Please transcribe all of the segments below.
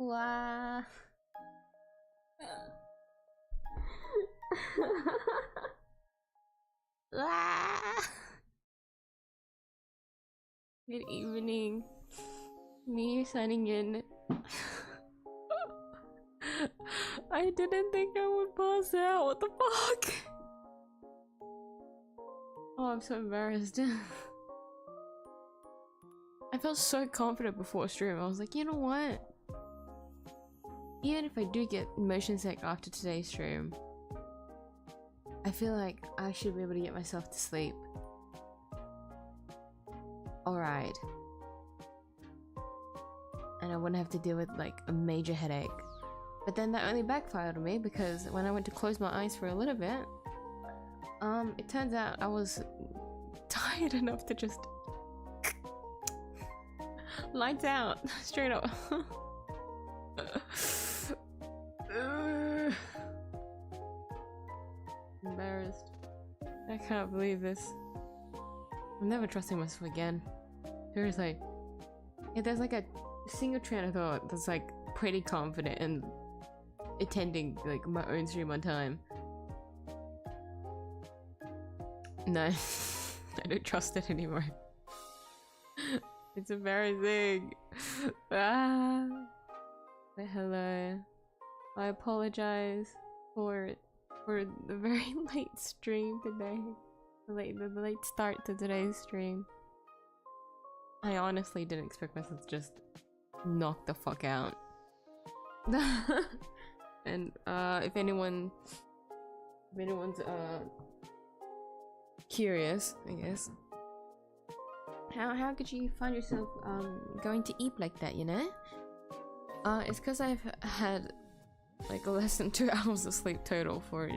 Wow. Good evening. Me signing in. I didn't think I would pass out. What the fuck? Oh, I'm so embarrassed. I felt so confident before stream. I was like, you know what? Even if I do get motion sick after today's stream, I feel like I should be able to get myself to sleep. Alright. And I wouldn't have to deal with like a major headache. But then that only backfired on me because when I went to close my eyes for a little bit, it turns out I was tired enough to just lights out straight up. Embarrassed. I can't believe this. I'm never trusting myself again. Seriously. If there's like a single train of thought that's like pretty confident in attending like my own stream on time. No. I don't trust it anymore. It's embarrassing. Ah. But hello. I apologize for the very late stream today. The late start to today's stream. I honestly didn't expect myself to just knock the fuck out. And if anyone's curious, I guess. How could you find yourself going to eat like that, you know? It's because I've had like less than 2 hours of sleep total for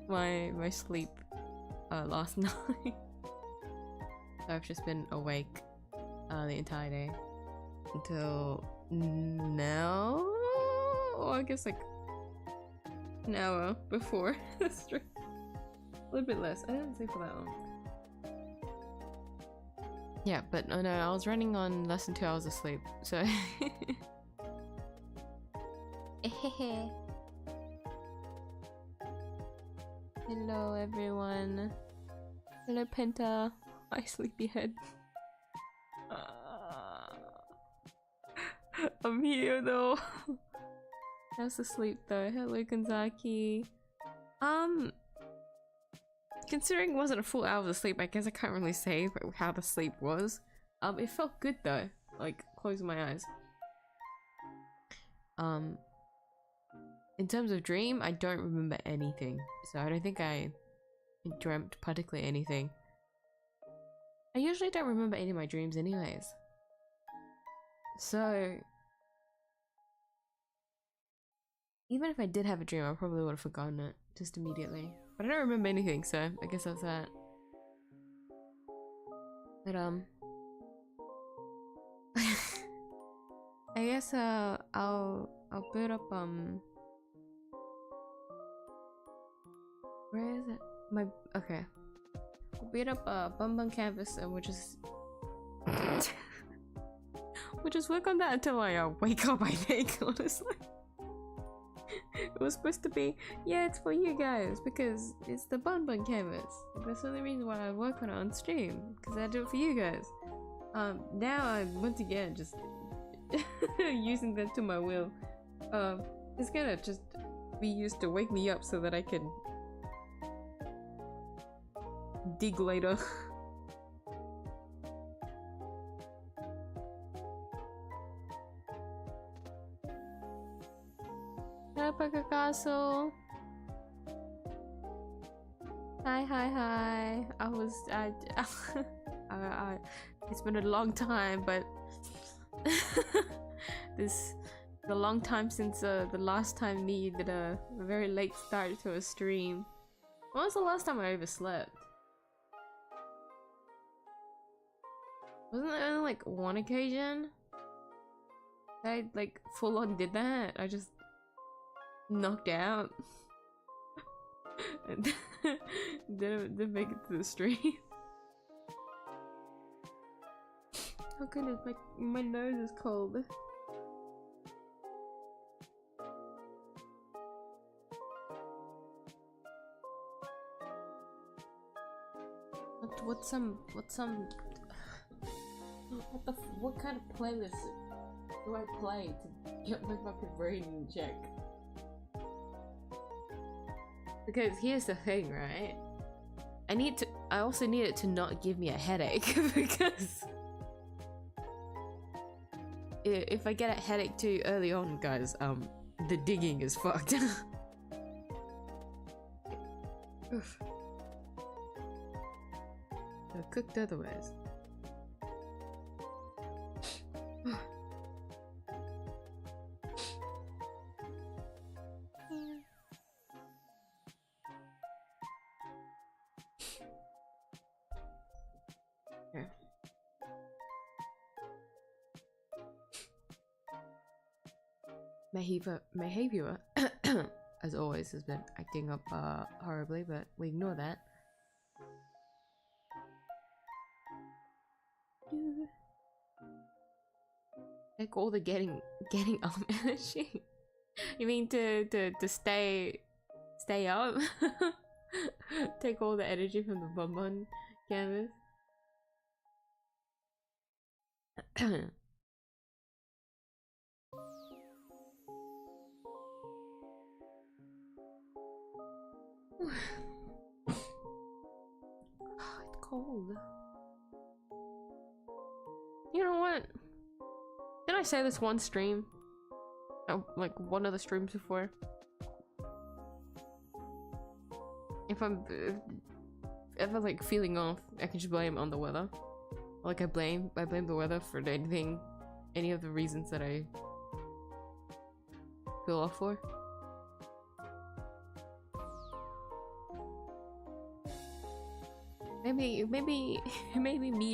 my sleep last night. So I've just been awake the entire day until now. Well, I guess like an hour before the stream. A little bit less. I didn't sleep for that long. Yeah, but no, I was running on less than 2 hours of sleep, so. Hello everyone. Hello Penta. Hi sleepyhead. I'm here though. How's the sleep though? Hello Gonzaki. Considering it wasn't a full hour of sleep, I guess I can't really say how the sleep was. It felt good though, like closing my eyes. In terms of dream, I don't remember anything, so I don't think I dreamt particularly anything. I usually don't remember any of my dreams anyways. So even if I did have a dream, I probably would have forgotten it just immediately. But I don't remember anything, so I guess that's that. But I guess I'll boot up where is it? Okay. I'll boot up 𝘭𝘢𝘴𝘵 canvas and we'll just work on that until I wake up, I think, honestly. It was supposed to be, yeah, it's for you guys because it's the 𝘭𝘢𝘴𝘵 canvas. That's the only reason why I work on it on stream, because I do it for you guys. Now I'm once again just using them to my will. It's gonna just be used to wake me up so that I can dig later. Castle. Hi. It's been a long time, but the long time since the last time me did a very late start to a stream. When was the last time I overslept? Wasn't there only like one occasion I like full on did that? I just knocked out and didn't make it to the stream. Oh goodness, my nose is cold. what kind of playlist do I play to get my fucking brain in check? Because here's the thing, right? I also need it to not give me a headache because if I get a headache too early on, guys, the digging is fucked. Oof. They're cooked otherwise. Behavior, as always, has been acting up horribly, but we ignore that. Like all the getting up energy. You mean to stay up? Take all the energy from the bonbon canvas. It's cold. You know what? Did I say this one stream? Oh, like one of the streams before? If I'm ever like feeling off, I can just blame on the weather. Like I blame the weather for anything, any of the reasons that I feel off for. Maybe me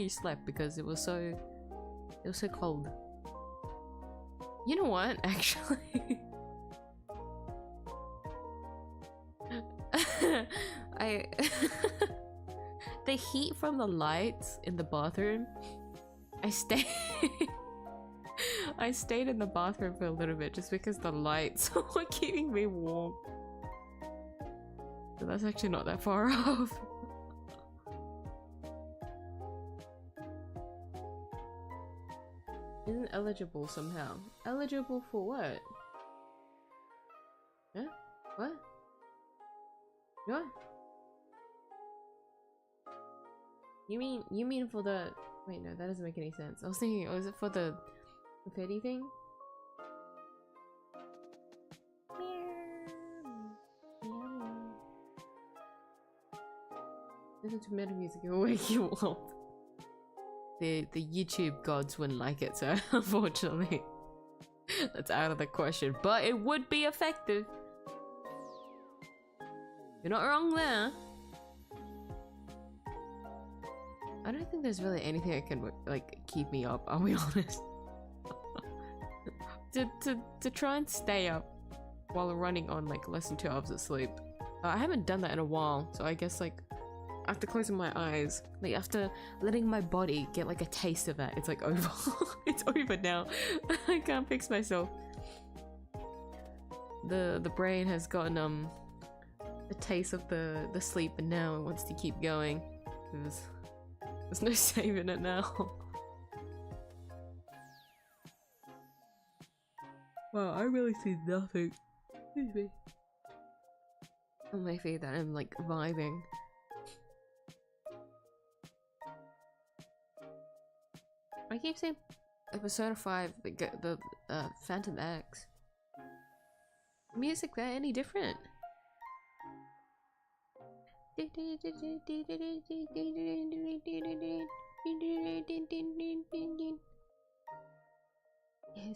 slept because it was so cold. You know what, actually? The heat from the lights in the bathroom, I stayed in the bathroom for a little bit just because the lights were keeping me warm. So that's actually not that far off. Isn't eligible somehow. Eligible for what? Huh? What? What? You mean for the... Wait, no, that doesn't make any sense. I was thinking, oh, is it for the confetti thing? Listen to metal music, it will wake you up. The YouTube gods wouldn't like it, so unfortunately that's out of the question, but it would be effective. You're not wrong there. I don't think there's really anything that can like keep me up, I'll be honest. to try and stay up while running on like less than 2 hours of sleep. I haven't done that in a while, so I guess like after closing my eyes, like after letting my body get like a taste of that, it's like over. It's over now. I can't fix myself. The brain has gotten a taste of the sleep, and now it wants to keep going. There's no saving it now. Wow, I really see nothing. Excuse me. On my feet that I'm like vibing. I keep saying Persona 5, the Phantom X. Music there any different? It's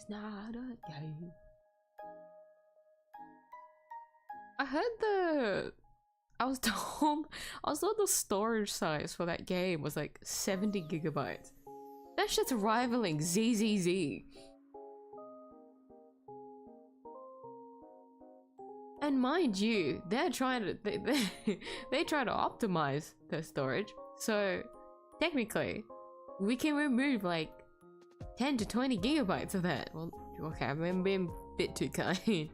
not a game. I heard I was told the storage size for that game was like 70 gigabytes. That shit's rivaling 𝑧𝑧𝑧. And mind you, they're trying to they try to optimize their storage. So technically, we can remove like 10 to 20 gigabytes of that. Well, okay, I'm being a bit too kind.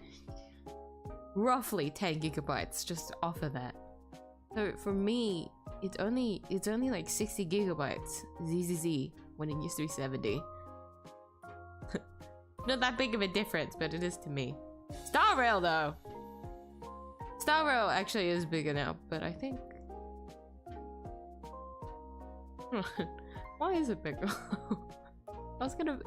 Roughly 10 gigabytes just off of that. So for me, it's only like 60 gigabytes ZZZ when it used to be 70. Not that big of a difference, but it is to me. Star Rail though. Star Rail actually is bigger now, but I think. Why is it bigger? I was gonna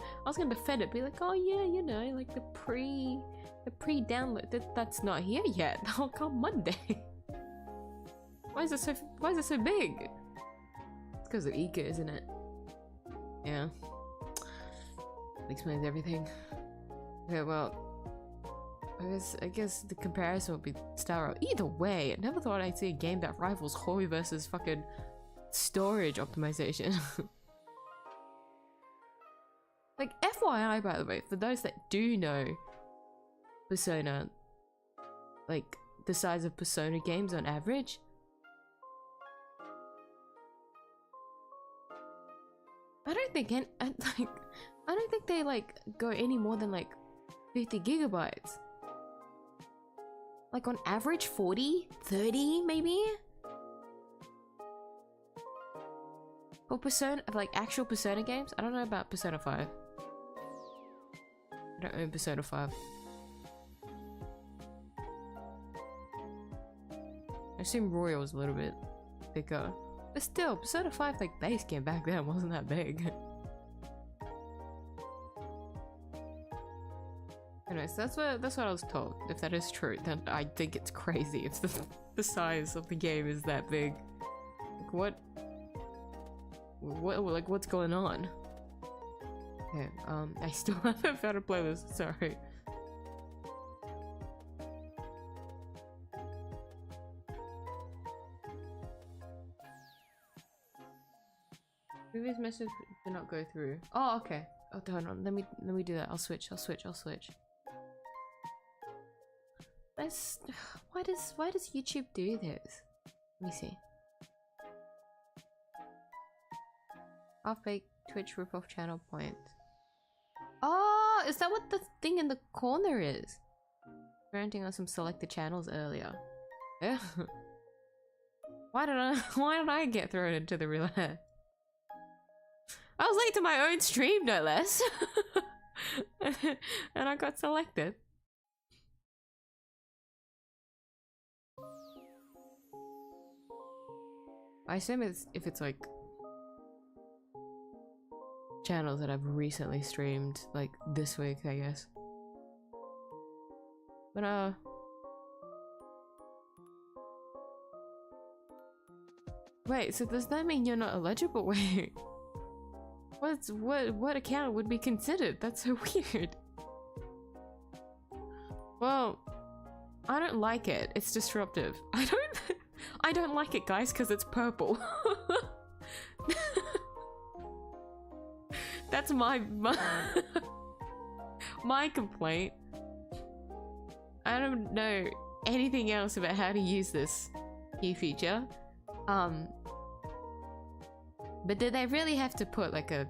defend it, be like, oh yeah, you know, like the pre-download that's not here yet. That'll come Monday. Why is it so big? It's because of Ika, isn't it? Yeah. That explains everything. Okay, well, I guess the comparison would be Star Rail. Either way, I never thought I'd see a game that rivals 𝘭𝘢𝑴 fucking storage optimization. Like, FYI, by the way, for those that do know Persona, like the size of Persona games on average, I don't think they like go any more than like 50 gigabytes. Like on average 40, 30 maybe? For Persona, like actual Persona games? I don't know about Persona 5. I don't own Persona 5. I assume Royal was a little bit thicker. But still, Persona 5 like base game back then wasn't that big. Anyways, that's what I was told. If that is true, then I think it's crazy if the size of the game is that big. Like what's going on? Okay, I still haven't found a playlist, sorry. Previous message did not go through. Oh, okay. Oh, hold on. Let me do that. I'll switch. That's why does YouTube do this? Let me see. Half-baked Twitch ripoff channel point. Oh, is that what the thing in the corner is? Parenting on some selected channels earlier. Yeah. Why did I get thrown into the roulette? I was late to my own stream, no less. And I got selected. I assume if it's like channels that I've recently streamed, like this week, I guess. But wait, so does that mean you're not eligible? Wait. What account would be considered? That's so weird. Well, I don't like it. It's disruptive. I don't like it, guys, because it's purple. That's my complaint. I don't know anything else about how to use this key feature. But did they really have to put like a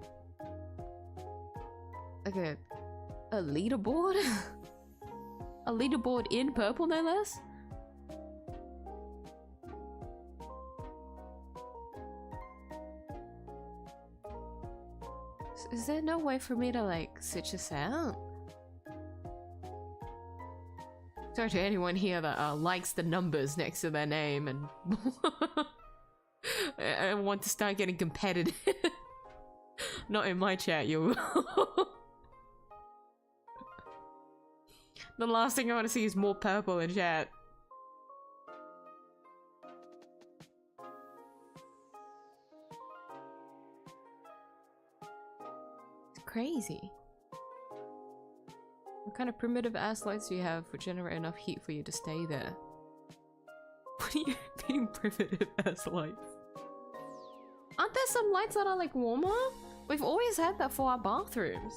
leaderboard? A leaderboard in purple, no less? Is there no way for me to like switch this out? Sorry to anyone here that likes the numbers next to their name and I want to start getting competitive. Not in my chat, you will. The last thing I want to see is more purple in chat. It's crazy. What kind of primitive ass lights do you have which generate enough heat for you to stay there? What do you mean primitive ass lights? Aren't there some lights that are like warmer? We've always had that for our bathrooms.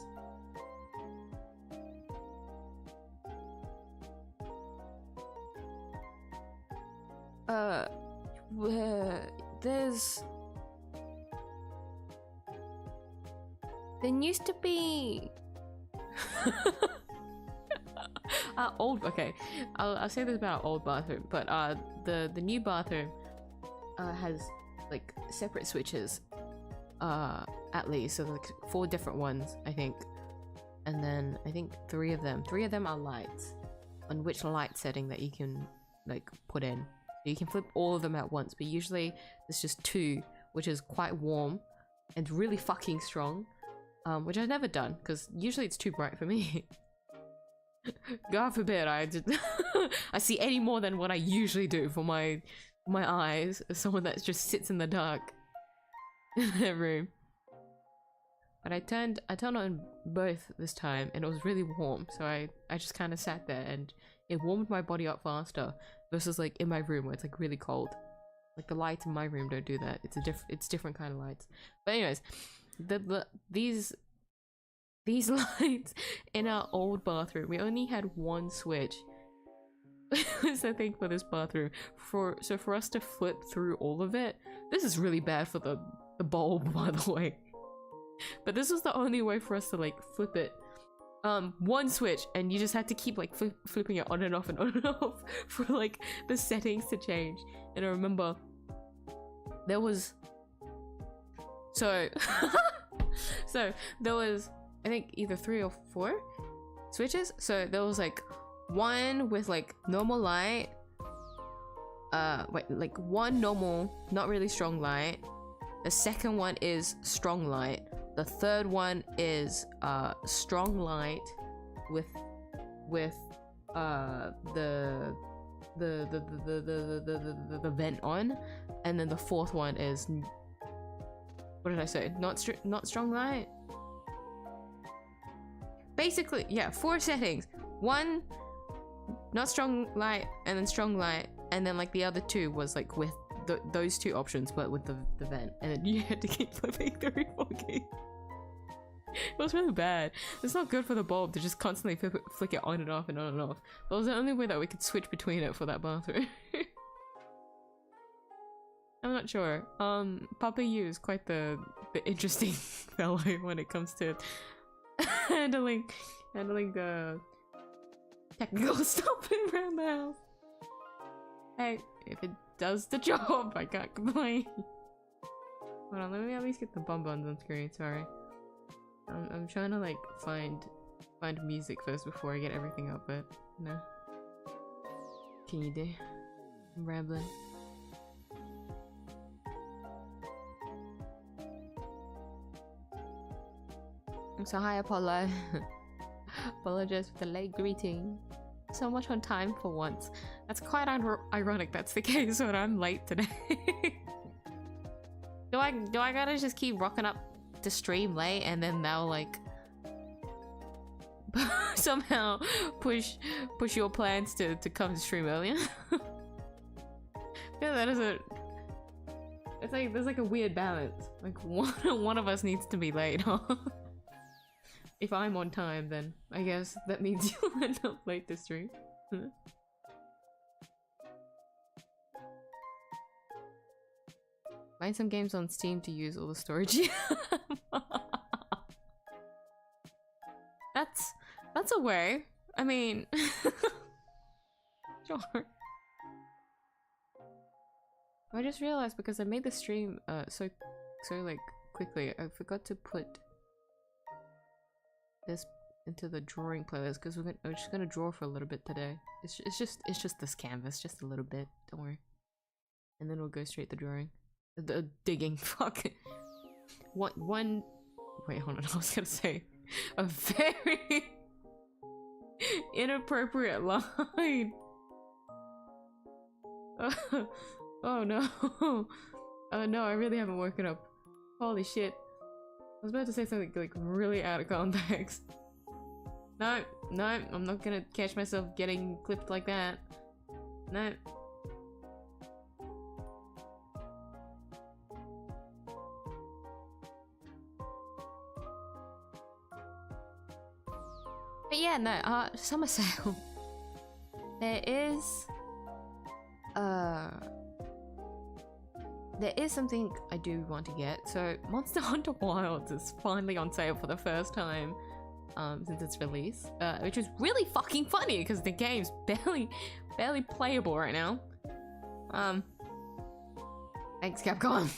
There used to be old. Okay, I'll say this about our old bathroom, but the new bathroom, has like separate switches, at least, so like 4 different ones, I think. And then I think 3 of them are lights, on which light setting that you can like put in. You can flip all of them at once, but usually there's just 2, which is quite warm and really fucking strong, which I've never done because usually it's too bright for me. God forbid I I see any more than what I usually do for my eyes as someone that just sits in the dark in their room. But I turned on both this time and it was really warm, so I just kind of sat there and it warmed my body up faster versus like in my room where it's like really cold. Like the lights in my room don't do that. It's different kind of lights. But anyways, these lights in our old bathroom, we only had 1 switch. Was the thing for this bathroom. So for us to flip through all of it, this is really bad for the bulb, by the way. But this was the only way for us to like flip it. 1 switch, and you just had to keep like flipping it on and off and on and off for like the settings to change. And I remember there was so there was, I think, either 3 or 4 switches. So there was like 1 with like normal light, like 1 normal, not really strong light. The second one is strong light. The third one is strong light with the vent on, and then the 4th one is, what did I say? Not strong light. Basically, yeah, 4 settings. 1 not strong light, and then strong light, and then like the other 2 was like with those 2 options, but with the vent, and then you had to keep flipping through 4K. It was really bad. It's not good for the bulb to just constantly flick it on and off and on and off. That was the only way that we could switch between it for that bathroom. I'm not sure. Papa Yu is quite the interesting fellow when it comes to handling the technical stuff around the house. Hey, if it does the job, I can't complain. Hold on, let me at least get the bonbons on screen. Sorry. I'm trying to like find music first before I get everything up, but no. Can you do? I'm rambling. So hi Apollo. Apologize for the late greeting. So much on time for once. That's quite ironic that's the case when I'm late today. Do I gotta just keep rocking up to stream late and then they'll like somehow push your plans to come to stream earlier? Yeah, that is it's like there's like a weird balance. Like one of us needs to be late, huh? If I'm on time, then I guess that means you'll end up late to stream. Find some games on Steam to use all the storage. That's a way. I mean, sure. I just realized because I made the stream so like quickly, I forgot to put this into the drawing playlist because we're just gonna draw for a little bit today. It's just this canvas, just a little bit. Don't worry. And then we'll go straight to drawing. The digging. Fuck. One. Wait, hold on. I was gonna say a very inappropriate line. Oh no. Oh no, I really haven't woken up. Holy shit. I was about to say something like really out of context. No, I'm not gonna catch myself getting clipped like that. No. But yeah, no, summer sale. There is something I do want to get. So Monster Hunter Wilds is finally on sale for the first time since its release, which is really fucking funny because the game's barely playable right now. Thanks, Capcom.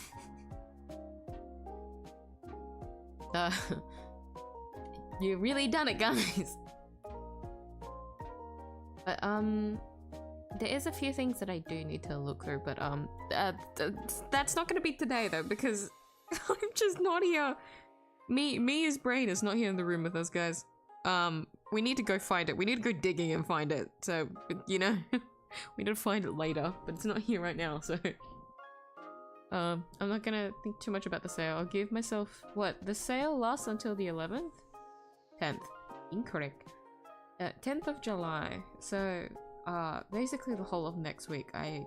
You really done it, guys. But there is a few things that I do need to look through, but that's not gonna be today though, because I'm just not here. Mia's brain is not here in the room with us, guys. We need to go find it. We need to go digging and find it. So, you know, we need to find it later, but it's not here right now, so. I'm not gonna think too much about the sale. I'll give myself, what, the sale lasts until the 11th? 10th. Incorrect. 10th of July. So, basically the whole of next week, I'll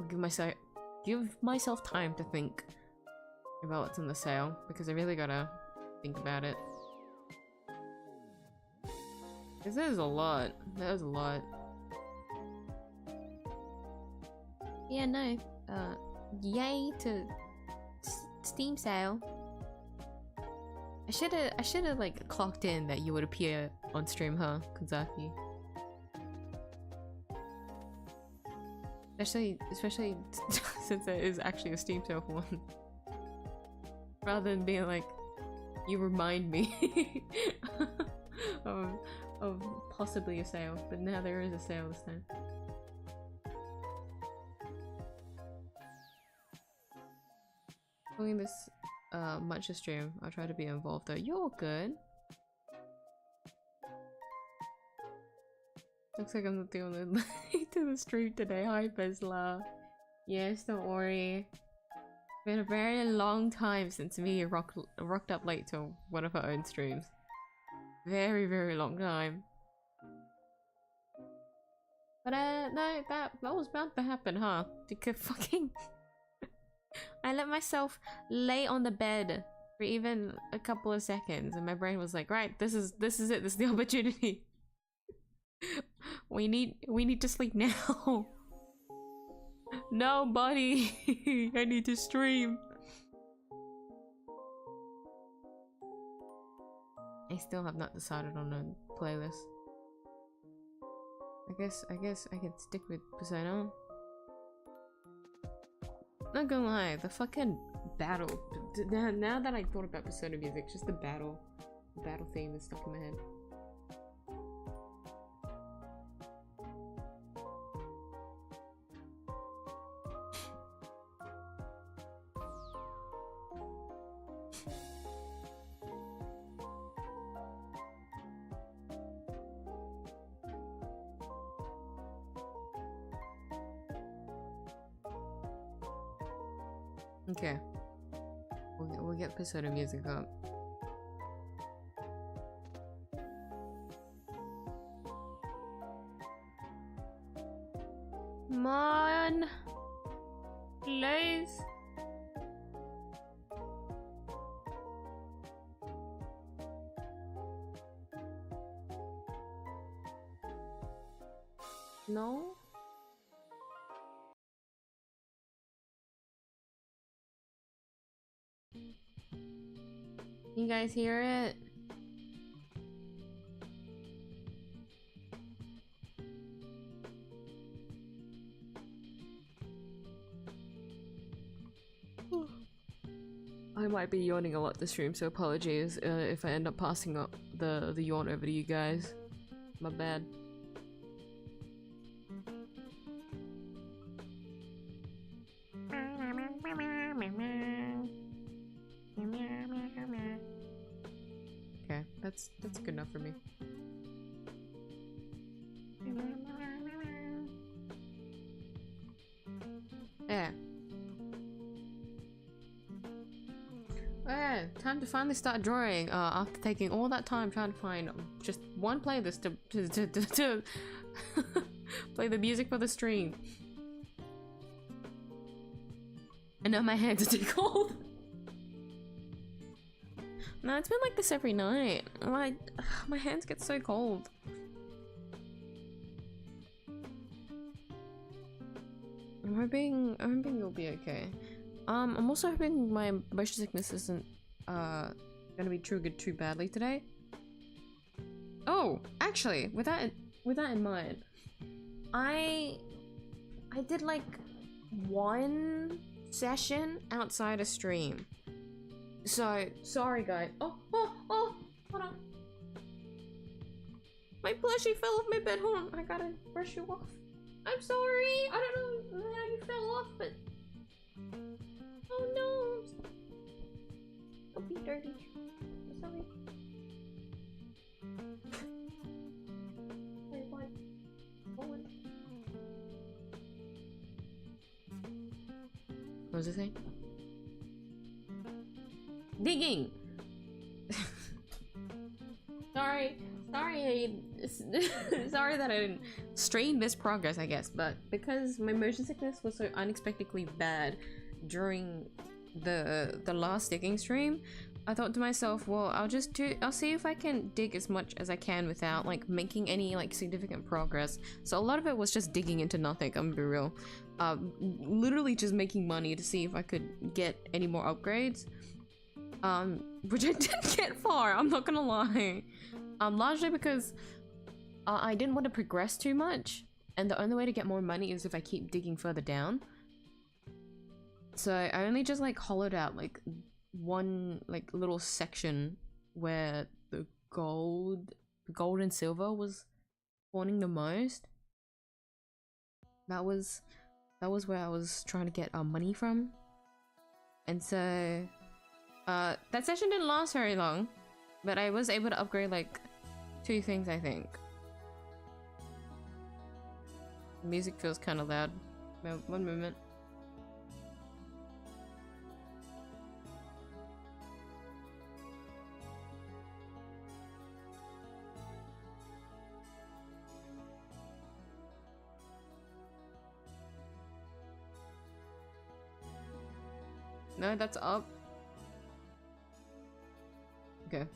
give myself time to think about what's in the sale, because I really gotta think about it. Because there's a lot. There's a lot. Yeah, no. Yay to Steam sale. I should've like clocked in that you would appear on stream, huh, Kanzaki? Especially since there is actually a Steam sale for one. Rather than being like, you remind me of possibly a sale, but now there is a sale this time. Doing this much to stream, I'll try to be involved though. You're good. Looks like I'm not the only late to the stream today. Hi Bezla. Yes, don't worry. It's been a very long time since me rocked up late to one of her own streams. Very, very long time. But no, that was bound to happen, huh? Because fucking I let myself lay on the bed for even a couple of seconds, and my brain was like, right, this is it, this is the opportunity. we need to sleep now. No, buddy. I need to stream. I still have not decided on a playlist. I guess I can stick with Persona. Not gonna lie, the fucking battle. Now that I thought about Persona music, just the battle theme is stuck in my head. Okay, we'll get Persona music up. Come on, please. No. You guys hear it? I might be yawning a lot this stream, so apologies if I end up passing up the yawn over to you guys. My bad. Okay, that's good enough for me. Yeah. Yeah, time to finally start drawing. After taking all that time trying to find just one playlist to play the music for the stream. I know my hands are too cold. No, it's been like this every night. My hands get so cold. I'm hoping you'll be okay. I'm also hoping my motion sickness isn't gonna be triggered too badly today. Oh, actually, with that in mind, I did like one session outside a stream. So, sorry guys. Oh, hold on. My plushie fell off my bed. Hold on, I gotta brush you off. I'm sorry. I don't know how you fell off, but oh no. Don't be dirty. I'm sorry. Wait, what? What was it saying? Digging. Sorry that I didn't strain this progress, I guess, but because my motion sickness was so unexpectedly bad during the last digging stream, I thought to myself, well, I'll see if I can dig as much as I can without like making any like significant progress. So a lot of it was just digging into nothing, I'm gonna be real. Literally just making money to see if I could get any more upgrades. Which I didn't get far, I'm not gonna lie. Largely because I didn't want to progress too much, and the only way to get more money is if I keep digging further down. So I only just like hollowed out like one like little section where the gold and silver was spawning the most. That was where I was trying to get money from. And so that session didn't last very long, but I was able to upgrade like 2 things, I think. The music feels kind of loud. One moment. No, that's up. Okay.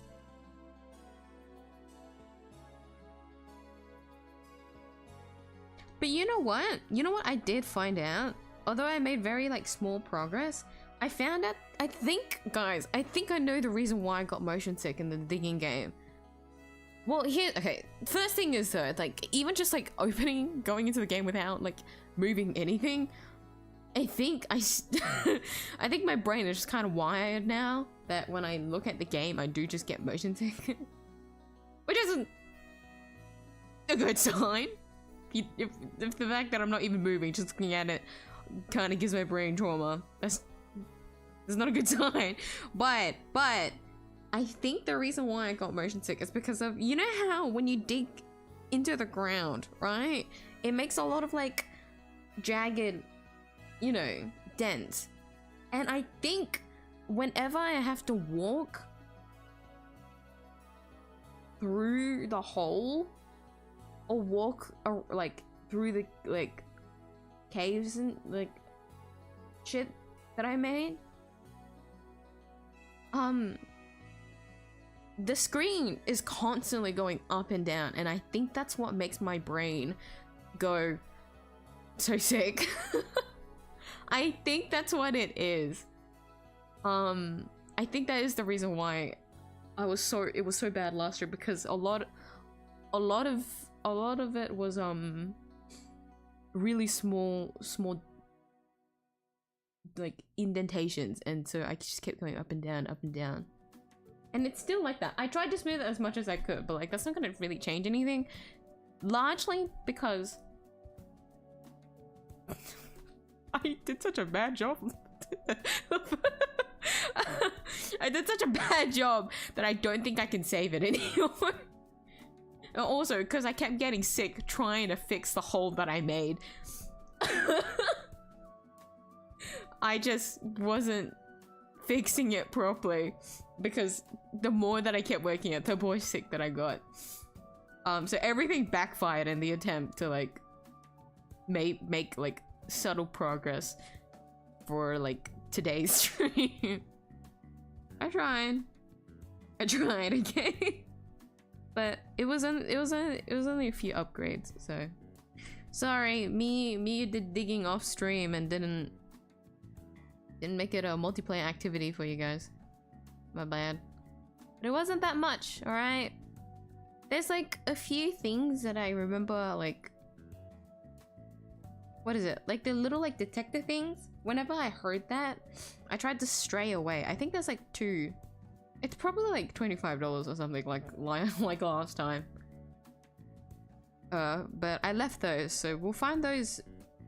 But you know what? You know what I did find out? Although I made very like small progress, I found out, I think, guys, I think I know the reason why I got motion sick in the digging game. Well, okay, first thing is though, like, even just like going into the game without like moving anything, I think I think my brain is just kind of wired now that when I look at the game, I do just get motion sick. Which isn't a good sign. If the fact that I'm not even moving, just looking at it, kind of gives my brain trauma. That's not a good sign. But I think the reason why I got motion sick is because of, you know how when you dig into the ground, right? It makes a lot of like jagged, you know, dents. And I think whenever I have to walk through the hole or walk like through the like caves and like shit that I made, the screen is constantly going up and down, and I think that's what makes my brain go so sick. I think that's what it is. I think that is the reason why it was so bad last year, because a lot of it was really small like indentations, and so I just kept going up and down, and it's still like that. I tried to smooth it as much as I could, but like that's not gonna really change anything, largely because I did such a bad job. I did such a bad job that I don't think I can save it anymore. Also, because I kept getting sick trying to fix the hole that I made. I just wasn't fixing it properly, because the more that I kept working it, the more sick that I got. So everything backfired in the attempt to like make like subtle progress for like today's stream. I tried, okay. But it was only a few upgrades, so sorry. Me did digging off stream and didn't make it a multiplayer activity for you guys. My bad. But it wasn't that much, all right? There's like a few things that I remember like what is it? Like the little like detector things? Whenever I heard that, I tried to stray away. I think there's like 2. It's probably like $25 or something like last time. But I left those, so we'll find those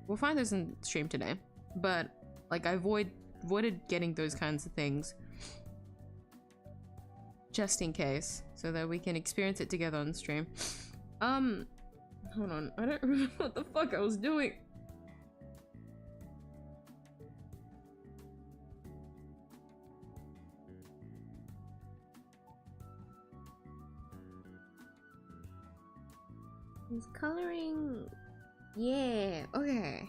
in stream today. But like I avoided getting those kinds of things just in case, so that we can experience it together on stream. Hold on, I don't remember what the fuck I was doing. It's coloring. Yeah, okay.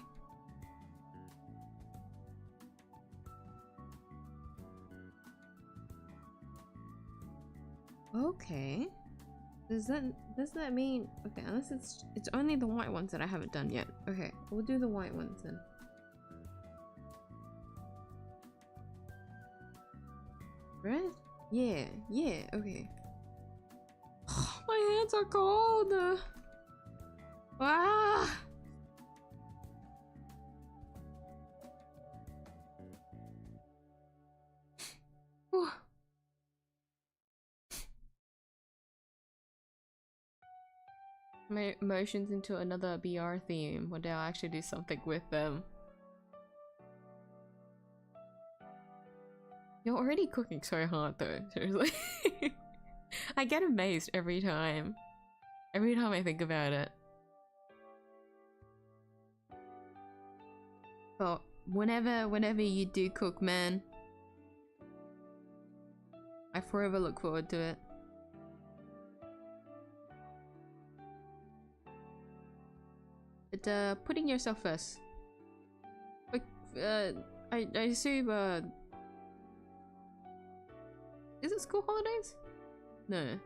Okay. Does that mean, okay, unless it's only the white ones that I haven't done yet. Okay, we'll do the white ones then. Right? Yeah, okay. My hands are cold. Ah! My emotions into another BR theme. One day I'll actually do something with them. You're already cooking so hard though, seriously. I get amazed every time. Every time I think about it. But whenever you do cook, man, I forever look forward to it. But putting yourself first. Like, I assume is it school holidays? No.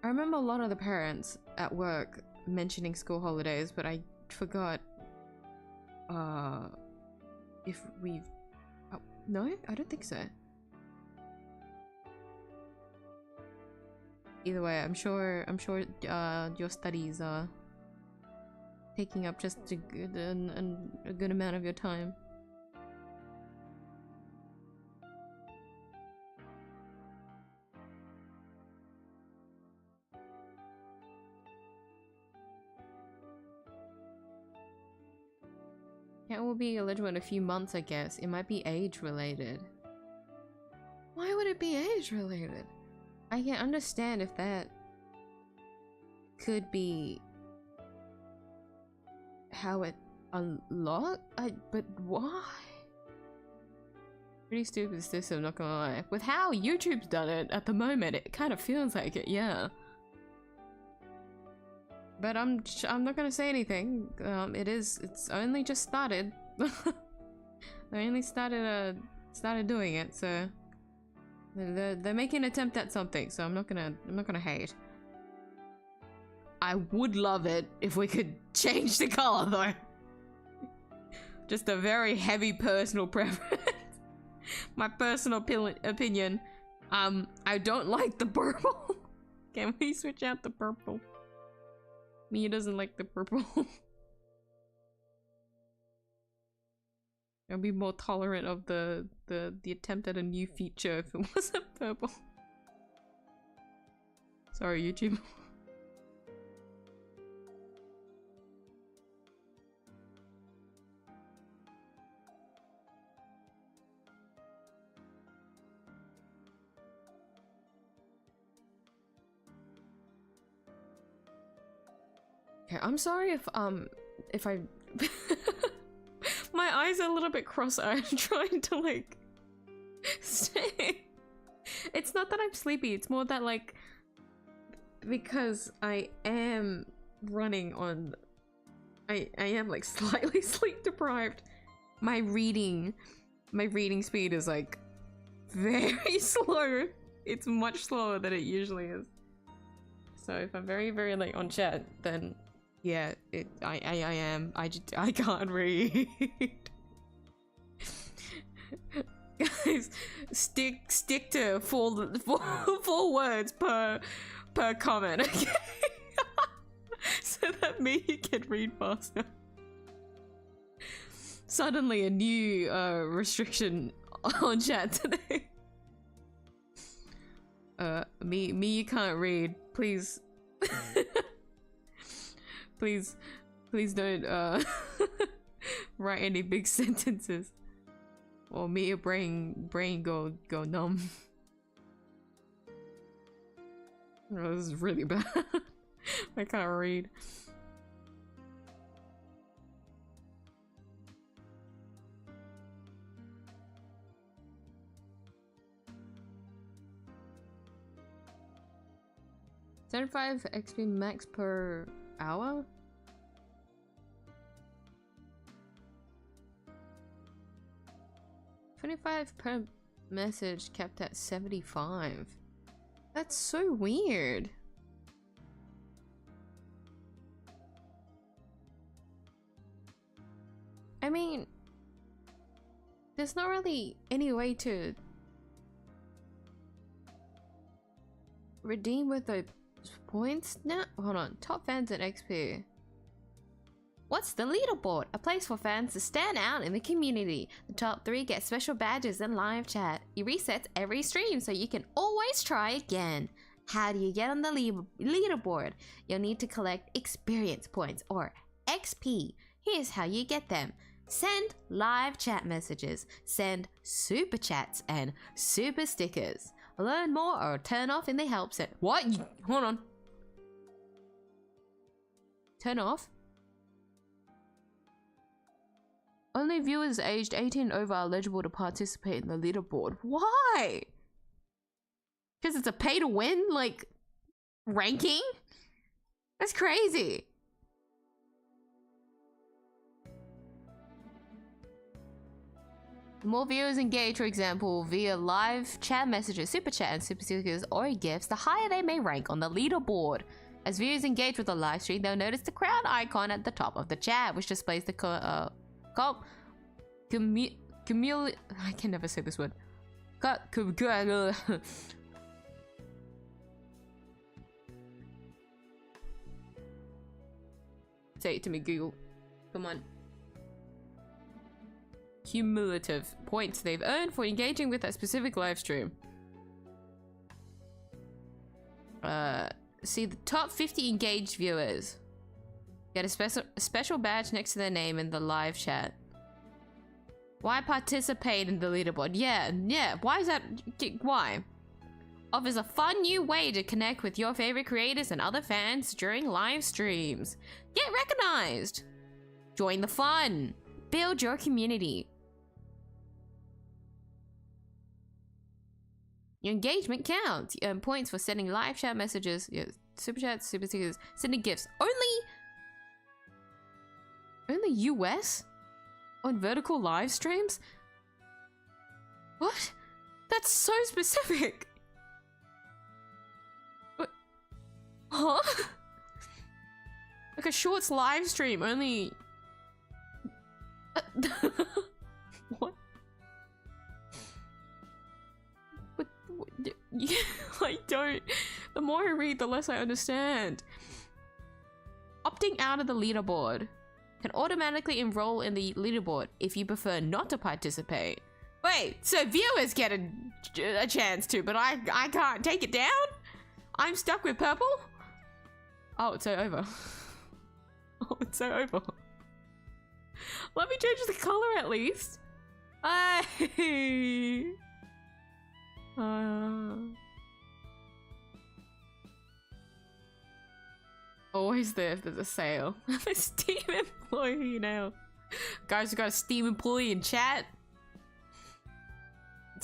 I remember a lot of the parents at work mentioning school holidays, but I forgot if we've no, I don't think so. Either way, I'm sure your studies are taking up just a good amount of your time. Yeah, it will be eligible in a few months, I guess. It might be age related. Why would it be age related? I can understand if that could be how it unlocked, but why? Pretty stupid system, not gonna lie. With how YouTube's done it at the moment, it kind of feels like it, yeah. But I'm not gonna say anything. It's only just started. They only started doing it, so they're making an attempt at something. So I'm not gonna hate. I would love it if we could change the color though. Just a very heavy personal preference. My personal opinion. I don't like the purple. Can we switch out the purple? Miyuu doesn't like the purple. I'll be more tolerant of the attempt at a new feature if it wasn't purple. Sorry, YouTube. Okay, I'm sorry if I my eyes are a little bit cross-eyed trying to like stay. It's not that I'm sleepy, it's more that like because I am running on I am like slightly sleep deprived. My reading speed is like very slow. It's much slower than it usually is. So if I'm very late on chat, then yeah, I am. I can't read. Guys, stick to four words per per comment, okay? So that me can read faster. Suddenly a new restriction on chat today. Me you can't read. Please. please don't write any big sentences. Or me your brain go numb. Oh, this is really bad. I can't read. $75 XP max per hour? $25 per message kept at 75. That's so weird. I mean, there's not really any way to redeem with the points now. Hold on, top fans and XP. What's the leaderboard? A place for fans to stand out in the community. The top 3 get special badges and live chat. It resets every stream so you can always try again. How do you get on the leaderboard? You'll need to collect experience points or XP. Here's how you get them. Send live chat messages, send super chats and super stickers. Learn more or turn off in the help set. What? Hold on. Turn off? Only viewers aged 18 and over are eligible to participate in the leaderboard. Why? Because it's a pay to win, like, ranking? That's crazy. The more viewers engage, for example, via live chat messages, super chat, and super stickers or gifts, the higher they may rank on the leaderboard. As viewers engage with the live stream, they'll notice the crown icon at the top of the chat, which displays the I can never say this word. Say it to me, Google. Come on. Cumulative points they've earned for engaging with that specific live stream. See the top 50 engaged viewers get a special badge next to their name in the live chat. Why participate in the leaderboard? Yeah. Why is that? Why? Offers a fun new way to connect with your favorite creators and other fans during live streams. Get recognized. Join the fun. Build your community. Your engagement counts. You earn points for sending live chat messages, super chats, super stickers, sending gifts. Only US? On vertical live streams? What? That's so specific. What? Huh? Like a shorts live stream only. What? What? I don't. The more I read, the less I understand. Opting out of the leaderboard can automatically enroll in the leaderboard if you prefer not to participate. Wait, so viewers get a chance to, but I can't take it down? I'm stuck with purple? Oh, it's so over. Oh, it's so over. Let me change the color at least. Hey. Always there if there's a sale. I'm a Steam employee now. Guys who got a Steam employee in chat.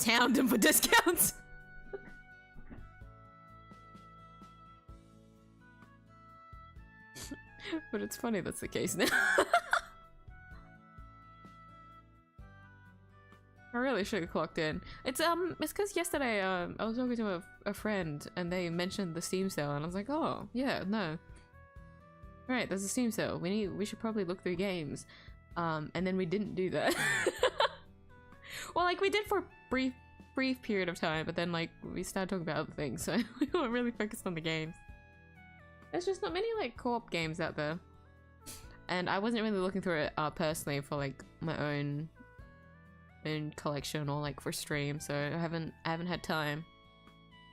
Hound them for discounts. But it's funny that's the case now. I really should have clocked in. It's because yesterday I was talking to a friend and they mentioned the Steam sale and I was like, oh yeah, no. Right, there's a Steam sale. We should probably look through games. And then we didn't do that. Well, like we did for a brief period of time, but then like we started talking about other things, so we weren't really focused on the games. There's just not many like co-op games out there. And I wasn't really looking through it personally for like my own collection or like for stream, so I haven't had time.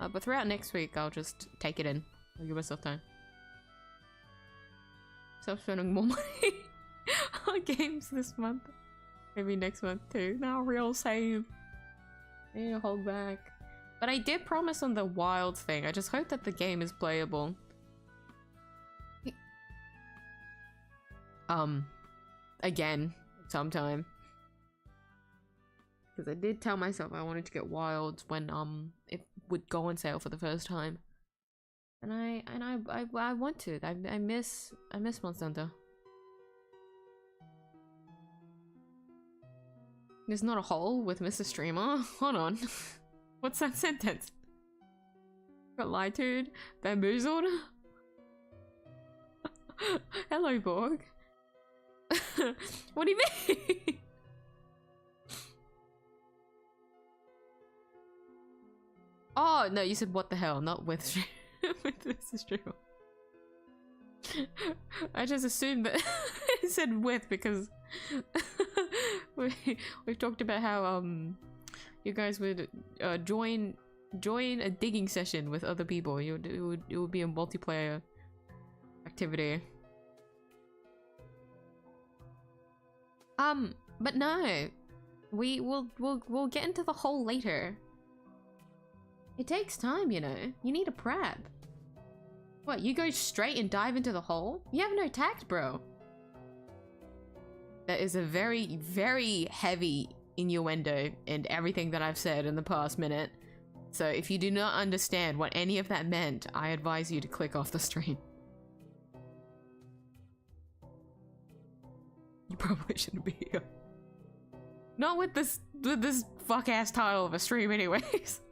But throughout next week I'll just take it in. I'll give myself time. Stop spending more money on games this month. Maybe next month too. Now real save. I need to hold back. But I did promise on the wild thing. I just hope that the game is playable. Again, sometime. Because I did tell myself I wanted to get wild when it would go on sale for the first time. And I want to. I miss Monster Hunter. There's not a hole with Mr. Streamer. Hold on. What's that sentence? Got lied to, bamboozled. Hello, Borg. What do you mean? Oh no, you said what the hell, not with with Mr. Streamer. I just assumed that it said with because we've talked about how you guys would join a digging session with other people. It would be a multiplayer activity. But no, we'll get into the hole later. It takes time, you know. You need a prep. What, you go straight and dive into the hole? You have no tact, bro. That is a very, very heavy innuendo in everything that I've said in the past minute. So if you do not understand what any of that meant, I advise you to click off the stream. You probably shouldn't be here. Not with this fuck-ass title of a stream anyways.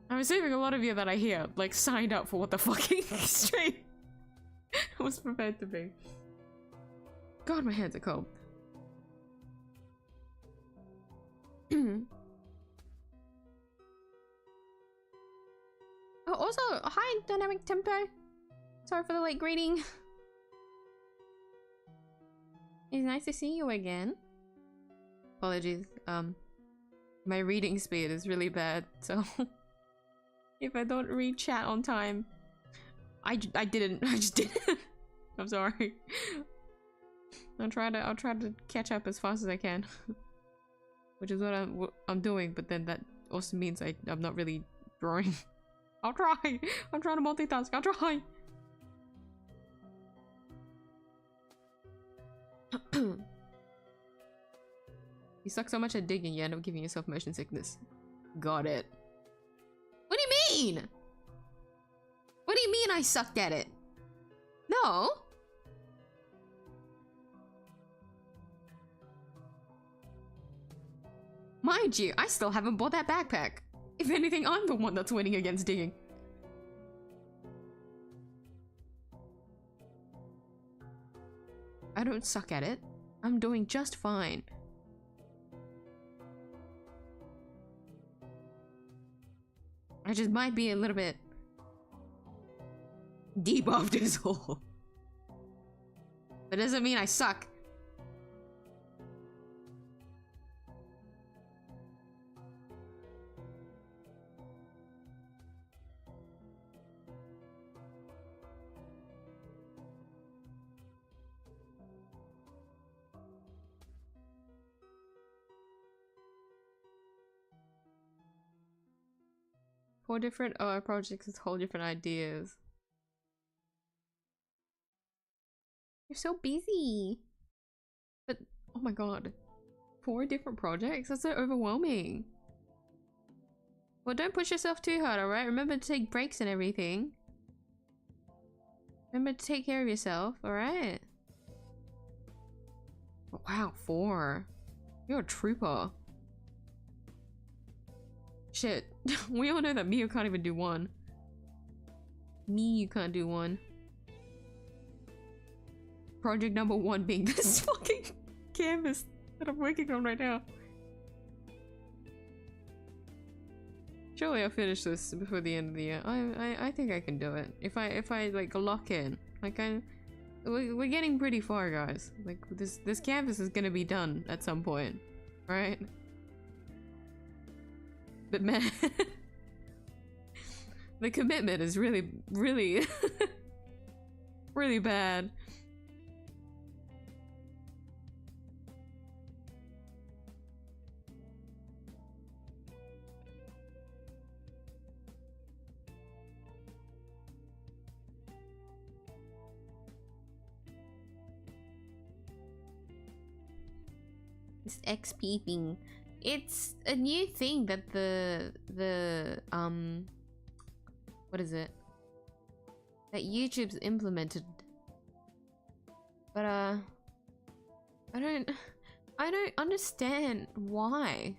I'm assuming a lot of you that I hear, like, signed up for what the fucking stream was prepared to be. God, my hands are cold. Oh, also, hi, Dynamic Tempo. Sorry for the late greeting. It's nice to see you again. Apologies, my reading speed is really bad, so if I don't read chat on time, I just didn't. I'm sorry. I'll try to catch up as fast as I can. Which is what I'm doing, but then that also means I'm not really drawing. I'll try. I'm trying to multitask. I'll try. You suck so much at digging, you end up giving yourself motion sickness. Got it. What do you mean? What do you mean I sucked at it? No. Mind you, I still haven't bought that backpack. If anything, I'm the one that's winning against digging. I don't suck at it. I'm doing just fine. I just might be a little bit deep off this hole. That doesn't mean I suck. Four different projects with whole different ideas. You're so busy. But oh my god, 4 different projects? That's so overwhelming. Well, don't push yourself too hard, alright? Remember to take breaks and everything. Remember to take care of yourself, alright? Oh, wow, 4. You're a trooper. Shit. We all know that Miyuu can't even do 1. Miyuu can't do 1. Project number 1 being this fucking canvas that I'm working on right now. Surely I'll finish this before the end of the year. I think I can do it. If I like lock in. Like we're getting pretty far, guys. Like this canvas is gonna be done at some point. Right? But man, the commitment is really really bad. This XP thing. It's a new thing that the what is it? That YouTube's implemented. But I don't understand why.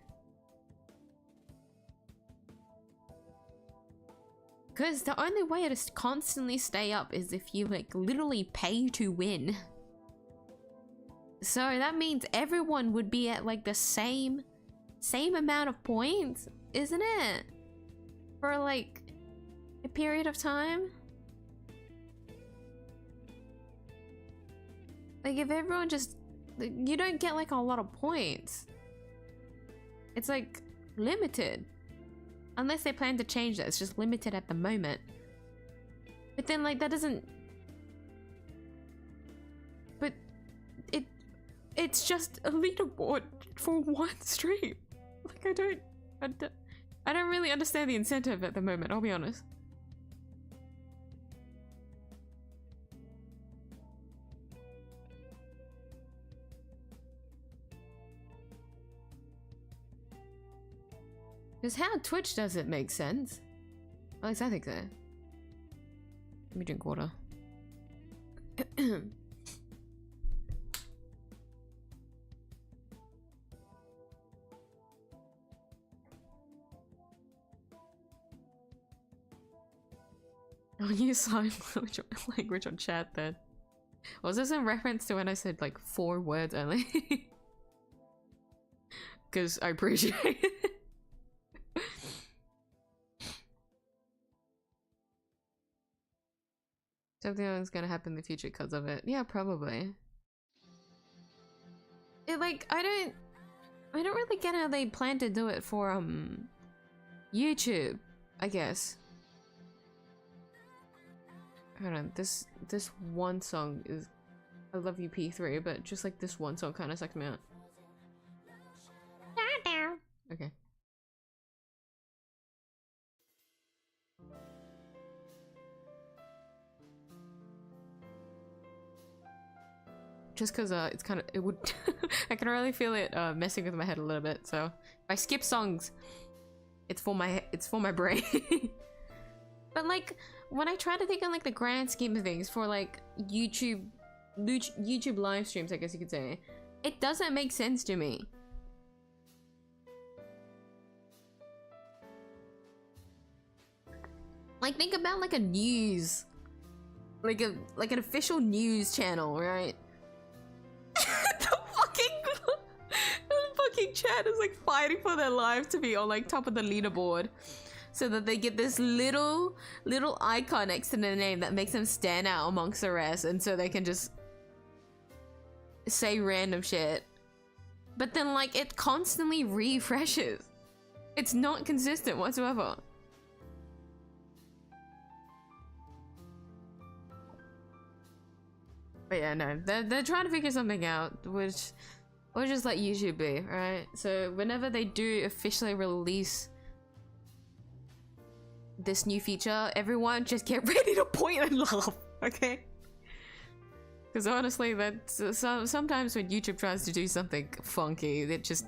Because the only way to constantly stay up is if you like literally pay to win. So that means everyone would be at like the same amount of points, isn't it? For like a period of time. Like if everyone just, you don't get like a lot of points. It's like limited. Unless they plan to change that, it's just limited at the moment. But then like that doesn't, but it's just a leaderboard for one stream. Like I don't really understand the incentive at the moment, I'll be honest. Because how Twitch does it makes sense. At least I think so. Let me drink water. I'll use sign language on chat then. Was this in reference to when I said like 4 words only? Because I appreciate it. Something else is gonna happen in the future because of it. Yeah, probably. It like I don't really get how they plan to do it for YouTube, I guess. Hold on, this one song is I Love You P3, but just like this one song kind of sucked me out. Okay. Just because it's kind of, it would I can really feel it messing with my head a little bit, so if I skip songs, it's for my brain. But like when I try to think on like the grand scheme of things for like YouTube live streams, I guess you could say, it doesn't make sense to me. Like think about like a news, like an official news channel, right? the fucking chat is like fighting for their life to be on like top of the leaderboard, so that they get this little icon next to their name that makes them stand out amongst the rest, and so they can just say random shit. But then like it constantly refreshes. It's not consistent whatsoever. But yeah, no, they're trying to figure something out, which we'll just let YouTube be, right? So whenever they do officially release this new feature, everyone just get ready to point and laugh, okay? Because honestly, that's sometimes when YouTube tries to do something funky, it just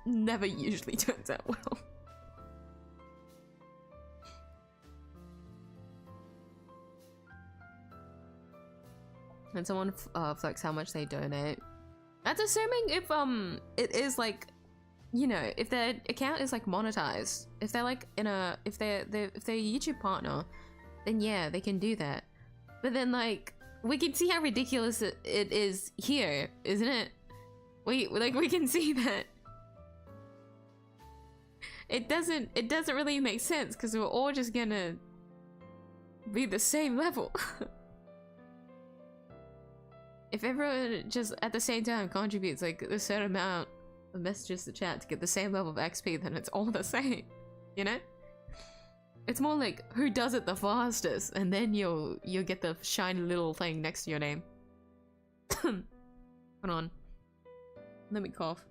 never usually turns out well. And someone flex how much they donate. That's assuming if it is like, you know, if their account is like monetized, if they're like in a, if they're a YouTube partner, then yeah, they can do that. But then like we can see how ridiculous it is here, isn't it? We can see that it doesn't really make sense because we're all just gonna be the same level. If everyone just at the same time contributes like a certain amount of messages to chat to get the same level of XP, then it's all the same, you know? It's more like who does it the fastest, and then you'll get the shiny little thing next to your name. Hold on. Let me cough.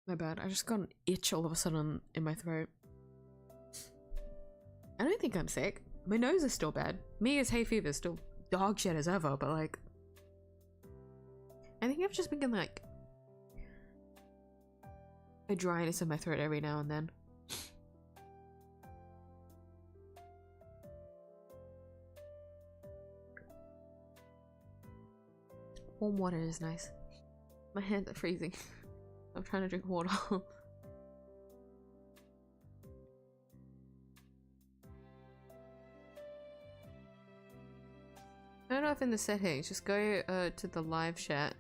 My bad, I just got an itch all of a sudden in my throat. I don't think I'm sick. My nose is still bad. Me as hay fever is still dog shit as ever, but like... I think I've just been getting like... a dryness in my throat every now and then. Warm water is nice. My hands are freezing. I'm trying to drink water. Turn off in the settings. Just go to the live chat.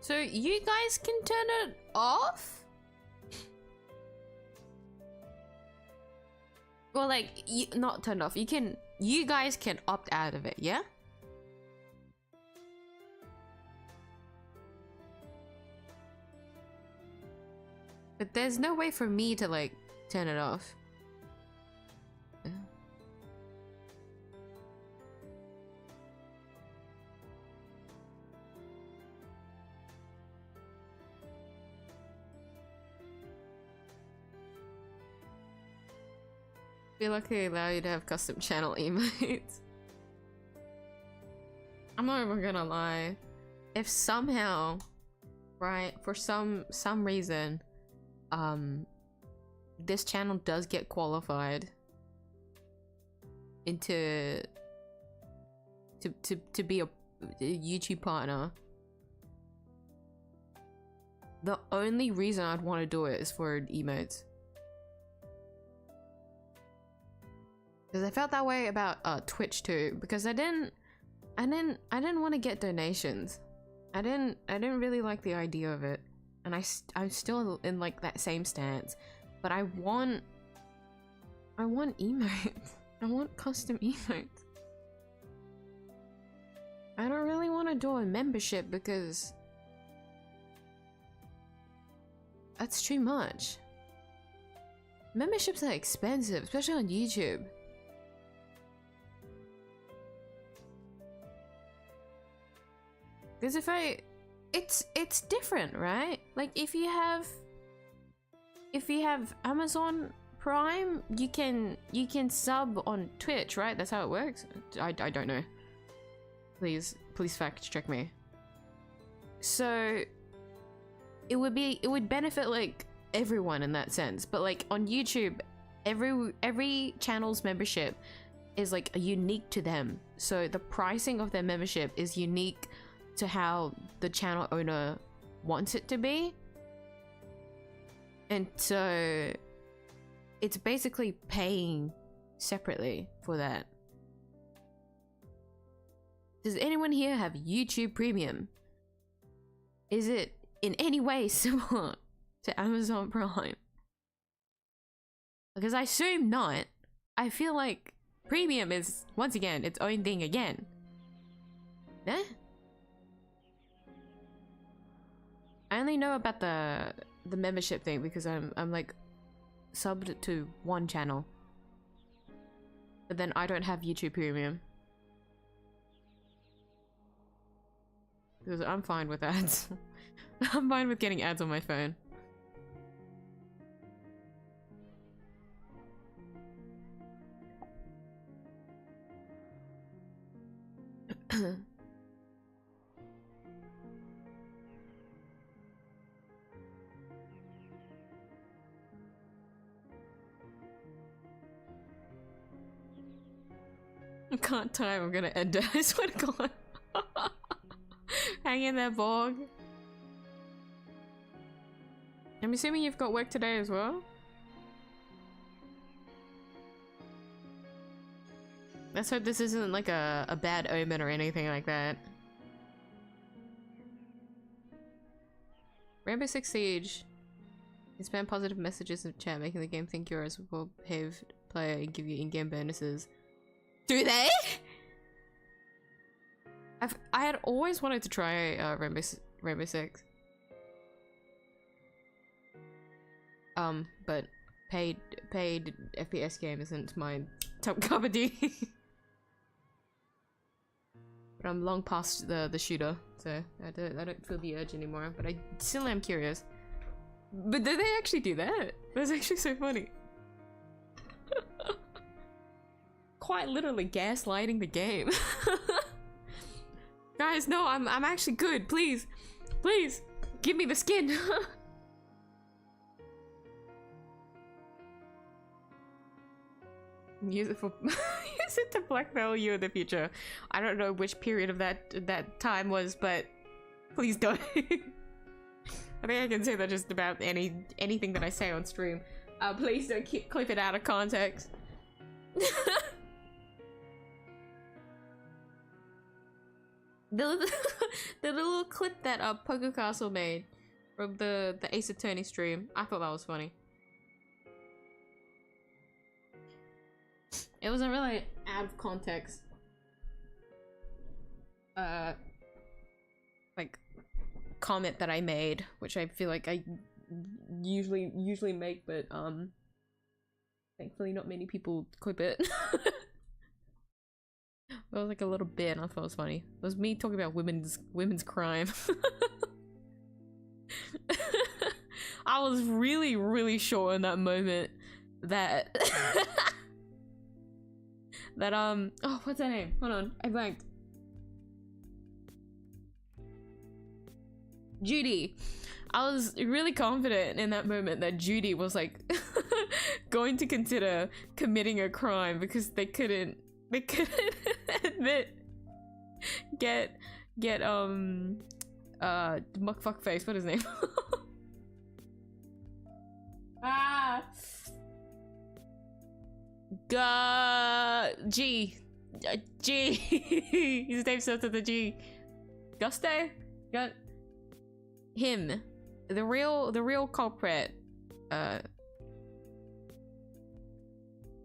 So you guys can turn it off? Well, like, not turned off. You guys can opt out of it, yeah? But there's no way for me to, like, turn it off. Yeah. I feel like they allow you to have custom channel emotes. I'm not even gonna lie. If somehow, right, for some reason, this channel does get qualified into to be a YouTube partner, the only reason I'd want to do it is for emotes. Because I felt that way about Twitch too, because I didn't want to get donations. I didn't really like the idea of it, and I'm still in like that same stance. But I want emotes. I want custom emotes. I don't really want to do a membership because that's too much. Memberships are expensive, especially on YouTube. Because it's different, right? Like if you have Amazon Prime, you can sub on Twitch, right? That's how it works. I don't know. Please fact check me. So it would benefit like everyone in that sense, but like on YouTube, every channel's membership is like unique to them. So the pricing of their membership is unique to how the channel owner wants it to be. And so it's basically paying separately for that. Does anyone here have YouTube Premium? Is it in any way similar to Amazon Prime? Because I assume not. I feel like Premium is, once again, its own thing again. Eh? I only know about the membership thing because I'm like subbed to one channel, but then I don't have YouTube Premium because I'm fine with ads. I'm fine with getting ads on my phone. I can't time, I'm gonna end it. I swear to God. Hang in there, Borg. I'm assuming you've got work today as well? Let's hope this isn't like a bad omen or anything like that. Rainbow Six Siege. You spam positive messages in chat, making the game think you're as well-behaved player and give you in-game bonuses. Do they? I had always wanted to try Rainbow Six. But paid FPS game isn't my top cup of tea. But I'm long past the shooter, so I don't feel the urge anymore. But I still am curious. But do they actually do that? That's actually so funny. Quite literally gaslighting the game. Guys, no, I'm actually good. Please, please, give me the skin. Use it for use it to blackmail you in the future. I don't know which period of that time was, but please don't. I think I can say that just about anything that I say on stream. Please don't clip it out of context. The little clip that Poker Castle made from the Ace Attorney stream, I thought that was funny. It wasn't really out of context. Like comment that I made, which I feel like I usually make, but thankfully not many people clip it. It was like a little bit and I thought it was funny. It was me talking about women's crime. I was really sure in that moment that that oh, what's her name? Hold on, I blanked. Judy. I was really confident in that moment that Judy was like going to consider committing a crime because they couldn't admit fuck face, what is his name? G. His name starts with a G. Guste? Got him. The real culprit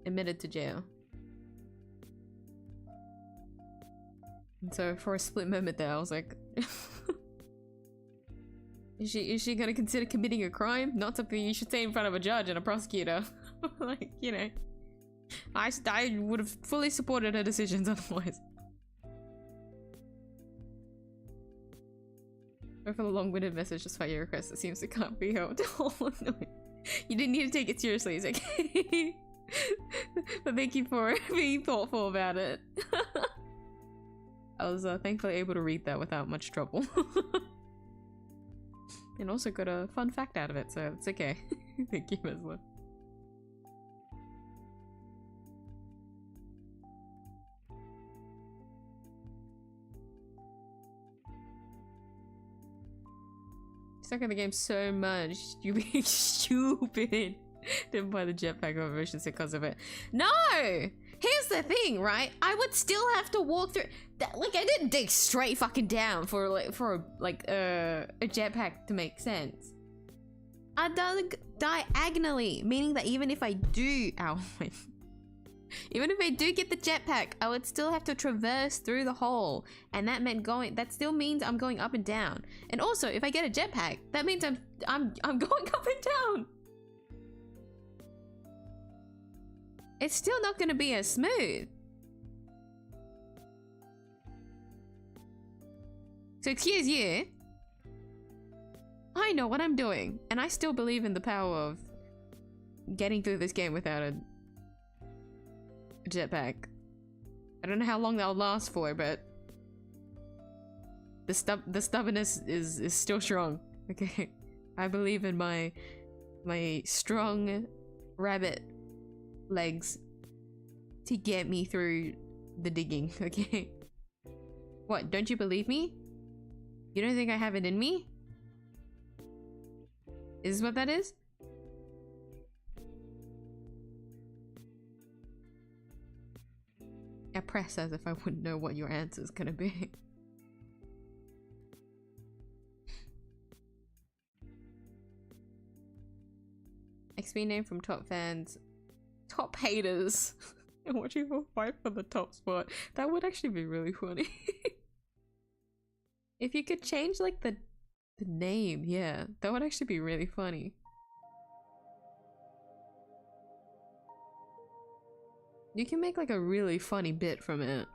admitted to jail. And so for a split moment there I was like is she gonna consider committing a crime? Not something you should say in front of a judge and a prosecutor. Like, you know. I would have fully supported her decisions otherwise. Or for the long-winded message, just fire your request. It seems it can't be helped. Oh, no. You didn't need to take it seriously, it's okay. But thank you for being thoughtful about it. I was thankfully able to read that without much trouble. And also got a fun fact out of it, so it's okay. Thank you, Mesla. Stuck in the game so much. You being stupid. Didn't buy the jetpack over missions because of it. No! Here's the thing, right? I would still have to walk through that. Like, I didn't dig straight fucking down for a jetpack to make sense. I dug diagonally, meaning that even if I do even if I do get the jetpack, I would still have to traverse through the hole, and that still means I'm going up and down. And also, if I get a jetpack, that means I'm going up and down. It's still not going to be as smooth. So excuse you. I know what I'm doing, and I still believe in the power of getting through this game without a jetpack. I don't know how long that'll last for, but the stubbornness is still strong. Okay, I believe in my strong rabbit legs to get me through the digging, okay? What, don't you believe me? You don't think I have it in me? Is this what that is? I press as if I wouldn't know what your answer's gonna be. XP name from top fans. Top haters. And watching for fight for the top spot. That would actually be really funny. If you could change like the name, yeah, that would actually be really funny. You can make like a really funny bit from it.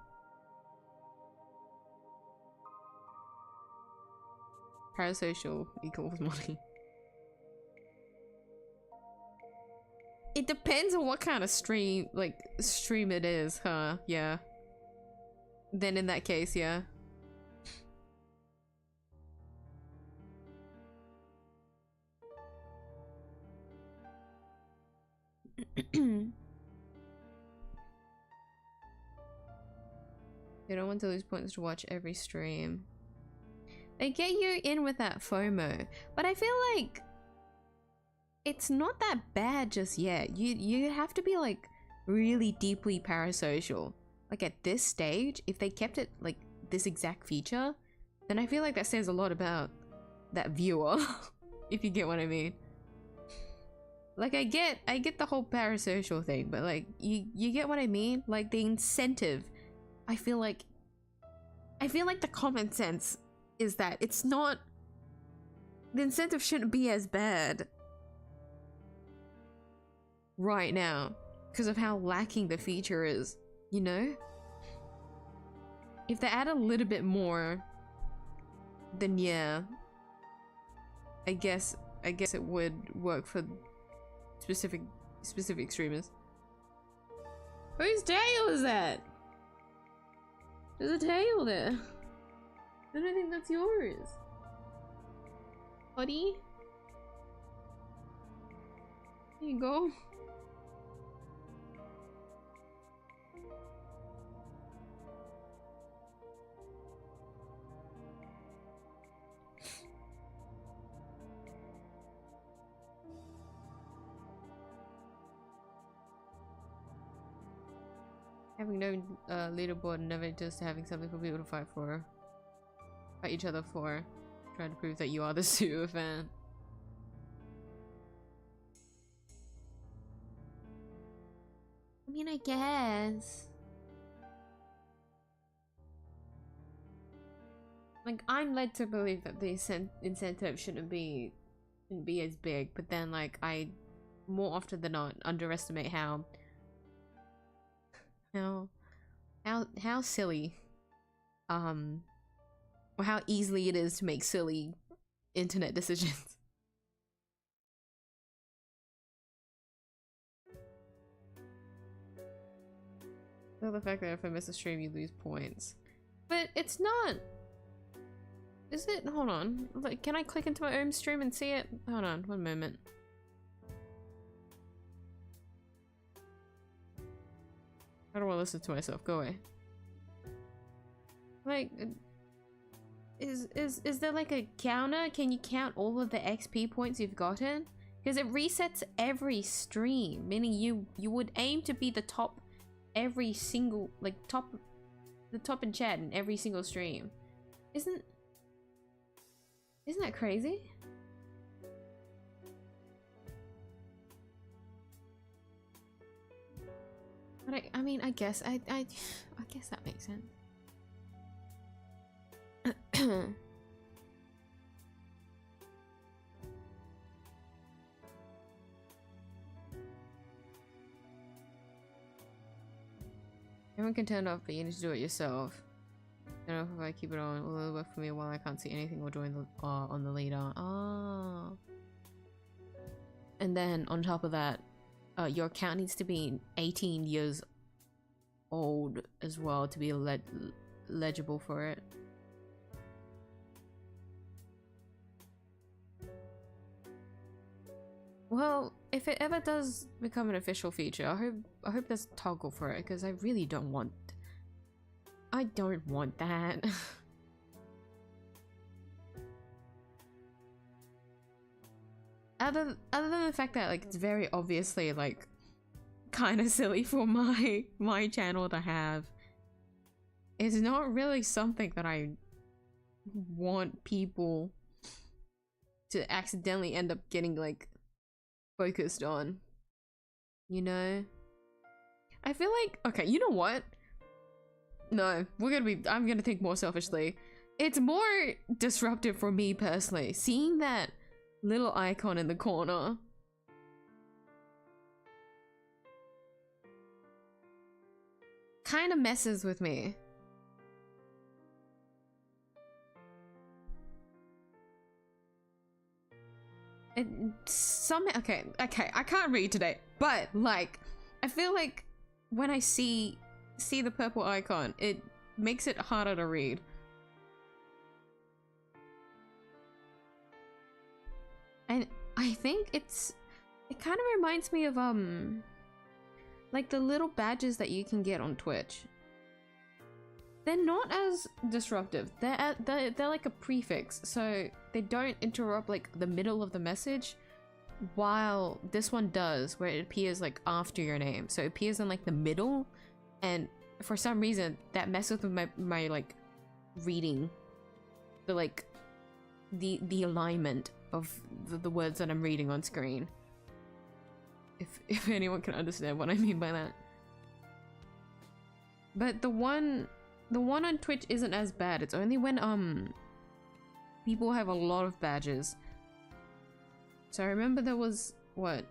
Parasocial equals money. It depends on what kind of stream it is, huh? Yeah. Then in that case, yeah. You don't want to lose points to watch every stream. They get you in with that FOMO, but I feel like it's not that bad just yet. You have to be like really deeply parasocial. Like at this stage, if they kept it like this exact feature, then I feel like that says a lot about that viewer. If you get what I mean. Like I get the whole parasocial thing, but like you get what I mean? Like the incentive, I feel like the common sense is that it's not, the incentive shouldn't be as bad right now because of how lacking the feature is, you know? If they add a little bit more, then yeah, I guess it would work for specific streamers. Whose tail is that? There's a tail there. I don't think that's yours. Buddy? Here you go. Having no leaderboard and never just having something for people to fight each other for. Trying to prove that you are the super fan. I mean, I guess. Like, I'm led to believe that the incentive shouldn't be as big, but then like I more often than not underestimate how silly or how easily it is to make silly internet decisions. Well, the fact that if I miss a stream you lose points, but it's not, is it? Hold on, like, can I click into my own stream and see it? Hold on one moment. I don't want to listen to myself. Go away. Like, is there like a counter? Can you count all of the XP points you've gotten? Because it resets every stream, meaning you would aim to be the top every single, like the top in chat in every single stream. Isn't that crazy? But I mean, I guess I guess that makes sense. Everyone can turn it off, but you need to do it yourself. I don't know if I keep it on, will it work for me while I can't see anything or join the on the leader. Ah. And then on top of that, your account needs to be 18 years old as well to be legible for it. Well, if it ever does become an official feature, I hope there's a toggle for it, because I really don't want I don't want that. Other than the fact that like it's very obviously like kind of silly for my channel to have, it's not really something that I want people to accidentally end up getting like focused on, you know? I feel like, okay, you know what? No, I'm gonna think more selfishly. It's more disruptive for me personally. Seeing that little icon in the corner. Kind of messes with me. Okay, I can't read today, but like, I feel like when I see the purple icon, it makes it harder to read. And I think it kind of reminds me of like the little badges that you can get on Twitch. They're not as disruptive. They're like a prefix, so they don't interrupt like the middle of the message, while this one does, where it appears like after your name. So it appears in like the middle, and for some reason that messes with my like reading, the like the alignment of the words that I'm reading on screen. If anyone can understand what I mean by that. But the one on Twitch isn't as bad. It's only when people have a lot of badges. So I remember there was what?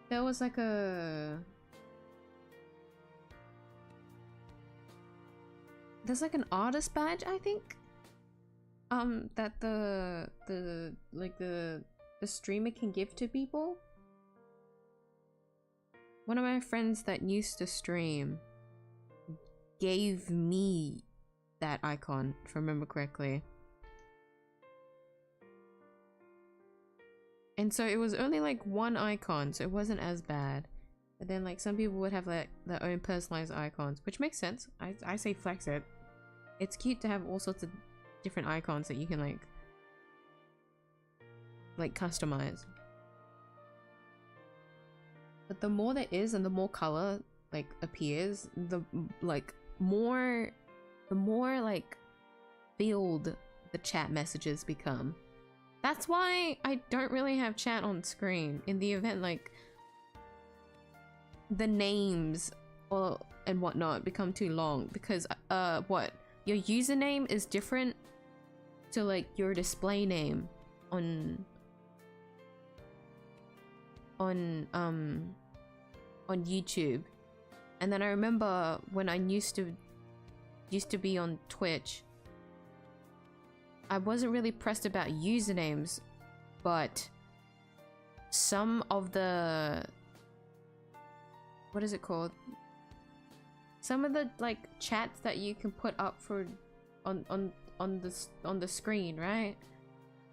There was like there's like an artist badge, I think. That the streamer can give to people. One of my friends that used to stream gave me that icon, if I remember correctly. And so it was only like one icon, so it wasn't as bad. But then like some people would have like their own personalized icons, which makes sense. I say flex it. It's cute to have all sorts of different icons that you can like customize. But the more there is and the more color like appears, the more like filled the chat messages become. That's why I don't really have chat on screen in the event like the names and whatnot become too long, because what, your username is different to like your display name on YouTube. And then I remember when I used to be on Twitch, I wasn't really pressed about usernames, but some of the, what is it called? Some of the like chats that you can put up for on the screen, right?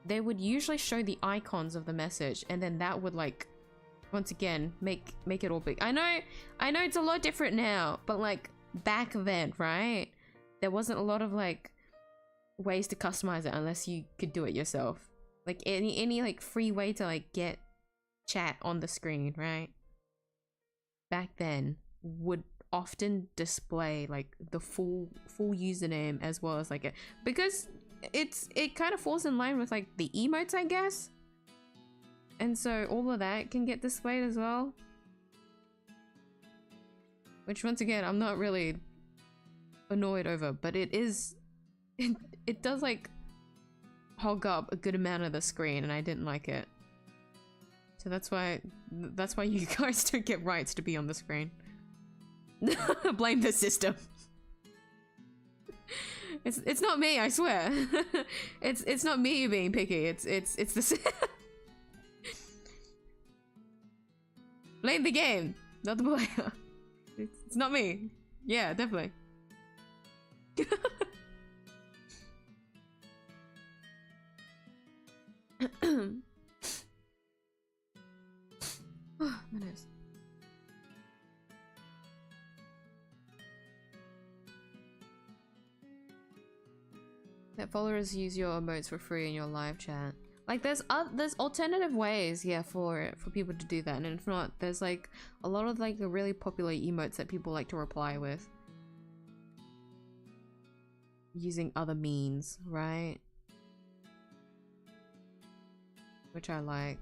They would usually show the icons of the message, and then that would like once again make it all big. I know it's a lot different now, but like back then, right? There wasn't a lot of like ways to customize it unless you could do it yourself. Like any like free way to like get chat on the screen, right? Back then would often display like the full username as well as like it, because it kind of falls in line with like the emotes, I guess. And so all of that can get displayed as well. Which once again, I'm not really annoyed over, but it does like hog up a good amount of the screen, and I didn't like it. So that's why you guys don't get rights to be on the screen. Blame the system. It's not me, I swear. it's not me being picky. It's the blame the game, not the player. It's not me. Yeah, definitely. Oh, my nose. That followers use your emotes for free in your live chat. Like there's alternative ways, yeah, for people to do that, and if not, there's like a lot of like the really popular emotes that people like to reply with using other means, right? Which I like.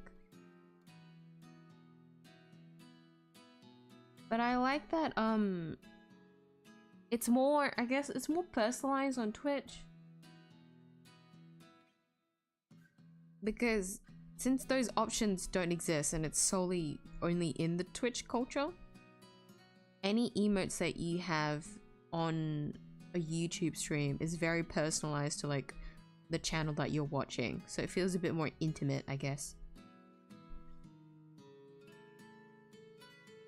But I like that it's more, I guess it's more personalized on Twitch. Because since those options don't exist and it's solely only in the Twitch culture, any emotes that you have on a YouTube stream is very personalized to like the channel that you're watching. So it feels a bit more intimate, I guess.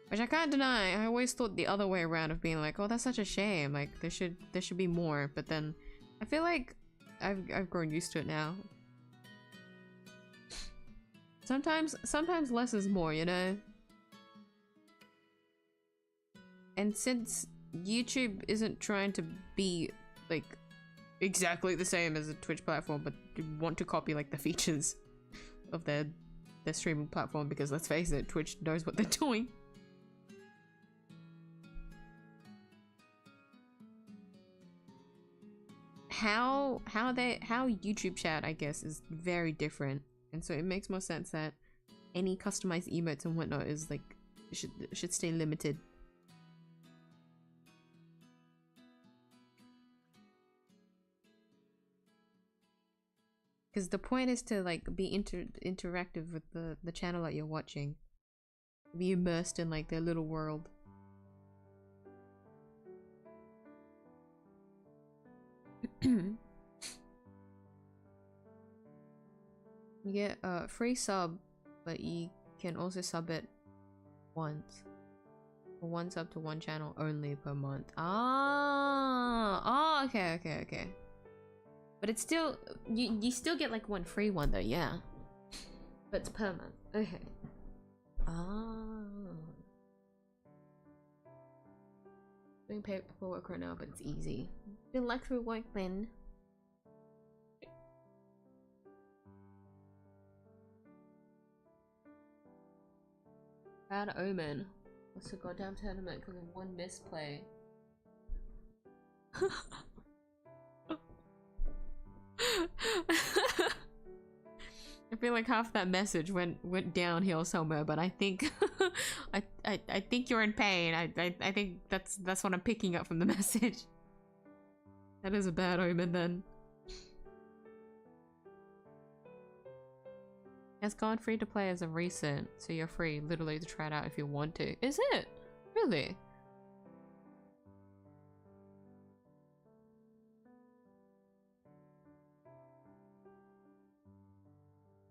Which I can't deny. I always thought the other way around of being like, oh, that's such a shame. Like there should be more. But then I feel like I've grown used to it now. Sometimes less is more, you know? And since YouTube isn't trying to be like exactly the same as a Twitch platform, but want to copy like the features of their streaming platform, because let's face it, Twitch knows what they're doing. How YouTube chat, I guess, is very different. And so it makes more sense that any customized emotes and whatnot is like should stay limited. Because the point is to like be interactive with the channel that you're watching. Be immersed in like their little world. You get a free sub, but you can also sub it once. For one sub to one channel only per month. Ah, oh, okay. But it's still, you still get like one free one though, yeah. But it's per month. Okay. Ah. Doing paperwork right now, but it's easy. Good luck through work then. Bad Omen. What's the goddamn tournament because of one misplay? I feel like half that message went downhill somewhere, but I think I think you're in pain. I think that's what I'm picking up from the message. That is a bad omen then. It's gone free to play as of recent, so you're free literally to try it out if you want to. Is it? Really?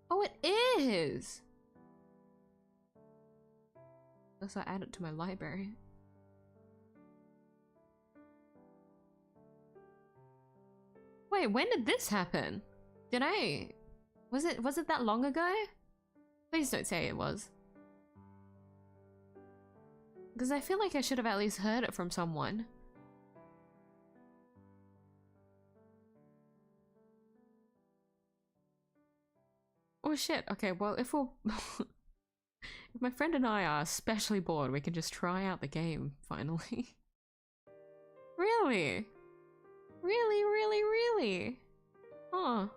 Oh, it is! Unless I add it to my library. Wait, when did this happen? Did I... Was it that long ago? Please don't say it was. Because I feel like I should have at least heard it from someone. Oh shit, okay, well if we're... if my friend and I are especially bored, we can just try out the game, finally. Really? Really? Huh.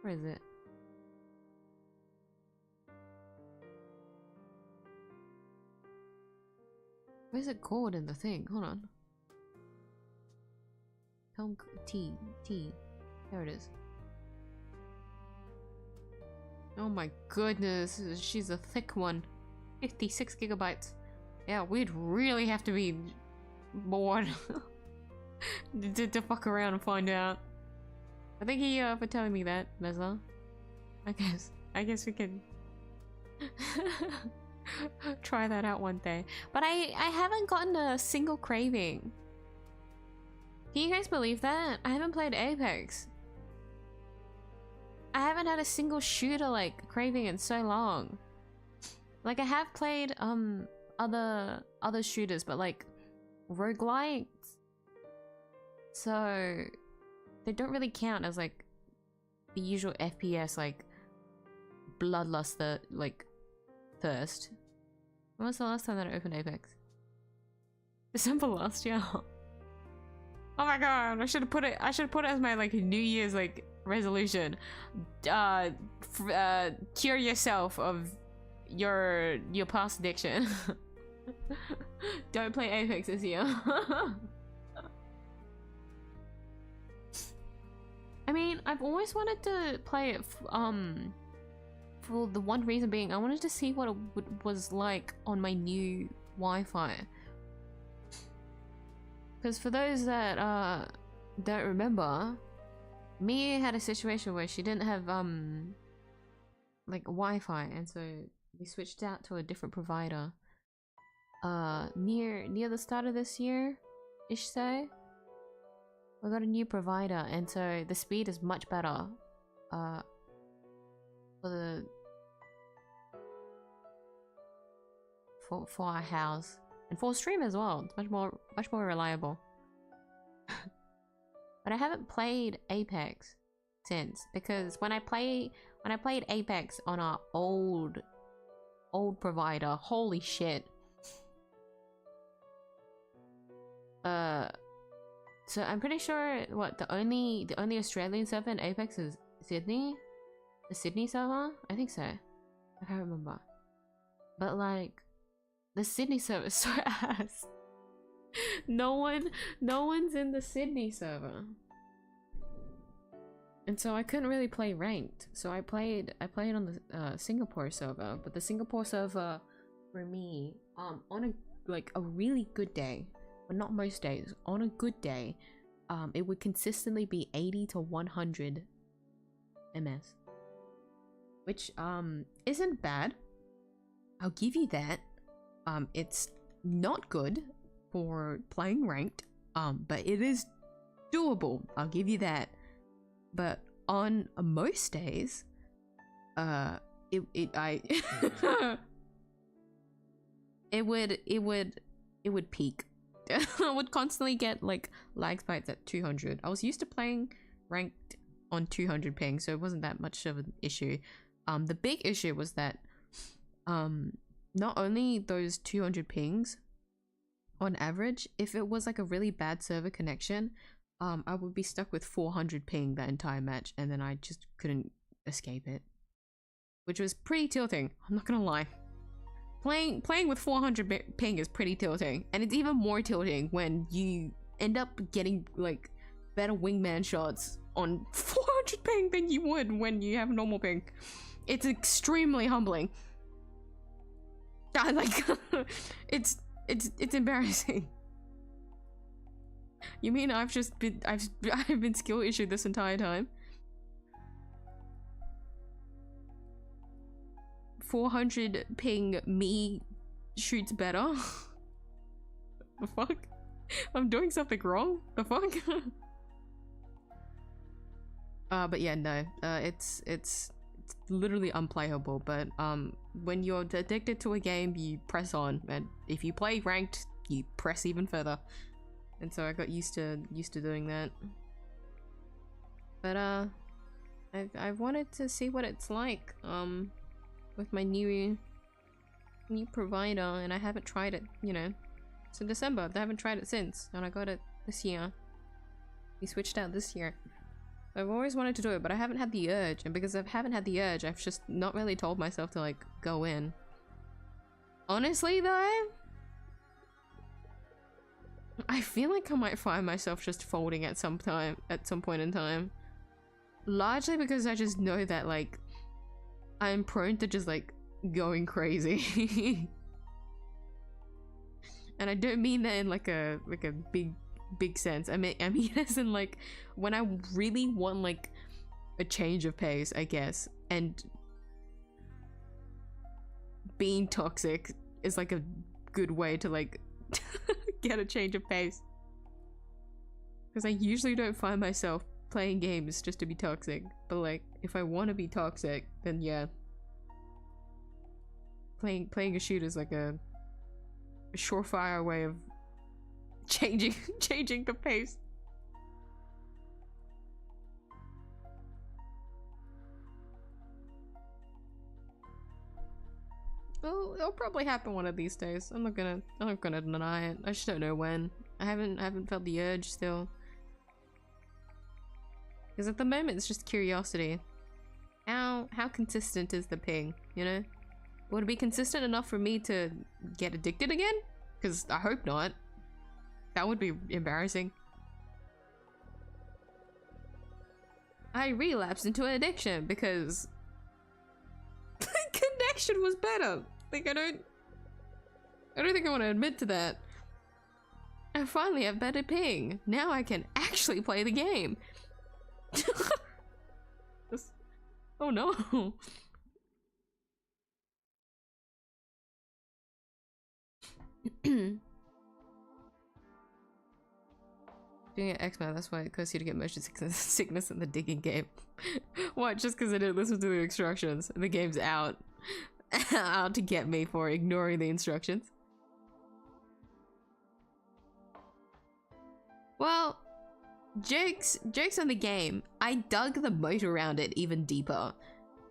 Where is it? Where's it called in the thing? Hold on. T. There it is. Oh my goodness, she's a thick one. 56 gigabytes. Yeah, we'd really have to be bored to fuck around and find out. I thank you for telling me that, Mesla. I guess we can try that out one day. But I haven't gotten a single craving. Can you guys believe that? I haven't played Apex. I haven't had a single shooter like craving in so long. Like I have played other shooters, but like roguelikes. So they don't really count as like the usual FPS like bloodlust like thirst. When was the last time that I opened Apex? December last year. Oh my god, I should have put it as my like New Year's like resolution. Cure yourself of your past addiction. Don't play Apex this year. I mean, I've always wanted to play it for the one reason being I wanted to see what it was like on my new Wi-Fi. Because for those that don't remember, Mia had a situation where she didn't have like Wi-Fi, and so we switched out to a different provider near the start of this year ish. So we got a new provider, and so the speed is much better for our house and for stream as well. It's much more reliable. But I haven't played Apex since, because when I played Apex on our old provider, holy shit. So I'm pretty sure what the only Australian server in Apex is Sydney, the Sydney server. I think so. I can't remember. But like, the Sydney server is so ass. No one's in the Sydney server, and so I couldn't really play ranked. So I played on the Singapore server, but the Singapore server for me on a really good day, but not most days, on a good day, it would consistently be 80 to 100 ms, which isn't bad. I'll give you that. It's not good for playing ranked, but it is doable. I'll give you that. But on most days, it would peak. I would constantly get like lag spikes at 200. I was used to playing ranked on 200 ping, so it wasn't that much of an issue. The big issue was that not only those 200 pings on average, if it was like a really bad server connection, I would be stuck with 400 ping that entire match, and then I just couldn't escape it, which was pretty tilting. I'm not gonna lie. Playing with 400 ping is pretty tilting, and it's even more tilting when you end up getting like better wingman shots on 400 ping than you would when you have normal ping. It's extremely humbling. Like it's embarrassing. You mean I've been skill issued this entire time? 400 ping me shoots better? The fuck? I'm doing something wrong? The fuck? But yeah, no. It's literally unplayable, but when you're addicted to a game, you press on, and if you play ranked, you press even further. And so I got used to doing that. But I wanted to see what it's like with my new provider, and I haven't tried it, you know. It's in December. I haven't tried it since, and I got it this year. We switched out this year. I've always wanted to do it, but I haven't had the urge, and because I haven't had the urge, I've just not really told myself to like go in. Honestly though, I feel like I might find myself just folding at some point in time. Largely because I just know that like I'm prone to just like going crazy. And I don't mean that in like a big sense. I mean as in like when I really want like a change of pace, I guess, and being toxic is like a good way to like get a change of pace, because I usually don't find myself playing games just to be toxic, but like if I want to be toxic, then yeah, playing a shooter is like a surefire way of changing the pace. Well, it'll probably happen one of these days. I'm not gonna deny it. I just don't know when. I haven't felt the urge still. Because at the moment it's just curiosity. How consistent is the ping, you know? Would it be consistent enough for me to get addicted again? Because I hope not. That would be embarrassing. I relapsed into an addiction because the connection was better. Like I don't think I want to admit to that. I finally have better ping. Now I can actually play the game. Oh no. Doing it X-Men, that's why it caused you to get motion sickness in the digging game. What? Just because I didn't listen to the instructions. The game's out. Out to get me for ignoring the instructions. Well, jokes on the game. I dug the moat around it even deeper.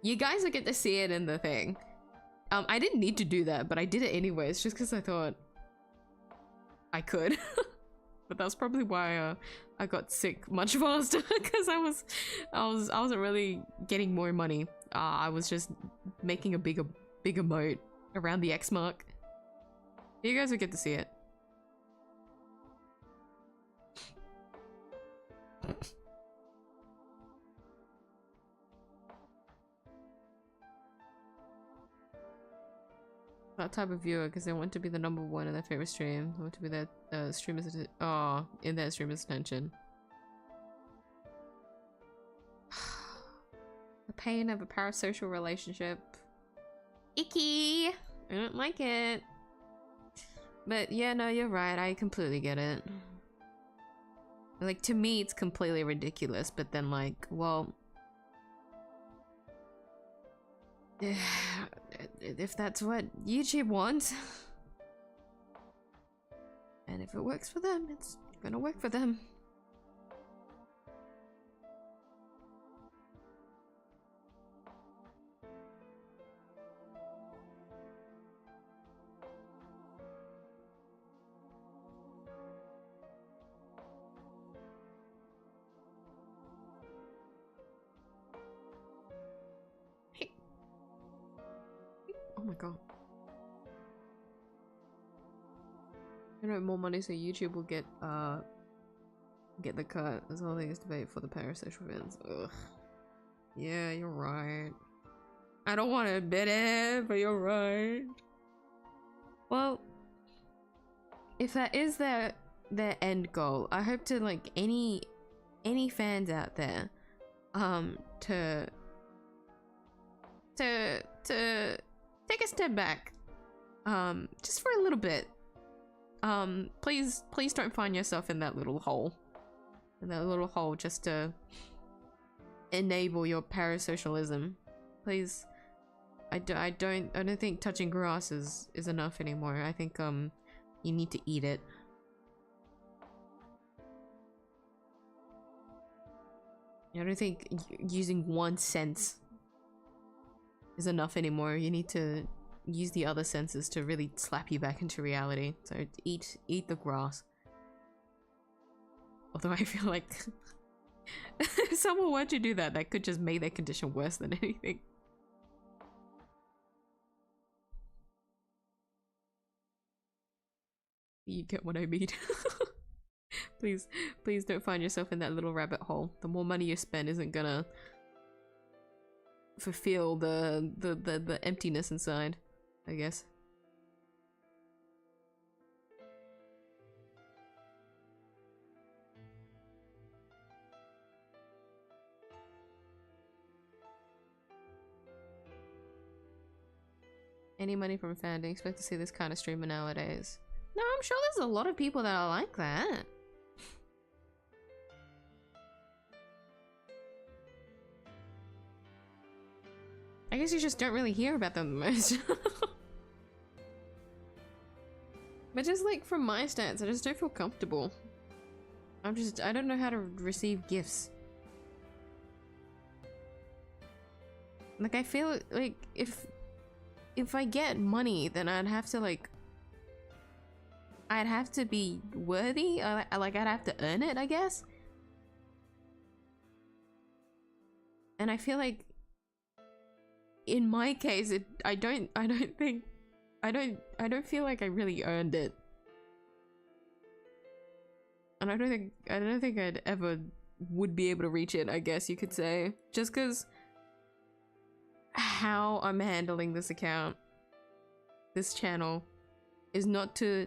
You guys will get to see it in the thing. I didn't need to do that, but I did it anyways, just because I thought I could. But that's probably why I got sick much faster, because I wasn't really getting more money. I was just making a bigger moat around the X mark. You guys will get to see it. That type of viewer, because they want to be the #1 in their favorite stream. They want to be their streamer's in their streamer's attention. The pain of a parasocial relationship. Icky! I don't like it. But yeah, no, you're right. I completely get it. Like, to me, it's completely ridiculous, but then, like, well... if that's what YouTube wants, and if it works for them, it's gonna work for them. Oh my god. You know, more money so YouTube will get the cut. That's all they used to pay for the parasocial events. Ugh. Yeah, you're right. I don't want to admit it, but you're right. Well, if that is their end goal, I hope to, like, any fans out there to take a step back, just for a little bit. Please don't find yourself in that little hole. Just to enable your parasocialism. Please. I don't think touching grass is enough anymore. I think, you need to eat it. I don't think using one sense is enough anymore. You need to use the other senses to really slap you back into reality. So eat the grass. Although I feel like if someone were to do that, that could just make their condition worse than anything. You get what I mean. Please don't find yourself in that little rabbit hole. The more money you spend isn't gonna fulfill the emptiness inside, I guess. Any money from fandom? Expect to see this kind of streamer nowadays. No, I'm sure there's a lot of people that are like that. I guess you just don't really hear about them the most. But just like from my stance, I just don't feel comfortable. I don't know how to receive gifts. Like I feel like if if I get money, then I'd have to like, I'd have to be worthy. Like I'd have to earn it, I guess. And I feel like, in my case, I don't feel like I really earned it. And I don't think I'd ever would be able to reach it, I guess you could say. Just because how I'm handling this account, this channel, is not to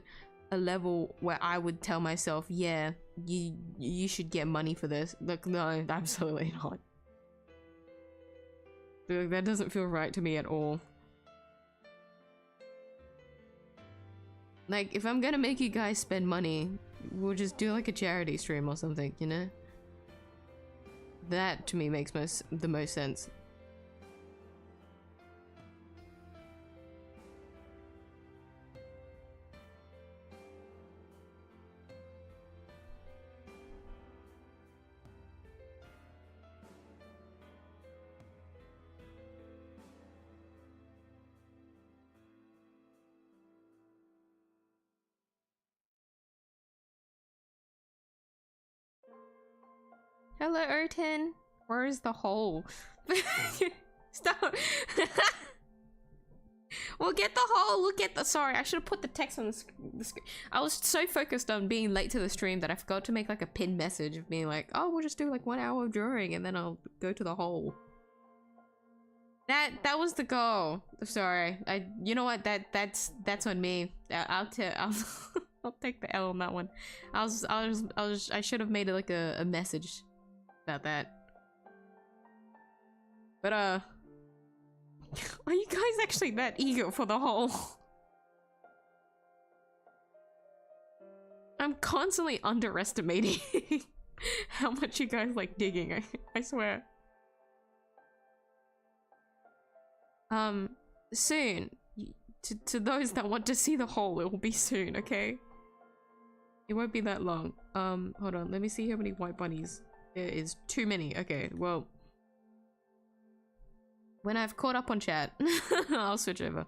a level where I would tell myself, yeah, you should get money for this. Like, no, absolutely not. That doesn't feel right to me at all. Like, if I'm gonna make you guys spend money, we'll just do like a charity stream or something, you know? That to me makes the most sense. Hello, Erton. Where is the hole? Stop. We'll get the hole. Look at the. Sorry, I should have put the text on the screen. I was so focused on being late to the stream that I forgot to make like a pinned message of being like, "Oh, we'll just do like 1 hour of drawing and then I'll go to the hole." That was the goal. Sorry. You know what? That's on me. I'll take the L on that one. I should have made it like a message about that. But are you guys actually that eager for the hole? I'm constantly underestimating how much you guys like digging, I swear. Soon. To those that want to see the hole, it will be soon, okay? It won't be that long. Hold on, let me see how many white bunnies. There is too many. Okay, well, when I've caught up on chat, I'll switch over.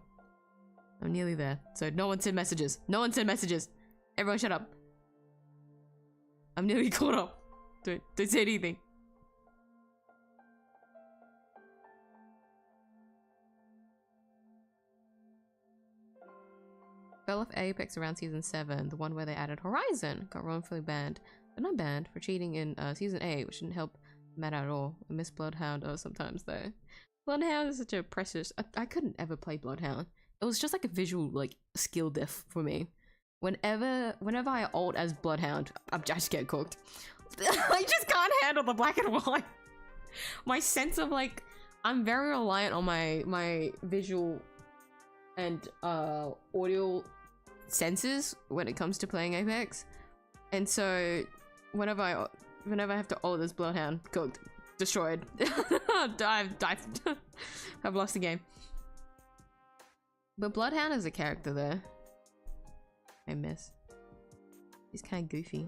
I'm nearly there. So no one send messages. No one send messages. Everyone shut up. I'm nearly caught up. Don't say anything. Fell off Apex around season 7, the one where they added Horizon. Got wrongfully banned, but not banned, for cheating in season 8, which didn't help Matt at all. I miss Bloodhound sometimes though. Bloodhound is such a precious. I couldn't ever play Bloodhound. It was just like a visual like skill diff for me. Whenever I ult as Bloodhound, I just get cooked. I just can't handle the black and white. My sense of like, I'm very reliant on my visual and audio senses when it comes to playing Apex, and so whenever I have to ult as Bloodhound, cooked, destroyed. I've lost the game. But Bloodhound is a character there. I miss. He's kind of goofy.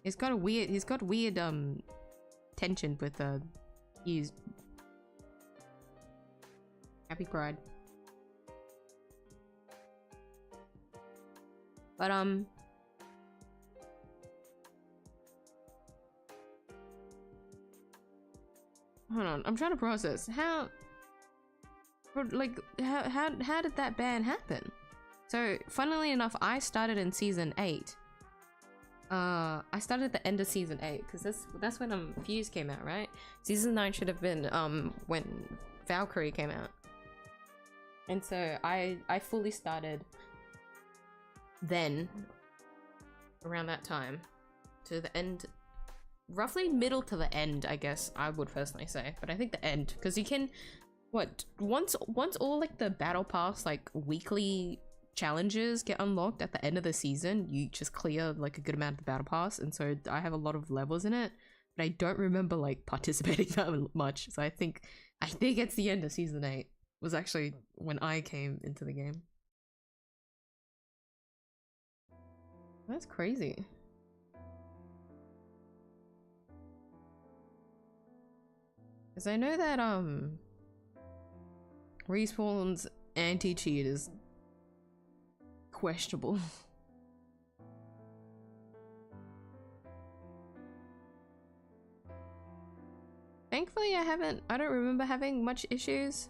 He's got weird tension with he's Happy Pride. But hold on, I'm trying to process how did that ban happen? So funnily enough, I started in season 8. I started at the end of season 8 because that's when Fuse came out, right? Season 9 should have been when Valkyrie came out, and so I fully started then around that time to the end, roughly middle to the end, I guess I would personally say, but I think the end, because you can once all like the battle pass like weekly challenges get unlocked at the end of the season, you just clear like a good amount of the battle pass, and so I have a lot of levels in it, but I don't remember like participating that much. So I think it's the end of season 8 was actually when I came into the game. That's crazy. Because I know that Respawn's anti-cheat is questionable. Thankfully, I don't remember having much issues.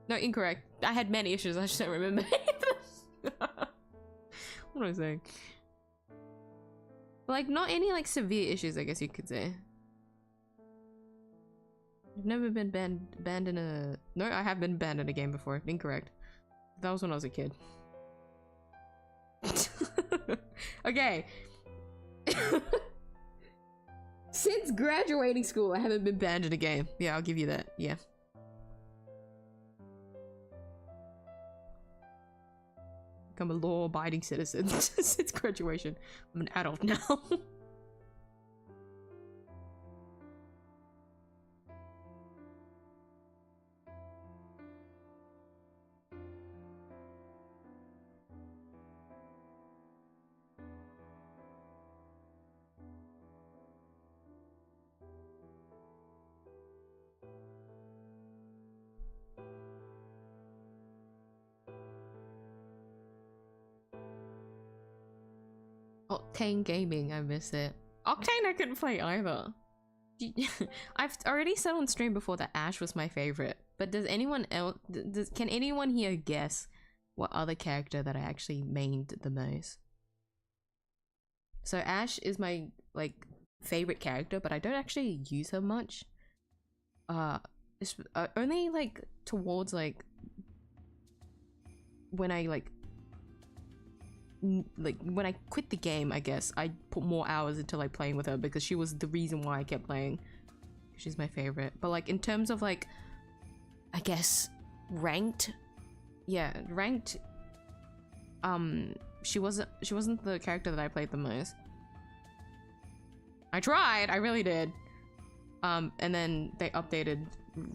No, incorrect. I had many issues, I just don't remember. What am I saying? Like, not any, like, severe issues, I guess you could say. I've never been banned in a... No, I have been banned in a game before. Incorrect. That was when I was a kid. Okay. Since graduating school, I haven't been banned in a game. Yeah, I'll give you that. Yeah. Become a law-abiding citizen since graduation. I'm an adult now. Octane Gaming, I miss it. Octane I couldn't play either. I've already said on stream before that Ash was my favorite, but does anyone else, can anyone here guess what other character that I actually mained the most? So Ash is my, like, favorite character, but I don't actually use her much. It's only, like, towards, like, when I, like, when I quit the game, I guess I put more hours into like playing with her because she was the reason why I kept playing. She's my favorite. But like in terms of like, I guess ranked, yeah, ranked. She wasn't the character that I played the most. I tried, I really did. And then they updated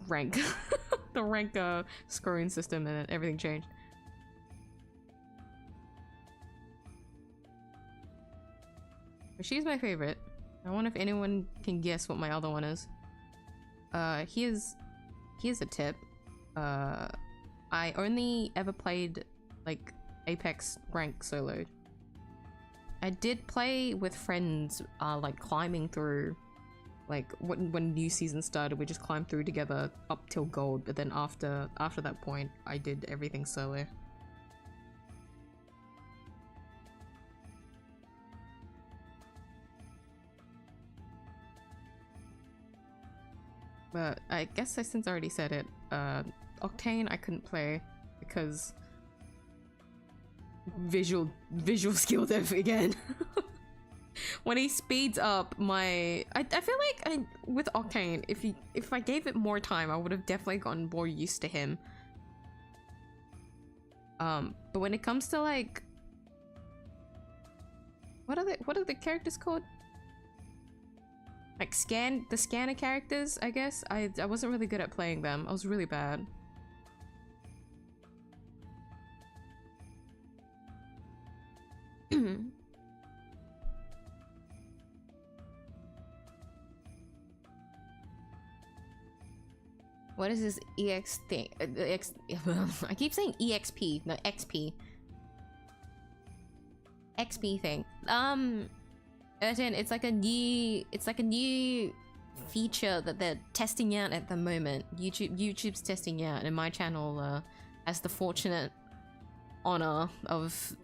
rank, the rank scoring system, and then everything changed. But she's my favorite. I wonder if anyone can guess what my other one is. Here's a tip. I only ever played like Apex rank soloed. I did play with friends, like climbing through, like when new season started, we just climbed through together up till gold. But then after that point, I did everything solo. But I guess since I already said it, Octane I couldn't play because visual skill dev again. When he speeds up I feel like with Octane, if I gave it more time, I would have definitely gotten more used to him. But when it comes to like, what are the characters called? Like the scanner characters, I guess. I wasn't really good at playing them. I was really bad. What is this EX thing? I keep saying EXP, no XP. XP thing. It's like a new feature that they're testing out at the moment. YouTube's testing out, and my channel has the fortunate honor of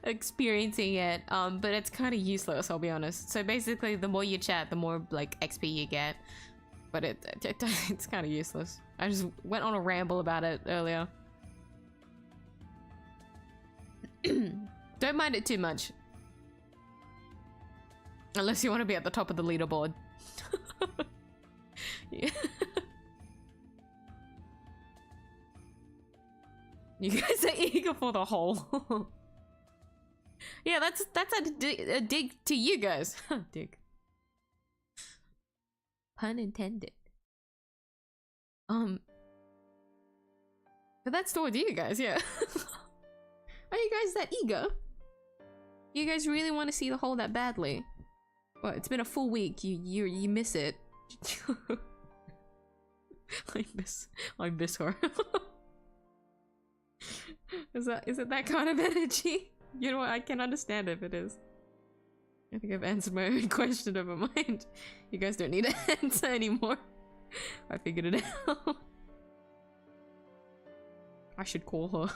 experiencing it. But it's kind of useless, I'll be honest. So basically, the more you chat, the more like XP you get. But it's kind of useless. I just went on a ramble about it earlier. Don't mind it too much. Unless you want to be at the top of the leaderboard. Yeah. You guys are eager for the hole. Yeah, that's a dig to you guys. Dig. Pun intended. But that's towards you guys, yeah. Are you guys that eager? You guys really want to see the hole that badly? Well, it's been a full week. You miss it. I miss her. Is it that kind of energy? You know what, I can understand if it is. I think I've answered my own question over mind. You guys don't need to answer anymore. I figured it out. I should call her.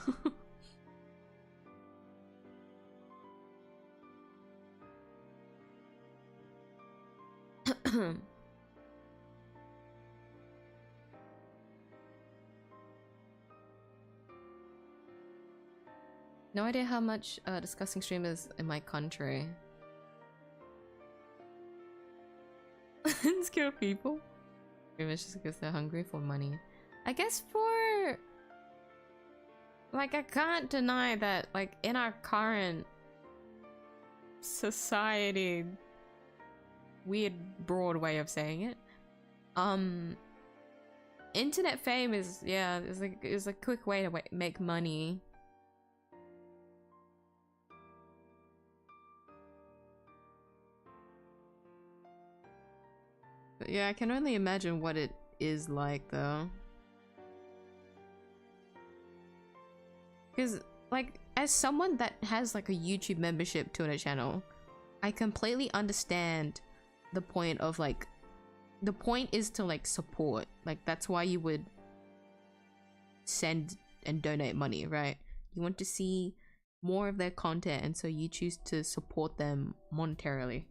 No idea how much discussing streamers in my country. Insecure people. Maybe it's just because they're hungry for money. I guess for... Like, I can't deny that, like, in our current society, weird, broad way of saying it, internet fame is, yeah, is a quick way to make money. But yeah, I can only imagine what it is like, though. Because, like, as someone that has, like, a YouTube membership to a channel, I completely understand the point of, like, the point is to, like, support. Like, that's why you would send and donate money, right? You want to see more of their content, and so you choose to support them monetarily.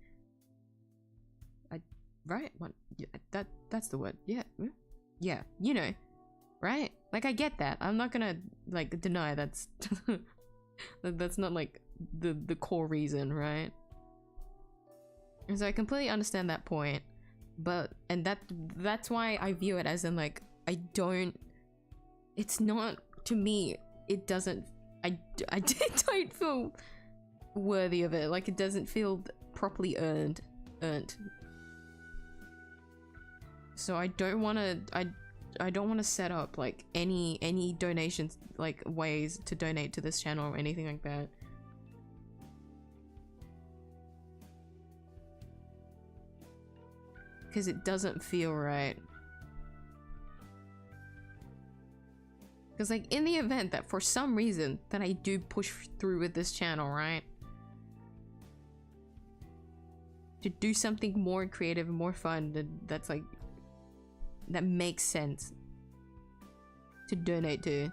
Right? What? Yeah, that's the word. Yeah. Yeah, you know. Right? Like, I get that. I'm not gonna, like, deny that's that's not, like, the core reason, right? And so I completely understand that point. But, and that's why I view it as in, like, I don't, it's not, to me, it doesn't, I don't feel worthy of it. Like, it doesn't feel properly earned. So I don't want to, I don't want to set up, like, any donations, like, ways to donate to this channel or anything like that. Because it doesn't feel right. Because, like, in the event that for some reason that I do push through with this channel, right? To do something more creative and more fun that's, like, that makes sense to donate to,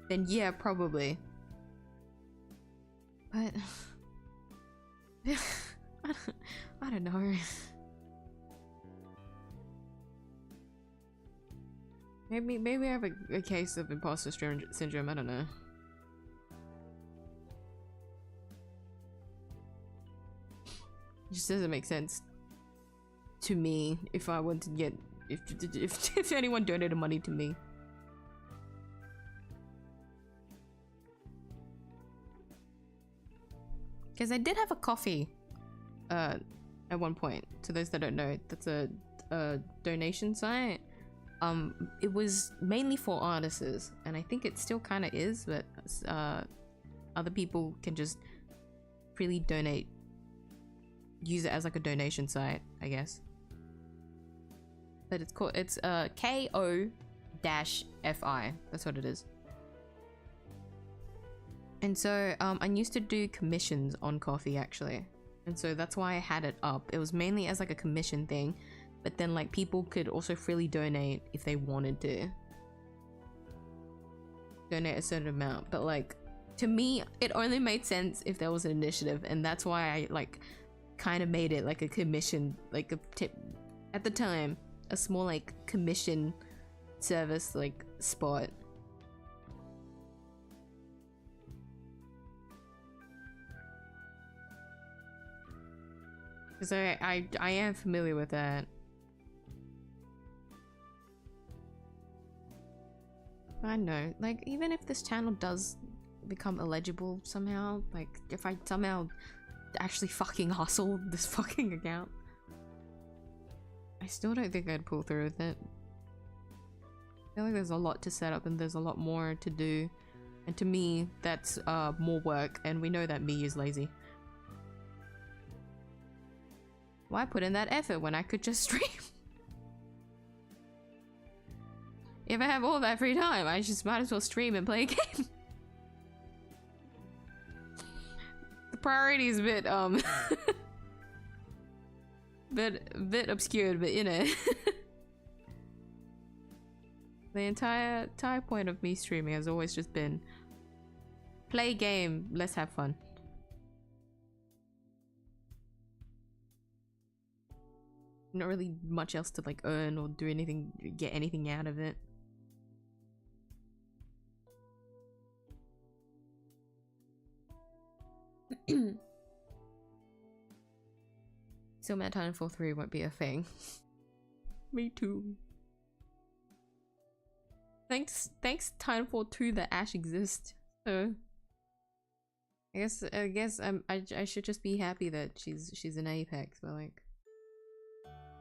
then yeah, probably. But I don't know. Maybe I have a case of imposter syndrome, I don't know. It just doesn't make sense to me if I want to get, if anyone donated money to me. Because I did have a coffee at one point. To those that don't know, that's a donation site. It was mainly for artists, and I think it still kind of is, but other people can just freely donate, use it as like a donation site, I guess. But it's called, it's 𝘭𝘢𝘴. That's what it is. And so I used to do commissions on coffee, actually, and so that's why I had it up. It was mainly as like a commission thing, but then like people could also freely donate if they wanted to donate a certain amount. But like, to me, it only made sense if there was an initiative, and that's why I like kind of made it like a commission, like a tip at the time, a small like commission service like spot. Because I am familiar with that. I know, like, even if this channel does become illegible somehow, like if I somehow actually fucking hustle this fucking account, I still don't think I'd pull through with it. I feel like there's a lot to set up and there's a lot more to do, and to me that's more work, and we know that miyuu's lazy. Why put in that effort when I could just stream? If I have all that free time, I just might as well stream and play a game. The priority is a bit, bit obscured, but you know. The entire point of me streaming has always just been play game, let's have fun. Not really much else to like earn or do anything, get anything out of it. Still mad Titanfall 3 won't be a thing. Me too. Thanks Titanfall 2 that Ash exists. So I guess I should just be happy that she's in Apex, but like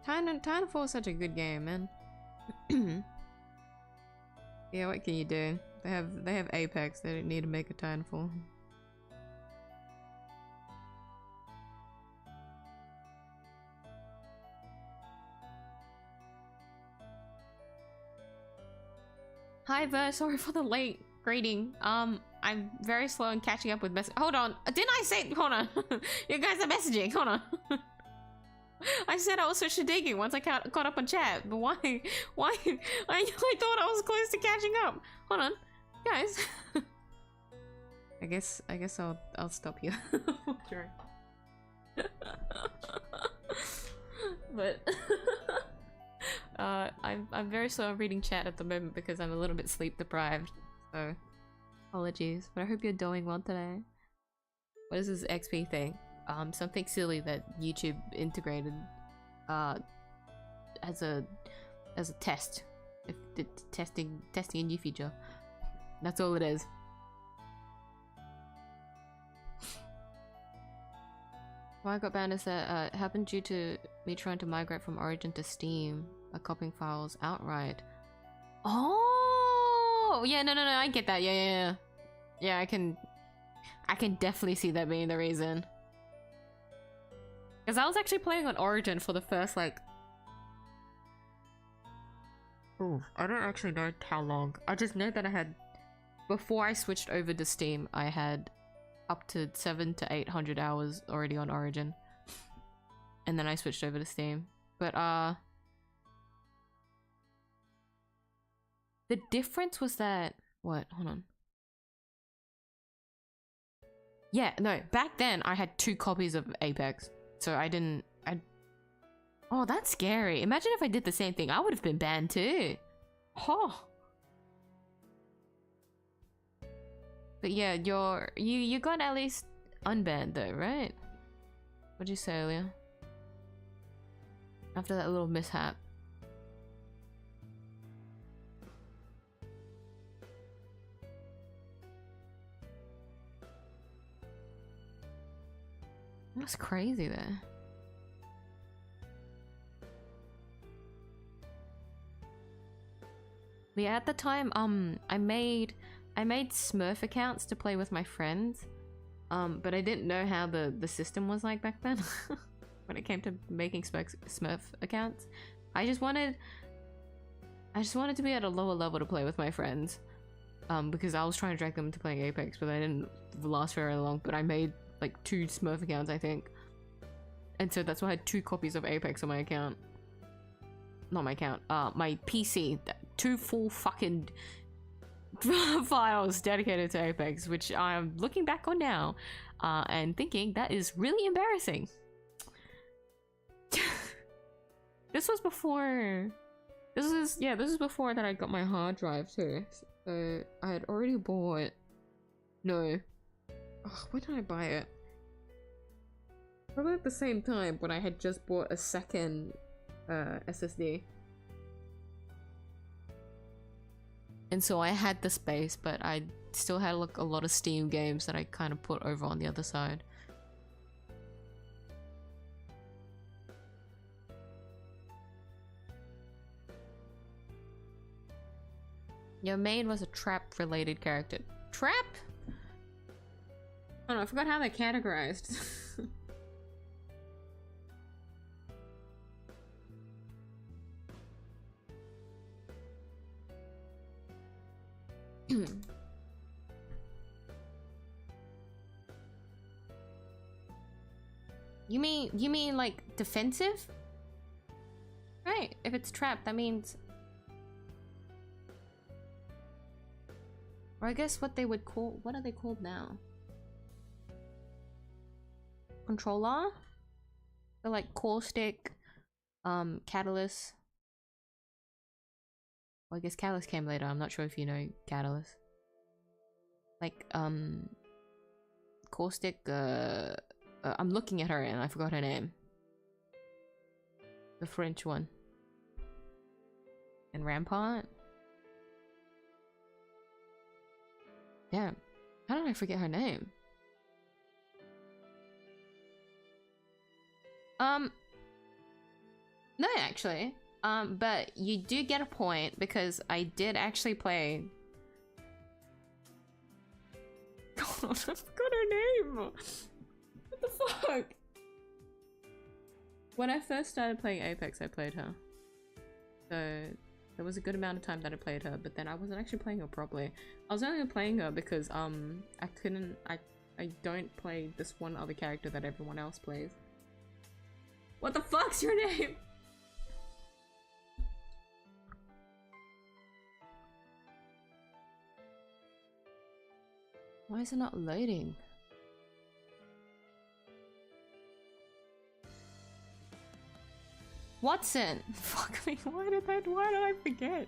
Titanfall is such a good game, man. Yeah, what can you do? They have Apex, they don't need to make a Titanfall. Hi Ver, sorry for the late greeting. I'm very slow in catching up with hold on, didn't I say- hold on. You guys are messaging, hold on. I said I was switched to digging once I caught up on chat, but why? I thought I was close to catching up. Hold on, guys. I guess I'll stop here. Sure. But I'm very slow at reading chat at the moment because I'm a little bit sleep deprived, so apologies. But I hope you're doing well today. What is this XP thing? Something silly that YouTube integrated as a test. If the testing a new feature. That's all it is. Why I got banned is that it happened due to me trying to migrate from Origin to Steam by copying files outright. Oh yeah, no, I get that. Yeah, I can definitely see that being the reason. Because I was actually playing on Origin for the first, like... Ooh, I don't actually know how long. I just know that I had... Before I switched over to Steam, I had up to 700 to 800 hours already on Origin. And then I switched over to Steam. But, the difference was that... What? Hold on. Yeah, no, back then I had 2 copies of Apex. So oh, that's scary. Imagine if I did the same thing. I would have been banned too. Oh. But yeah, you got at least unbanned though, right? What'd you say earlier? After that little mishap. That's crazy there. But yeah, at the time, I made Smurf accounts to play with my friends. But I didn't know how the system was like back then. When it came to making Smurf accounts. I just wanted to be at a lower level to play with my friends. Because I was trying to drag them to playing Apex, but I didn't last very long. But I made like 2 Smurf accounts, I think. And so that's why I had 2 copies of Apex on my account. Not my account, my PC. 2 full fucking files dedicated to Apex, which I'm looking back on now, and thinking that is really embarrassing. This was before... This is before that I got my hard drive too. So I had already bought... No. Ugh, when did I buy it? Probably at the same time when I had just bought a second SSD. And so I had the space, but I still had like a lot of Steam games that I kind of put over on the other side. Your main was a trap related character. Trap? Oh no, I forgot how they're categorized. You mean like defensive? Right, if it's trapped, that means... Or I guess what they would call... What are they called now? Controller? So like caustic, catalyst. Well, I guess catalyst came later. I'm not sure if you know catalyst. Like, caustic, I'm looking at her and I forgot her name. The French one. And Rampart? Damn. How did I forget her name? No, actually. But you do get a point because I did actually play... God, I forgot her name! What the fuck? When I first started playing Apex, I played her. So there was a good amount of time that I played her, but then I wasn't actually playing her properly. I was only playing her because I don't play this one other character that everyone else plays. What the fuck's your name? Why is it not loading? Watson! Fuck me, why did I forget?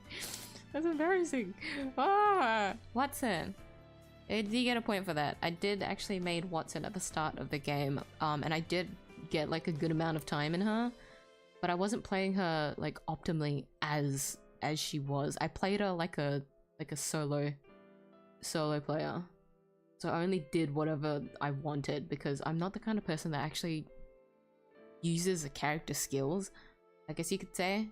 That's embarrassing. Ah! Watson. Did you get a point for that? I did actually made Watson at the start of the game, and I did get like a good amount of time in her, but I wasn't playing her like optimally as she was. I played her like a solo player. So I only did whatever I wanted because I'm not the kind of person that actually uses a character's skills, I guess you could say.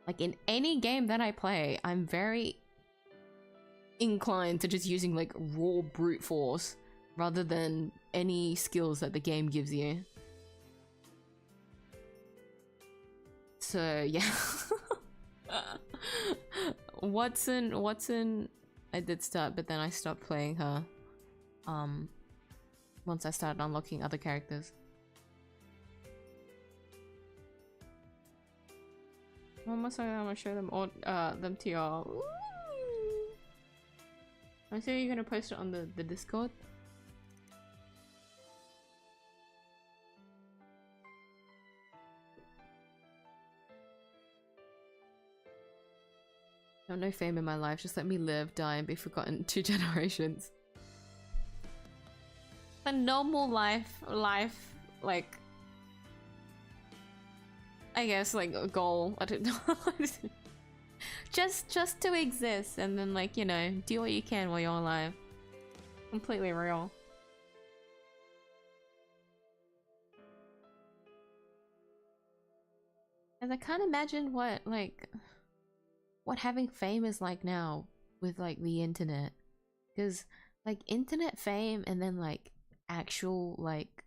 Like in any game that I play, I'm very inclined to just using like raw brute force rather than any skills that the game gives you. So yeah. Watson I did start, but then I stopped playing her once I started unlocking other characters. Almost I'm gonna show them all them to y'all. I see you're gonna post it on the Discord. I have no fame in my life, just let me live, die, and be forgotten 2 generations. A normal life, like... I guess, like, a goal, I don't know. just to exist, and then, like, you know, do what you can while you're alive. Completely real. And I can't imagine what, like... what having fame is like now with like the internet, because like internet fame and then like actual like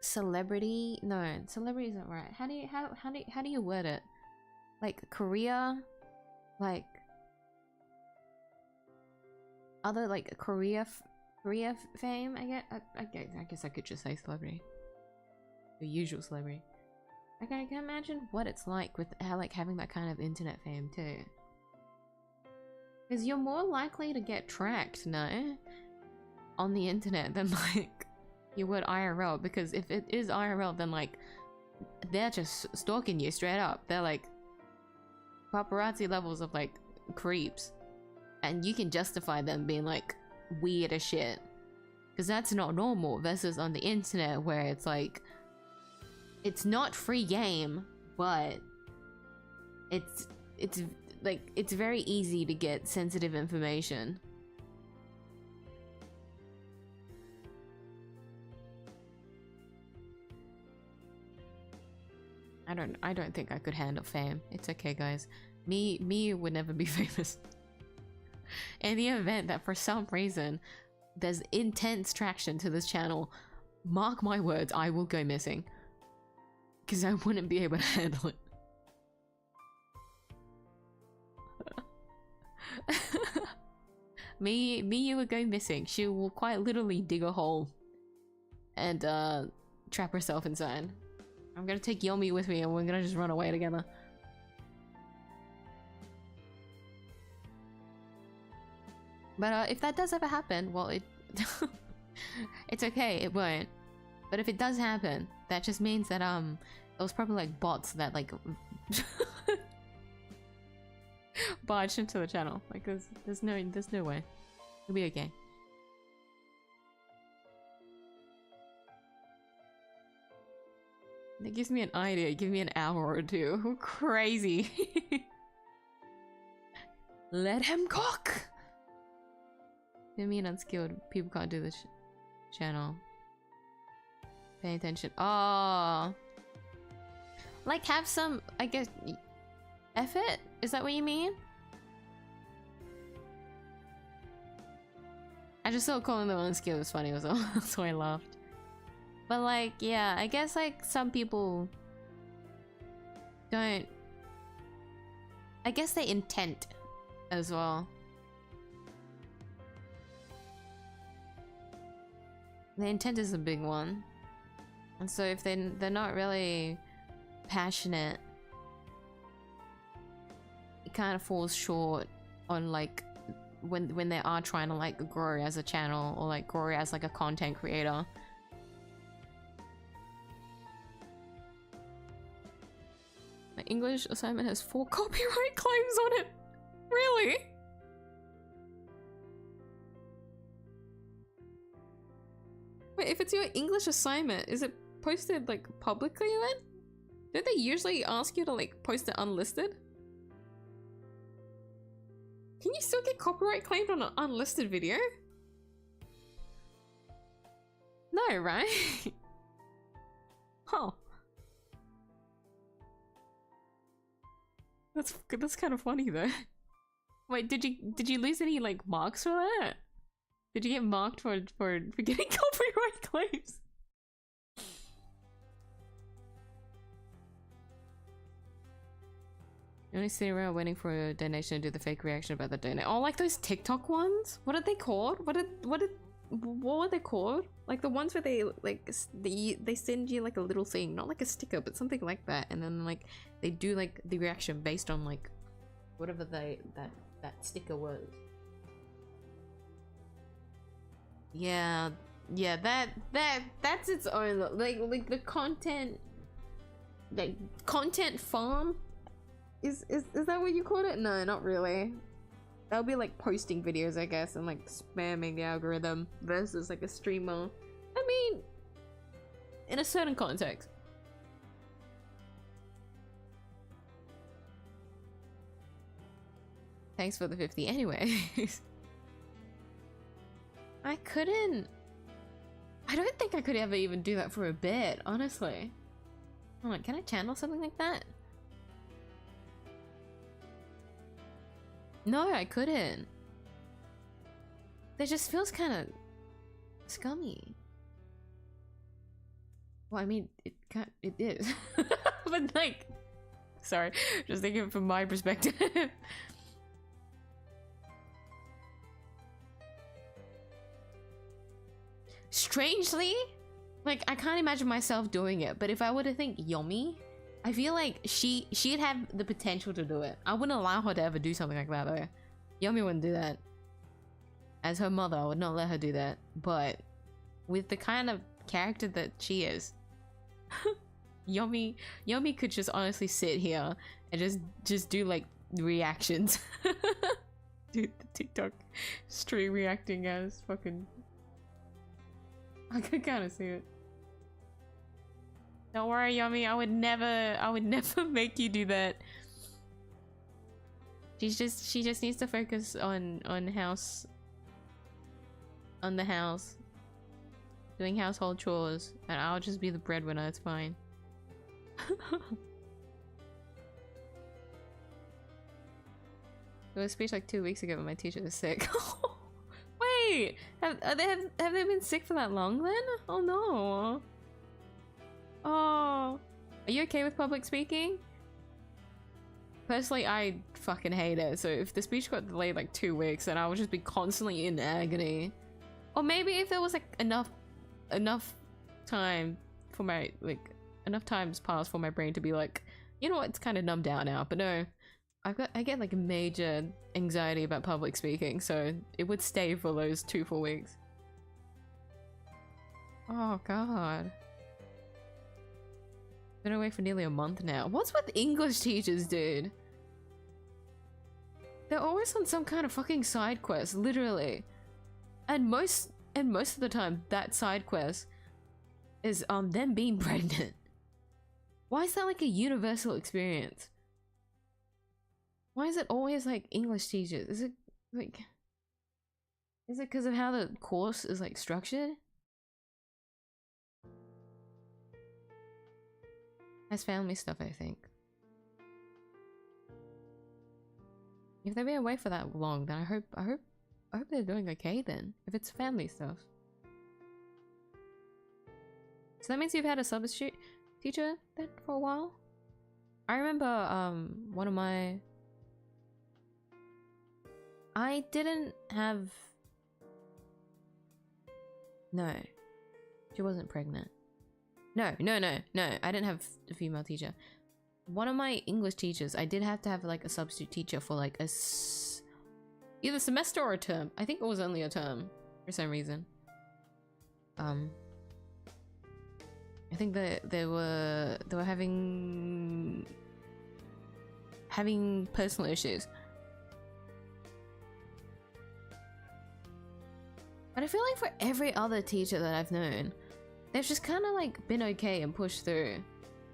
celebrity, no, celebrity isn't right. How do you word it? Like career, like other like career fame. I guess I could just say celebrity, the usual celebrity. Like, I can imagine what it's like with how, like, having that kind of internet fame too. Because you're more likely to get tracked, no? On the internet than, like, you would IRL. Because if it is IRL, then, like, they're just stalking you straight up. They're, like, paparazzi levels of, like, creeps. And you can justify them being, like, weird as shit. Because that's not normal. Versus on the internet where it's, like... it's not free game, but it's like it's very easy to get sensitive information. I don't think I could handle fame. It's okay, guys. Me would never be famous. In the event that for some reason there's intense traction to this channel, mark my words, I will go missing. Because I wouldn't be able to handle it. Miyuu would go missing. She will quite literally dig a hole and trap herself inside. I'm gonna take Yomi with me and we're gonna just run away together. But if that does ever happen, well, it's okay, it won't. But if it does happen, that just means that it was probably like bots that like barged into the channel. Like there's no way. It'll be okay. It gives me an idea. Give me an hour or two. Crazy. Let him cook. Me and unskilled people can't do this channel. Pay attention. Oh, like have some, I guess, effort. Is that what you mean? I just thought calling them unskilled was funny. Was all. So I laughed. But like, yeah, I guess like some people don't. I guess they intent as well. The intent is a big one, and so if they're not really passionate, it kind of falls short on like when they are trying to like grow as a channel or like grow as like a content creator. My English assignment has 4 copyright claims on it. Really? Wait, if it's your English assignment, is it posted like publicly then? Don't they usually ask you to like post it unlisted? Can you still get copyright claimed on an unlisted video? No, right? Huh. That's kind of funny though. Wait, did you lose any like marks for that? Did you get marked for getting copyright claims? You're only sitting around waiting for a donation to do the fake reaction about the donate. Oh, like those TikTok ones? What are they called? What were they called? Like the ones where they like they send you like a little thing, not like a sticker, but something like that, and then like they do like the reaction based on like whatever that sticker was. Yeah, that's its own like the content, like content farm. Is that what you called it? No, not really. That would be like posting videos, I guess, and like spamming the algorithm versus like a streamer. I mean, in a certain context. Thanks for the 50 anyways. I don't think I could ever even do that for a bit, honestly. Hold on, can I channel something like that? No, I couldn't. That just feels kind of scummy. Well, I mean, it is. But like, sorry, just thinking from my perspective. Strangely, like I can't imagine myself doing it, but if I were to think Yomi, I feel like she'd have the potential to do it. I wouldn't allow her to ever do something like that though. Yomi wouldn't do that. As her mother, I would not let her do that. But with the kind of character that she is, Yomi could just honestly sit here and just do like reactions. Dude, the TikTok stream reacting as fucking. I could kind of see it. Don't worry, Yomi. I would never make you do that. She just needs to focus on the house, doing household chores, and I'll just be the breadwinner. It's fine. It was a speech like 2 weeks ago, but my teacher is sick. Wait, have they been sick for that long then? Oh no. Oh, are you okay with public speaking? Personally, I fucking hate it. So if the speech got delayed like 2 weeks, then I would just be constantly in agony. Or maybe if there was like enough time for my enough time's passed for my brain to be like, you know what, it's kind of numbed out now. But no, I get like major anxiety about public speaking, so it would stay for those 2 full weeks. Oh god. Been away for nearly a month now. What's with English teachers, dude? They're always on some kind of fucking side quest, literally. And most of the time, that side quest is them being pregnant. Why is that like a universal experience? Why is it always like English teachers? Is it because of how the course is like structured? That's family stuff, I think. If they've been away for that long, then I hope they're doing okay then, if it's family stuff. So that means you've had a substitute teacher then for a while? I remember one of my... I didn't have... No. She wasn't pregnant. No, I didn't have a female teacher. One of my English teachers, I did have to have like a substitute teacher for like either semester or a term. I think it was only a term for some reason. I think that they were having personal issues. But I feel like for every other teacher that I've known, they've just kind of like been okay and pushed through.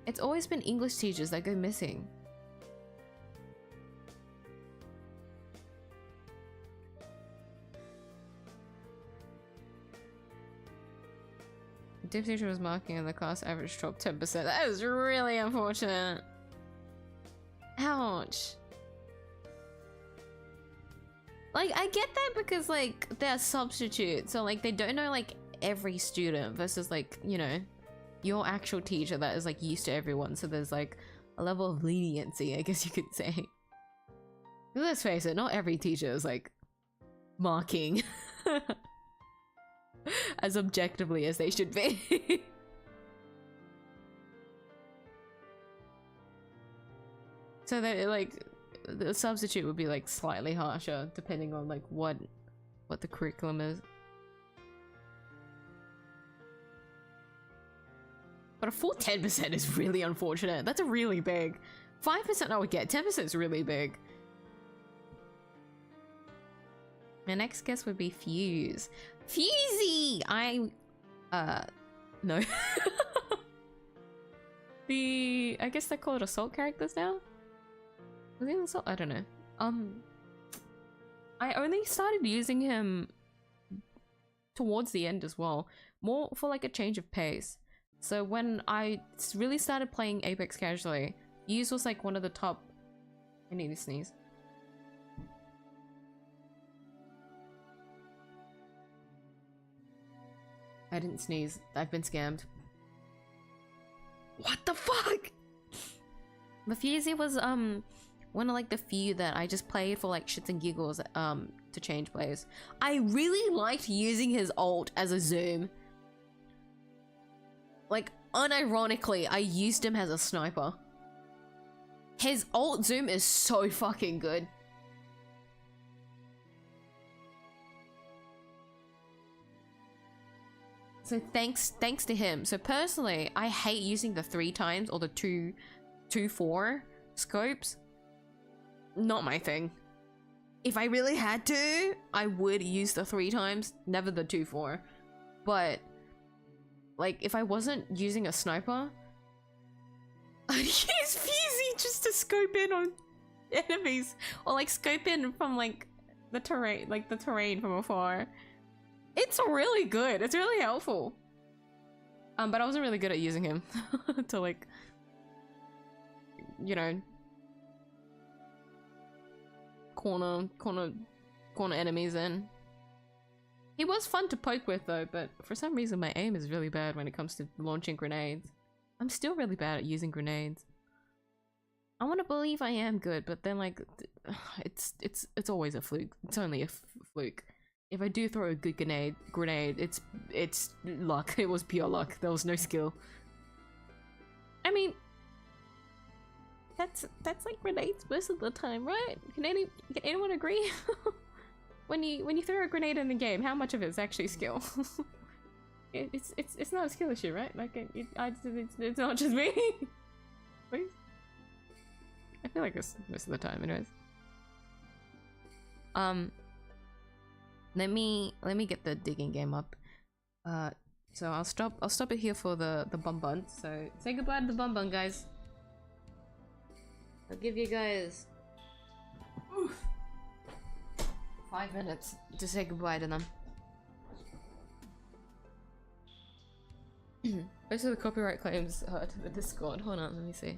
It's always been English teachers that go missing. The div teacher was marking and the class average dropped 10%. That is really unfortunate. Ouch. Like, I get that because like they're substitutes, so like they don't know like every student versus like, you know, your actual teacher that is like used to everyone, so there's like a level of leniency, I guess you could say. Let's face it, not every teacher is like marking as objectively as they should be. So that like the substitute would be like slightly harsher depending on like what the curriculum is. But a full 10% is really unfortunate. That's a really big. 5% I would get. 10% is really big. My next guess would be Fuse. Fusey! No. I guess they call it assault characters now? Was he an assault? I don't know. I only started using him towards the end as well. More for like a change of pace. So when I really started playing Apex casually, Fuse was like one of the top... I need to sneeze. I didn't sneeze. I've been scammed. What the fuck? But Fusey was one of like the few that I just played for like shits and giggles to change plays. I really liked using his ult as a zoom. Like, unironically, I used him as a sniper. His ult zoom is so fucking good. So thanks to him. So personally, I hate using the 3 times or the 2-4 scopes. Not my thing. If I really had to, I would use the 3 times, never the 2-4. But like, if I wasn't using a sniper, I'd use Fusey just to scope in on enemies. Or like scope in from like the terrain from afar. It's really good. It's really helpful. But I wasn't really good at using him to like, you know, corner enemies in. He was fun to poke with though, but for some reason my aim is really bad when it comes to launching grenades. I'm still really bad at using grenades. I want to believe I am good, but then like, it's always a fluke. It's only a fluke. If I do throw a good grenade, it's luck. It was pure luck. There was no skill. I mean, that's like grenades most of the time, right? Can anyone agree? when you throw a grenade in the game, how much of it is actually skill? It's not a skill issue, right? Like it's not just me. Please. I feel like this most of the time, anyways. Let me get the digging game up. So I'll stop it here for the bun. So say goodbye to the bun, guys. I'll give you guys 5 minutes to say goodbye to them. Most of the copyright claims to the Discord. Hold on, let me see.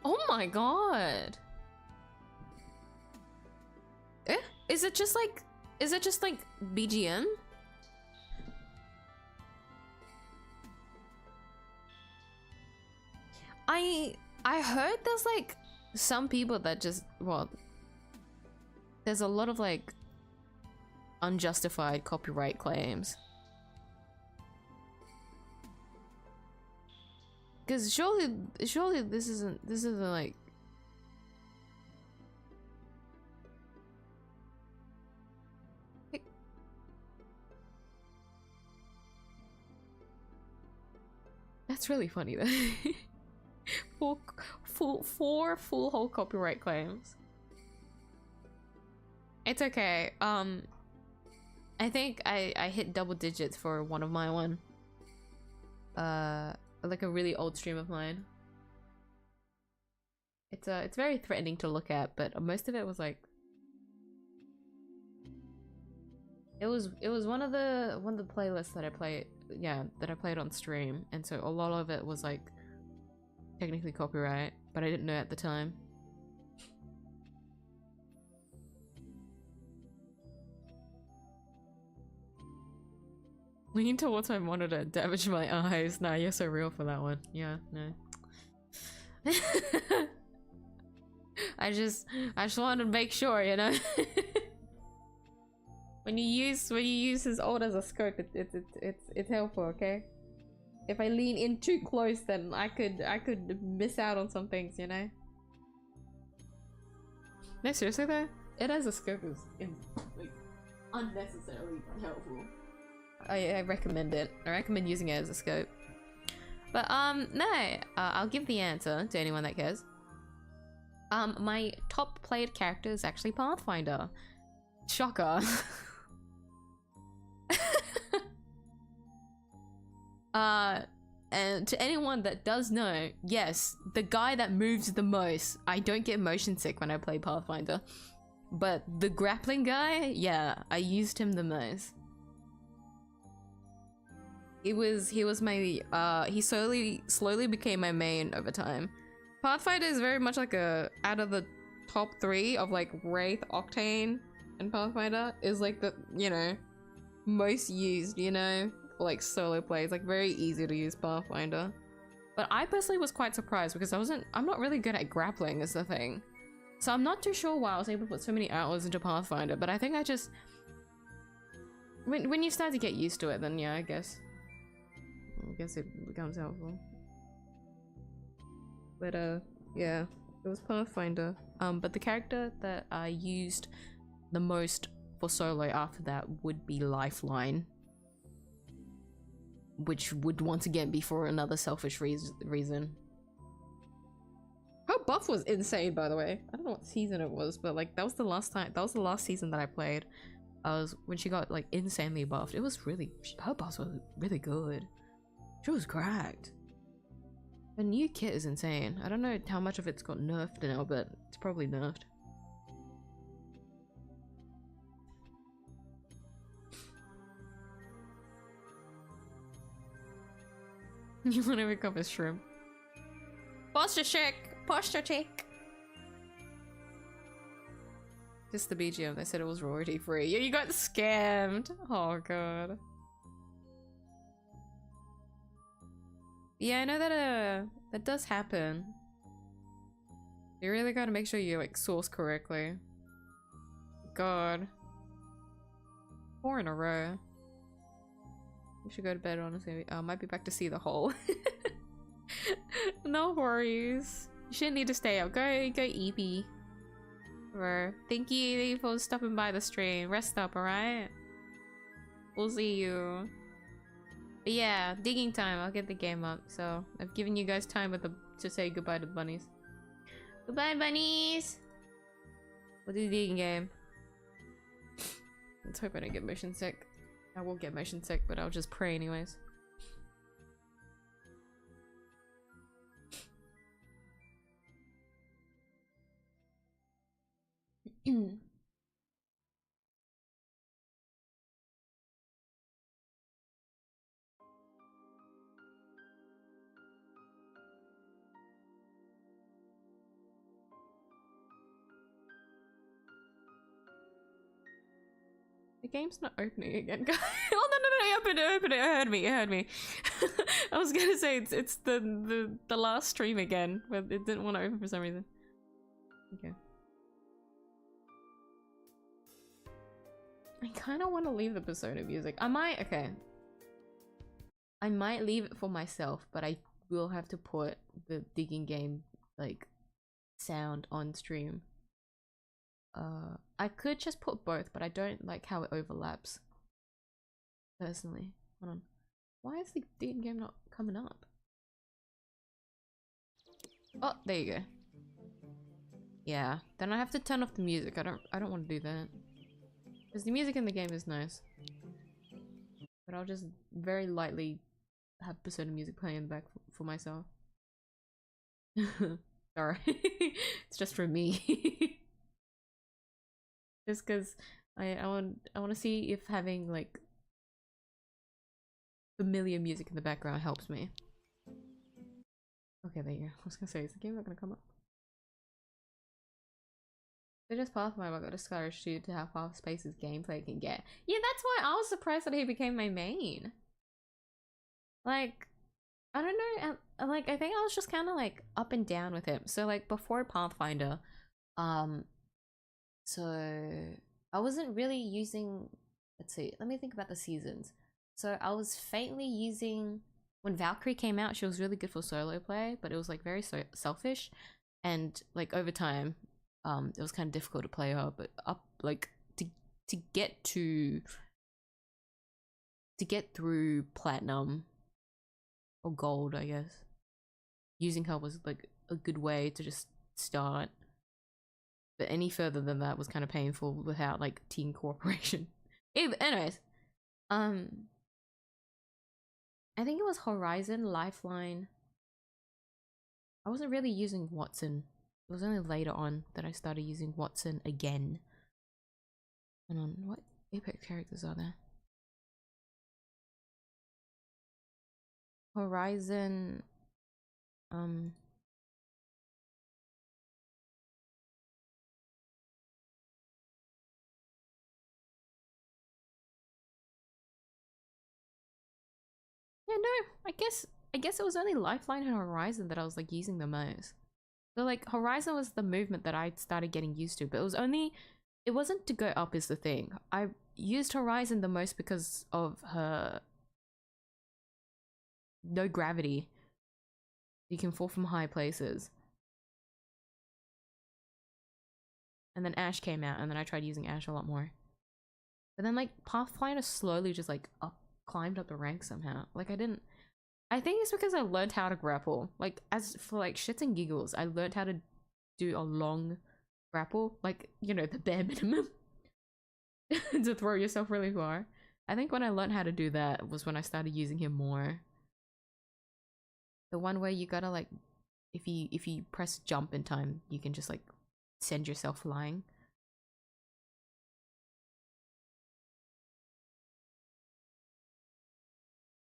Oh my god. Eh? Is it just like BGM? I heard there's like some people that just, well, there's a lot of like unjustified copyright claims. Because surely this isn't like, that's really funny though. four full whole copyright claims. It's okay. I think I hit double digits for one of my one. Like a really old stream of mine. It's very threatening to look at, but most of it was like, it was one of the playlists that I played, yeah, that I played on stream, and so a lot of it was like technically copyright, but I didn't know at the time. Lean towards my monitor, damage my eyes. Nah, you're so real for that one. Yeah, no. I just wanted to make sure, you know. when you use his ult as a scope, it's helpful, okay? If I lean in too close, then I could miss out on some things, you know. No, seriously though, it as a scope is like unnecessarily helpful. I recommend it. I recommend using it as a scope. But no, I'll give the answer to anyone that cares. My top played character is actually Pathfinder. Shocker. And to anyone that does know, yes, the guy that moves the most. I don't get motion sick when I play Pathfinder, but the grappling guy, yeah, I used him the most. He was my he slowly became my main over time. Pathfinder is very much like a, out of the top 3 of like Wraith, Octane, and Pathfinder is like the, you know, most used, you know, for like solo plays, like very easy to use Pathfinder. But I personally was quite surprised because I'm not really good at grappling is the thing. So I'm not too sure why I was able to put so many hours into Pathfinder, but I think I just, when you start to get used to it, then yeah, I guess it becomes helpful. But yeah, it was Pathfinder. But the character that I used the most for solo after that would be Lifeline, which would once again be for another selfish reason. Her buff was insane, by the way. I don't know what season it was, but like that was the last season that I played. When she got like insanely buffed. It was really, her buff was really good. She was cracked. The new kit is insane. I don't know how much of it's got nerfed now, but it's probably nerfed. You want to become a shrimp? Posture check! Posture check! Just the BGM. They said it was royalty free. Yeah, you got scammed. Oh god. Yeah, I know that that does happen. You really gotta make sure you like source correctly. God. 4 in a row. We should go to bed, honestly. Might be back to see the hole. No worries. You shouldn't need to stay up. Go EB. Thank you for stopping by the stream. Rest up, alright? We'll see you. But yeah, digging time. I'll get the game up. So I've given you guys time with to say goodbye to the bunnies. Goodbye, bunnies! We'll do the digging game. Let's hope I don't get motion sick. I will get motion sick, but I'll just pray anyways. The game's not opening again, guys. Oh no, open it, it heard me. I was gonna say it's the last stream again, but it didn't want to open for some reason. Okay. I kind of want to leave the Persona music. I might leave it for myself, but I will have to put the digging game like sound on stream. I could just put both, but I don't like how it overlaps. Personally. Hold on. Why is the digging game not coming up? Oh, there you go. Yeah. Then I have to turn off the music. I don't want to do that. Because the music in the game is nice. But I'll just very lightly have Persona music playing in the back for myself. Sorry. It's just for me. Just because I want to see if having like familiar music in the background helps me. Okay, there you go. I was gonna say, is the game not gonna come up? They just Pathfinder, I got discouraged due to how fast paced his gameplay can get. Yeah, that's why I was surprised that he became my main. Like, I don't know, like I think I was just kind of like up and down with him. So like before Pathfinder, so I wasn't really using, let's see, let me think about the seasons. So I was faintly using, when Valkyrie came out, she was really good for solo play, but it was like very selfish, and like over time, it was kind of difficult to play her, but like to get through platinum or gold, I guess. Using her was like a good way to just start. But any further than that was kind of painful without like team cooperation. Anyways, I think it was Horizon, Lifeline. I wasn't really using Watson. It was only later on that I started using Watson again. And on what epic characters are there? Horizon, yeah, no, I guess it was only Lifeline and Horizon that I was like using the most. So like Horizon was the movement that I started getting used to, but it wasn't to go up is the thing. I used Horizon the most because of her no gravity. You can fall from high places. And then Ash came out, and then I tried using Ash a lot more. But then like Pathfinder slowly just like climbed up the ranks somehow. Like I think it's because I learned how to grapple. Like as for like shits and giggles, I learned how to do a long grapple, like, you know, the bare minimum to throw yourself really far. I think when I learned how to do that was when I started using him more. The one where you gotta like, if you press jump in time, you can just like send yourself flying.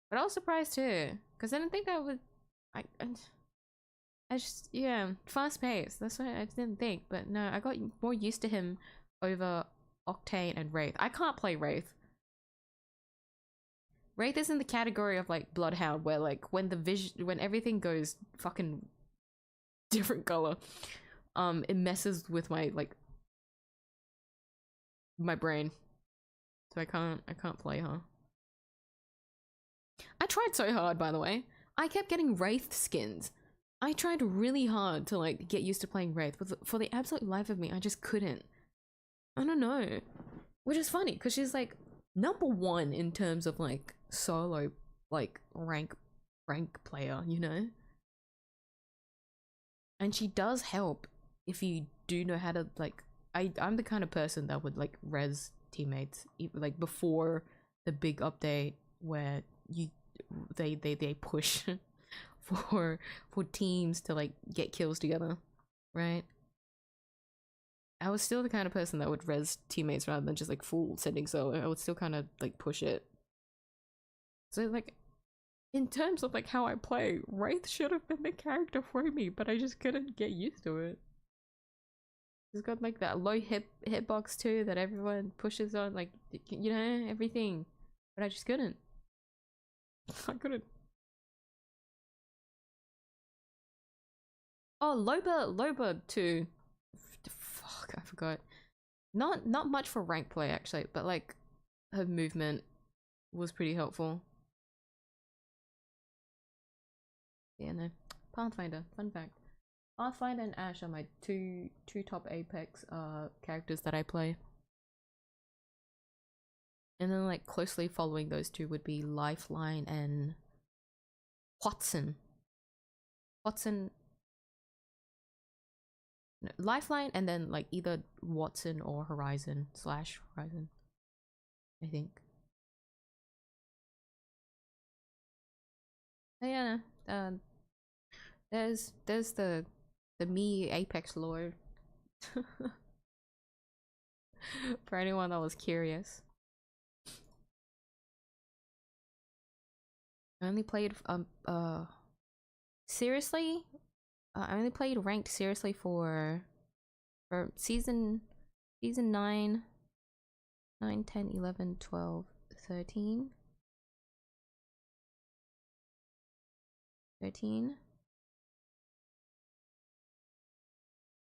But I was surprised too, because I didn't think I would. I just, yeah, fast paced. That's what I didn't think. But no, I got more used to him over Octane and Wraith. I can't play Wraith. Wraith is in the category of like Bloodhound, where like when everything goes fucking different color, it messes with my like my brain. So I can't play her. I tried so hard, by the way. I kept getting Wraith skins. I tried really hard to like get used to playing Wraith, but for the absolute life of me, I just couldn't. I don't know. Which is funny, because she's like #1 in terms of like solo like rank player, you know? And she does help if you do know how to like I'm the kind of person that would like res teammates like before the big update where they push for teams to like get kills together, right? I was still the kind of person that would res teammates rather than just like full sending solo. I would still kind of like push it. So like in terms of like how I play, Wraith should have been the character for me, but I just couldn't get used to it. It's got like that low hitbox too that everyone pushes on, like, you know, everything. But I just couldn't. I couldn't. Oh, Loba too. Fuck, I forgot. Not much for rank play actually, but like her movement was pretty helpful. Yeah, no. Pathfinder, fun fact. Pathfinder and Ashe are my two top Apex characters that I play. And then like closely following those two would be Lifeline and Watson. No, Lifeline and then like either Watson or Horizon / Horizon, I think. Oh, yeah, no. There's the me Apex lore. For anyone that was curious. I only played seriously, I only played ranked seriously for season 9, 10, 11, 12, 13.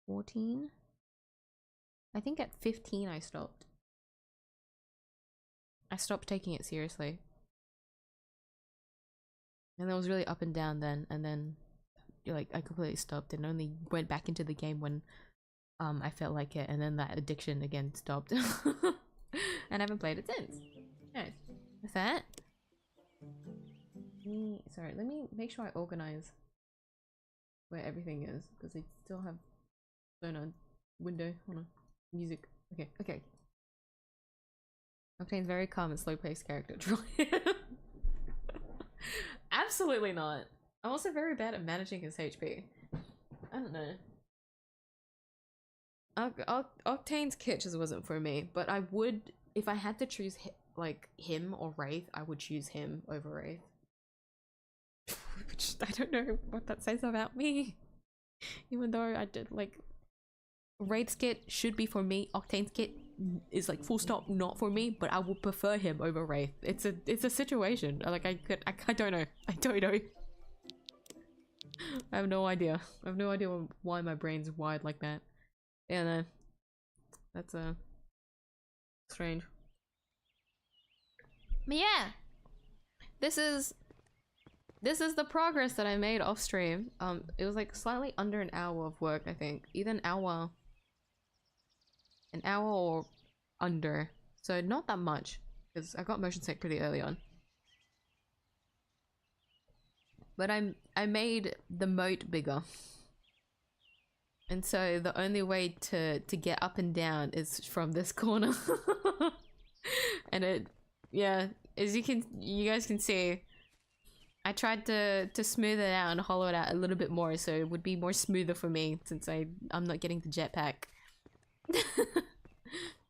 14. I think at 15 I stopped. I stopped taking it seriously. And it was really up and down then, and then like I completely stopped and only went back into the game when I felt like it, and then that addiction again stopped. And I haven't played it since. Nice. With that, let me make sure I organize where everything is, because I still have on window. Hold on. Music. Okay. Octane's very calm and slow-paced character. Absolutely not. I'm also very bad at managing his HP. I don't know. Octane's kit just wasn't for me, but I would, if I had to choose like him or Wraith, I would choose him over Wraith. Which I don't know what that says about me. Even though I did like Wraith's kit should be for me, Octane's kit is like full stop not for me, but I would prefer him over Wraith. It's a situation. Like I don't know. I have no idea. I have no idea why my brain's wired like that. Yeah, no. That's strange. But yeah. This is the progress that I made off stream. It was like slightly under an hour of work, I think. Either an hour or under. So not that much, because I got motion sick pretty early on. But I made the moat bigger. And so the only way to get up and down is from this corner. And it, yeah, as you guys can see, I tried to smooth it out and hollow it out a little bit more so it would be more smoother for me, since I'm not getting the jetpack.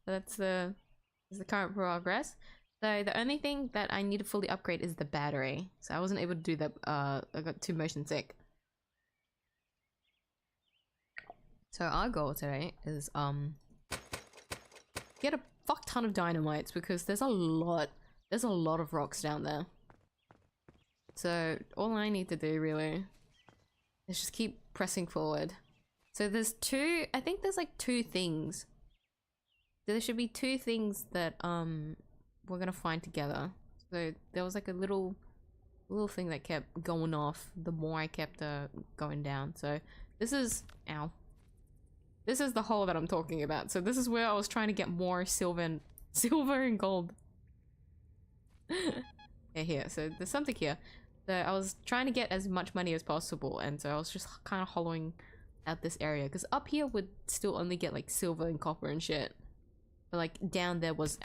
That's the current progress. So the only thing that I need to fully upgrade is the battery. So I wasn't able to do that. I got too motion sick. So our goal today is get a fuck ton of dynamites because there's a lot of rocks down there. So all I need to do really is just keep pressing forward. So there's two, I think there's like two things. There should be two things that we're gonna find together. So there was like a little thing that kept going off the more I kept going down. So this is, ow. This is the hole that I'm talking about. So this is where I was trying to get more silver and gold. Yeah, here. So there's something here. So I was trying to get as much money as possible, and so I was just kind of hollowing out this area because up here would still only get like silver and copper and shit. But like down there was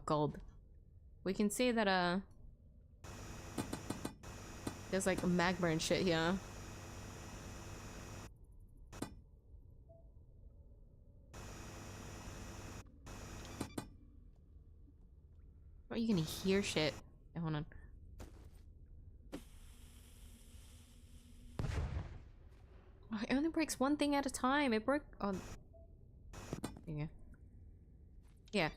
gold. We can see that there's like magma and shit here. Are you gonna hear shit? Okay, hold on. Oh, it only breaks one thing at a time. It broke. Oh, yeah. Yeah.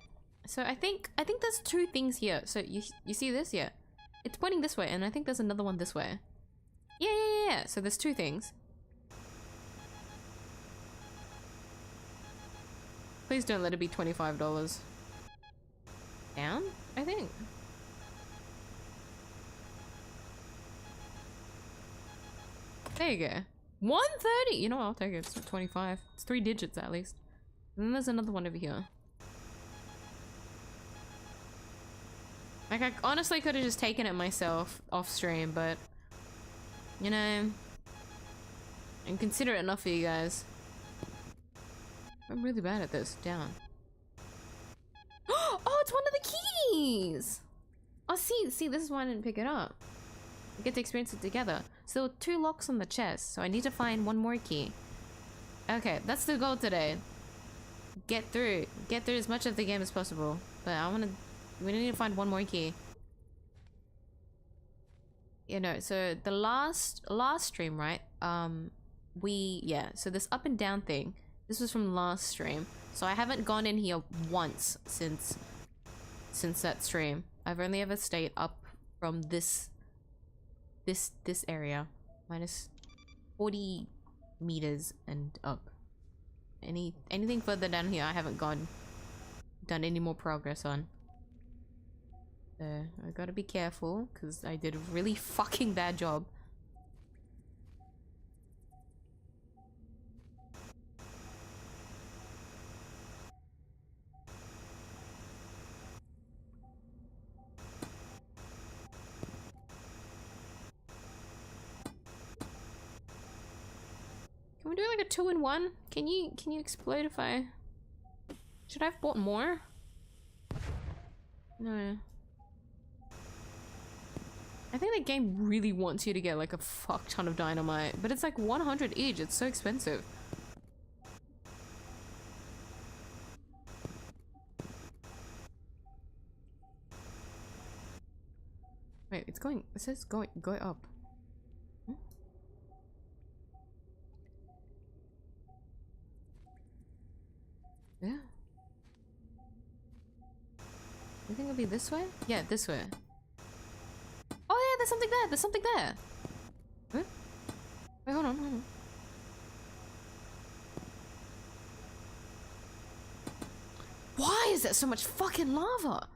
So I think there's two things here. So you see this? Yeah. It's pointing this way, and I think there's another one this way. Yeah. So there's two things. Please don't let it be $25. Down? I think. There you go. 130! You know what? I'll take it. It's 25. It's 3 digits at least. And then there's another one over here. Like, I honestly could have just taken it myself off stream, but you know, I'm considerate enough for you guys. I'm really bad at this. Down. Oh, it's one of the keys! Oh, see, this is why I didn't pick it up. We get to experience it together. So there were 2 locks on the chest, so I need to find one more key. Okay, that's the goal today. Get through as much of the game as possible. But we need to find one more key. You know, so the last stream, right? So this up and down thing, this was from last stream. So I haven't gone in here once since that stream. I've only ever stayed up from this area. Minus 40 meters and up. Anything further down here I haven't done any more progress on. I gotta be careful because I did a really fucking bad job. Can we do like a 2-in-1? Can you explain if I... Should I have bought more? No. I think the game really wants you to get like a fuck ton of dynamite, but it's like 100 each. It's so expensive. Wait, it says go up. Hmm? Yeah. You think it'll be this way? Yeah, this way. Oh yeah, there's something there. There's something there. Huh? Wait, hold on. Why is there so much fucking lava?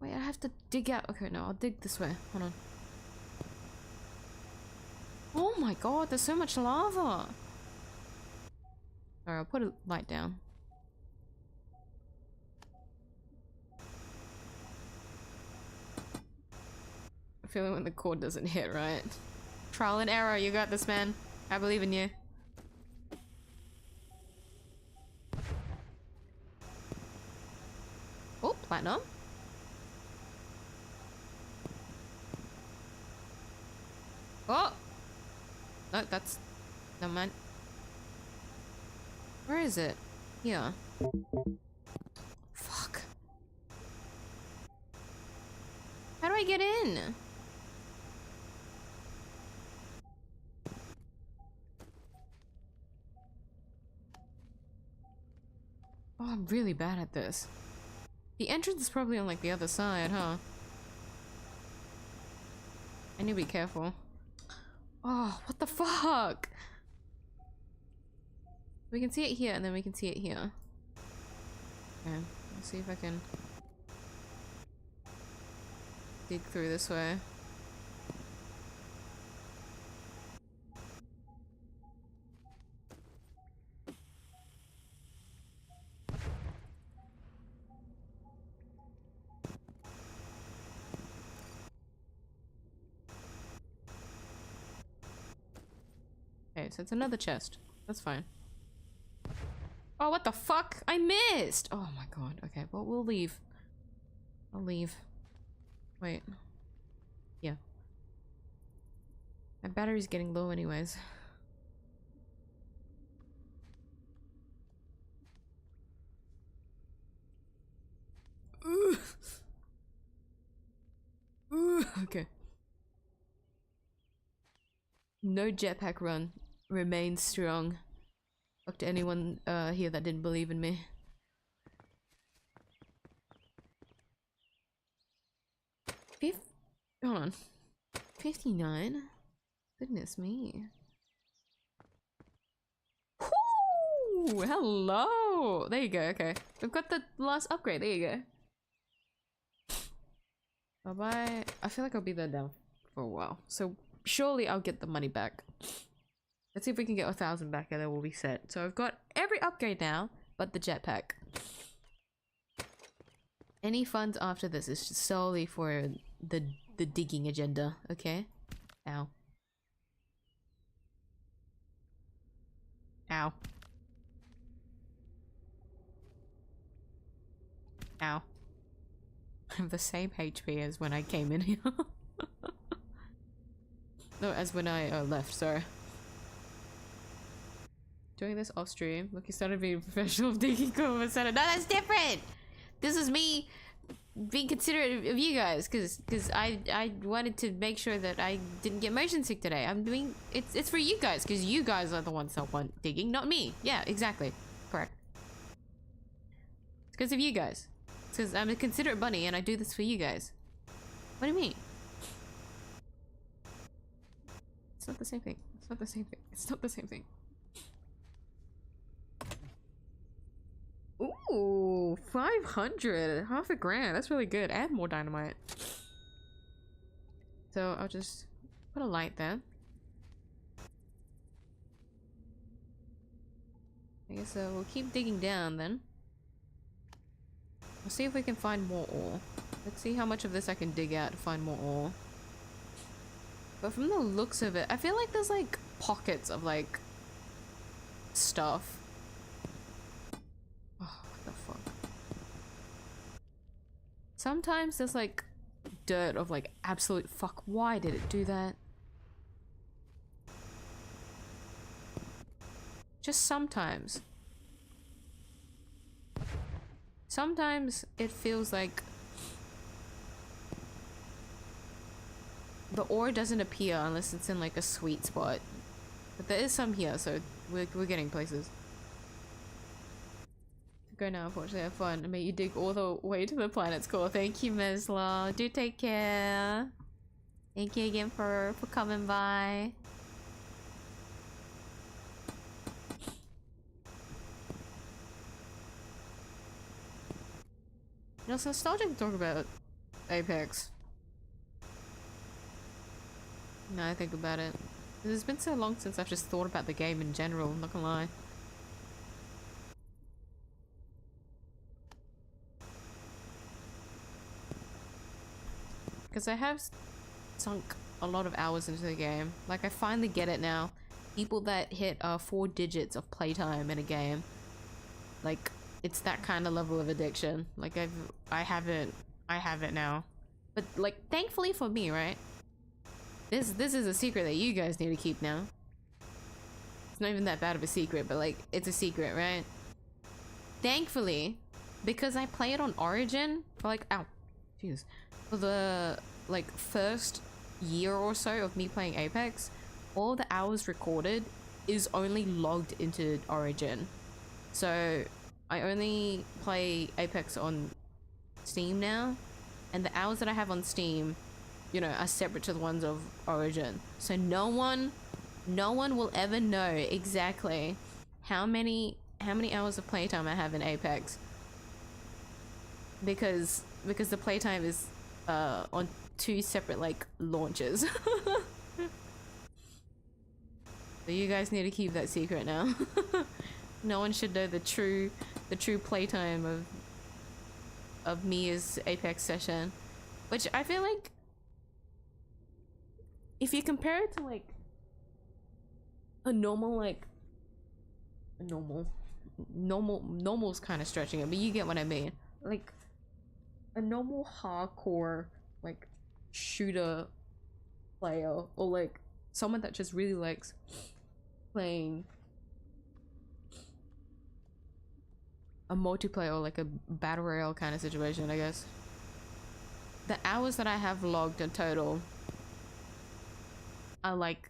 Wait, I have to dig out. Okay, no, I'll dig this way. Hold on. Oh my god, there's so much lava. Alright, I'll put a light down. I'm feeling when the cord doesn't hit, right? Trial and error, you got this, man. I believe in you. Oh, platinum. Oh! No, that's... Never mind. Where is it? Here. Fuck. How do I get in? Oh, I'm really bad at this. The entrance is probably on like the other side, huh? I need to be careful. Oh, what the fuck? We can see it here and then we can see it here. Okay, let's see if I can dig through this way. Okay, so it's another chest. That's fine. Oh, what the fuck? I missed! Oh my god. Okay, well, we'll leave. I'll leave. Wait. Yeah. My battery's getting low anyways. Okay. No jetpack run. Remain strong. Fuck to anyone here that didn't believe in me. Hold on. 59? Goodness me. Whoo! Hello! There you go, okay. We've got the last upgrade, there you go. Bye-bye. I feel like I'll be there now for a while. So surely I'll get the money back. Let's see if we can get 1,000 back and then we'll be set. So I've got every upgrade now, but the jetpack. Any funds after this is just solely for the digging agenda, okay? Ow. Ow. Ow. I have the same HP as when I came in here. No, as when I left, sorry. Doing this off stream. Look, you started being professional digging center. No, that's different! This is me being considerate of you guys, cause I wanted to make sure that I didn't get motion sick today. I'm doing it's for you guys, cause you guys are the ones that want digging, not me. Yeah, exactly. Correct. It's because of you guys. It's because I'm a considerate bunny and I do this for you guys. What do you mean? It's not the same thing. It's not the same thing. It's not the same thing. Ooh, 500, half a grand. That's really good. And more dynamite. So I'll just put a light there. I guess we'll keep digging down then. We'll see if we can find more ore. Let's see how much of this I can dig out to find more ore. But from the looks of it, I feel like there's like pockets of like stuff. Sometimes there's like dirt of like absolute fuck, why did it do that? Just sometimes. Sometimes it feels like the ore doesn't appear unless it's in like a sweet spot. But there is some here, so we're getting places. Go now, unfortunately. Have fun and may you dig all the way to the planet's core. Thank you, Mesla. Do take care. Thank you again for coming by. You know, it's nostalgic to talk about Apex. Now I think about it. It's been so long since I've just thought about the game in general, I'm not gonna lie. Because I have sunk a lot of hours into the game. Like, I finally get it now. People that hit 4 digits of playtime in a game. Like, it's that kind of level of addiction. Like, I have it now. But, like, thankfully for me, right? This is a secret that you guys need to keep now. It's not even that bad of a secret, but, like, it's a secret, right? Thankfully, because I play it on Origin for, like, ow. Jesus. For the like first year or so of me playing Apex, all the hours recorded is only logged into Origin. So I only play Apex on Steam now, and the hours that I have on Steam, you know, are separate to the ones of Origin. So no one will ever know exactly how many hours of playtime I have in Apex, because the playtime is on 2 separate like launches. So you guys need to keep that secret now. No one should know the true playtime of Mia's Apex session, which I feel like if you compare it to like a normal normal's kind of stretching it, but you get what I mean. Like a normal hardcore like shooter player, or like someone that just really likes playing a multiplayer or like a battle royale kind of situation, I guess. The hours that I have logged in total are like,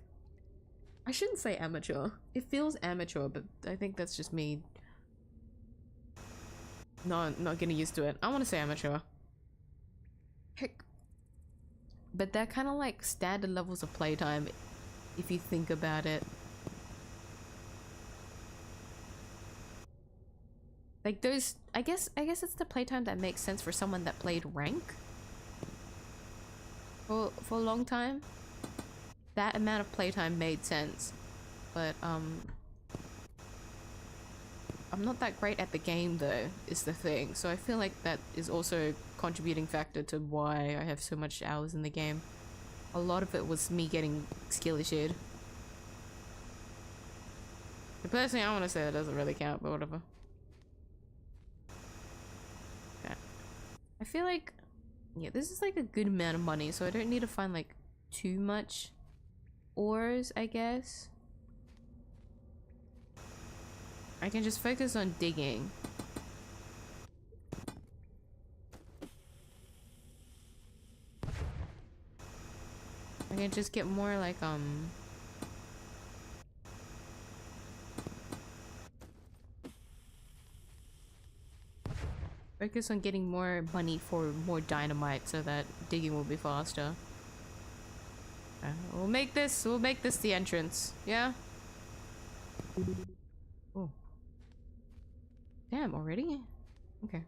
I shouldn't say amateur. It feels amateur, but I think that's just me not getting used to it. I want to say amateur. Heck. But they're kind of like standard levels of playtime if you think about it. Like those, I guess it's the playtime that makes sense for someone that played rank for a long time. That amount of playtime made sense, but I'm not that great at the game though, is the thing. So I feel like that is also a contributing factor to why I have so much hours in the game. A lot of it was me getting skill issued. But personally, I want to say that doesn't really count, but whatever. Okay. I feel like, yeah, this is like a good amount of money, so I don't need to find like too much ores, I guess. I can just focus on digging. I can just get more like focus on getting more money for more dynamite so that digging will be faster. Okay, we'll make this the entrance, yeah? Oh. Damn, already? Okay.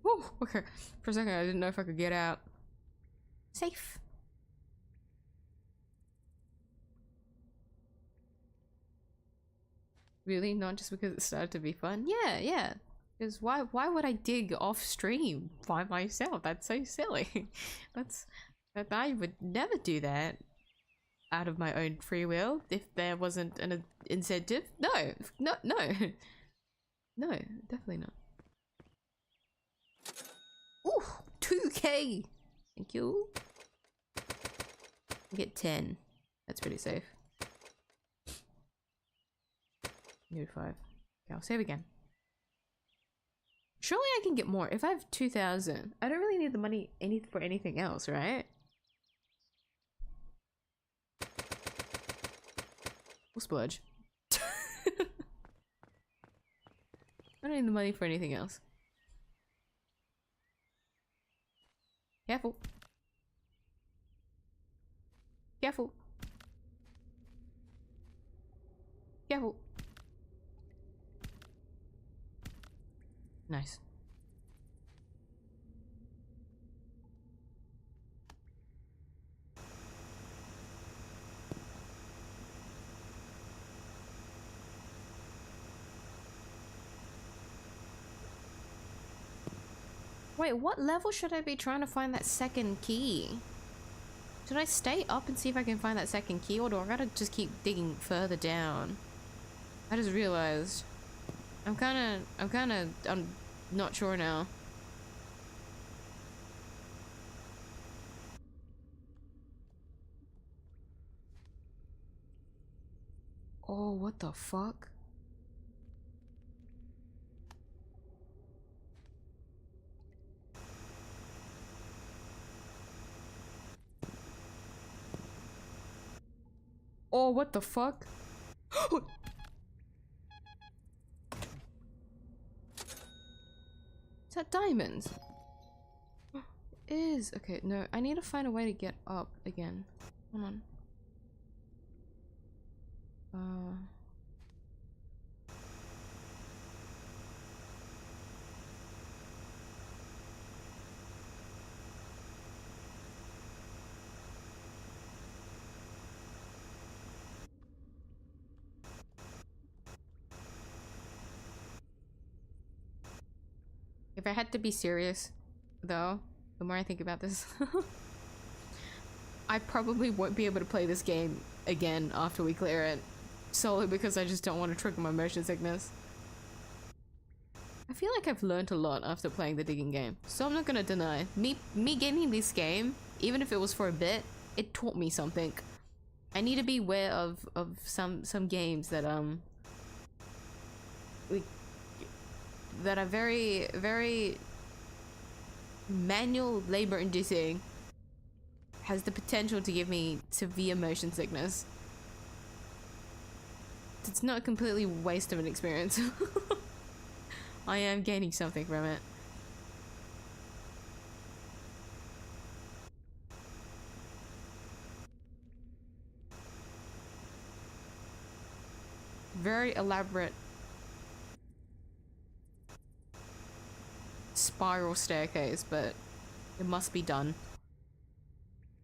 Woo, okay. For a second I didn't know if I could get out. Safe. Really? Not just because it started to be fun? Yeah. Because why would I dig off stream by myself? That's so silly. that I would never do that out of my own free will if there wasn't an incentive. No, definitely not. Ooh, 2K. Thank you. Get 10. That's pretty safe. Need 5. Okay, I'll save again. Surely I can get more. If I have 2,000, I don't really need the money for anything else, right? We'll splurge. I don't need the money for anything else. Careful. Careful. Careful. Nice. Wait, what level should I be trying to find that second key? Should I stay up and see if I can find that second key, or do I gotta just keep digging further down? I just realized. I'm not sure now. Oh, what the fuck? Oh, what the fuck? Is that diamonds? It is. Okay, no, I need to find a way to get up again. Hold on. If I had to be serious, though, the more I think about this, I probably won't be able to play this game again after we clear it. Solely because I just don't want to trigger my motion sickness. I feel like I've learned a lot after playing the digging game, so I'm not gonna deny. Me gaming this game, even if it was for a bit, it taught me something. I need to be aware of some games that that are very manual labor inducing, has the potential to give me severe motion sickness. It's not a completely waste of an experience. I am gaining something from it. Very elaborate spiral staircase, but it must be done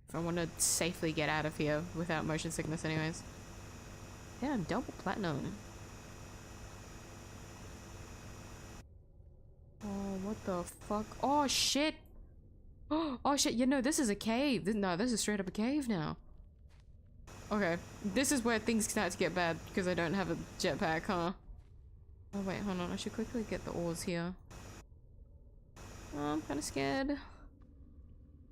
if I want to safely get out of here without motion sickness anyways. Damn, double platinum. Oh, what the fuck? Oh shit! Oh shit, you know, this is a cave. No, this is straight up a cave now. Okay, this is where things start to get bad because I don't have a jetpack, huh? Oh wait, hold on, I should quickly get the ores here. Oh, I'm kind of scared.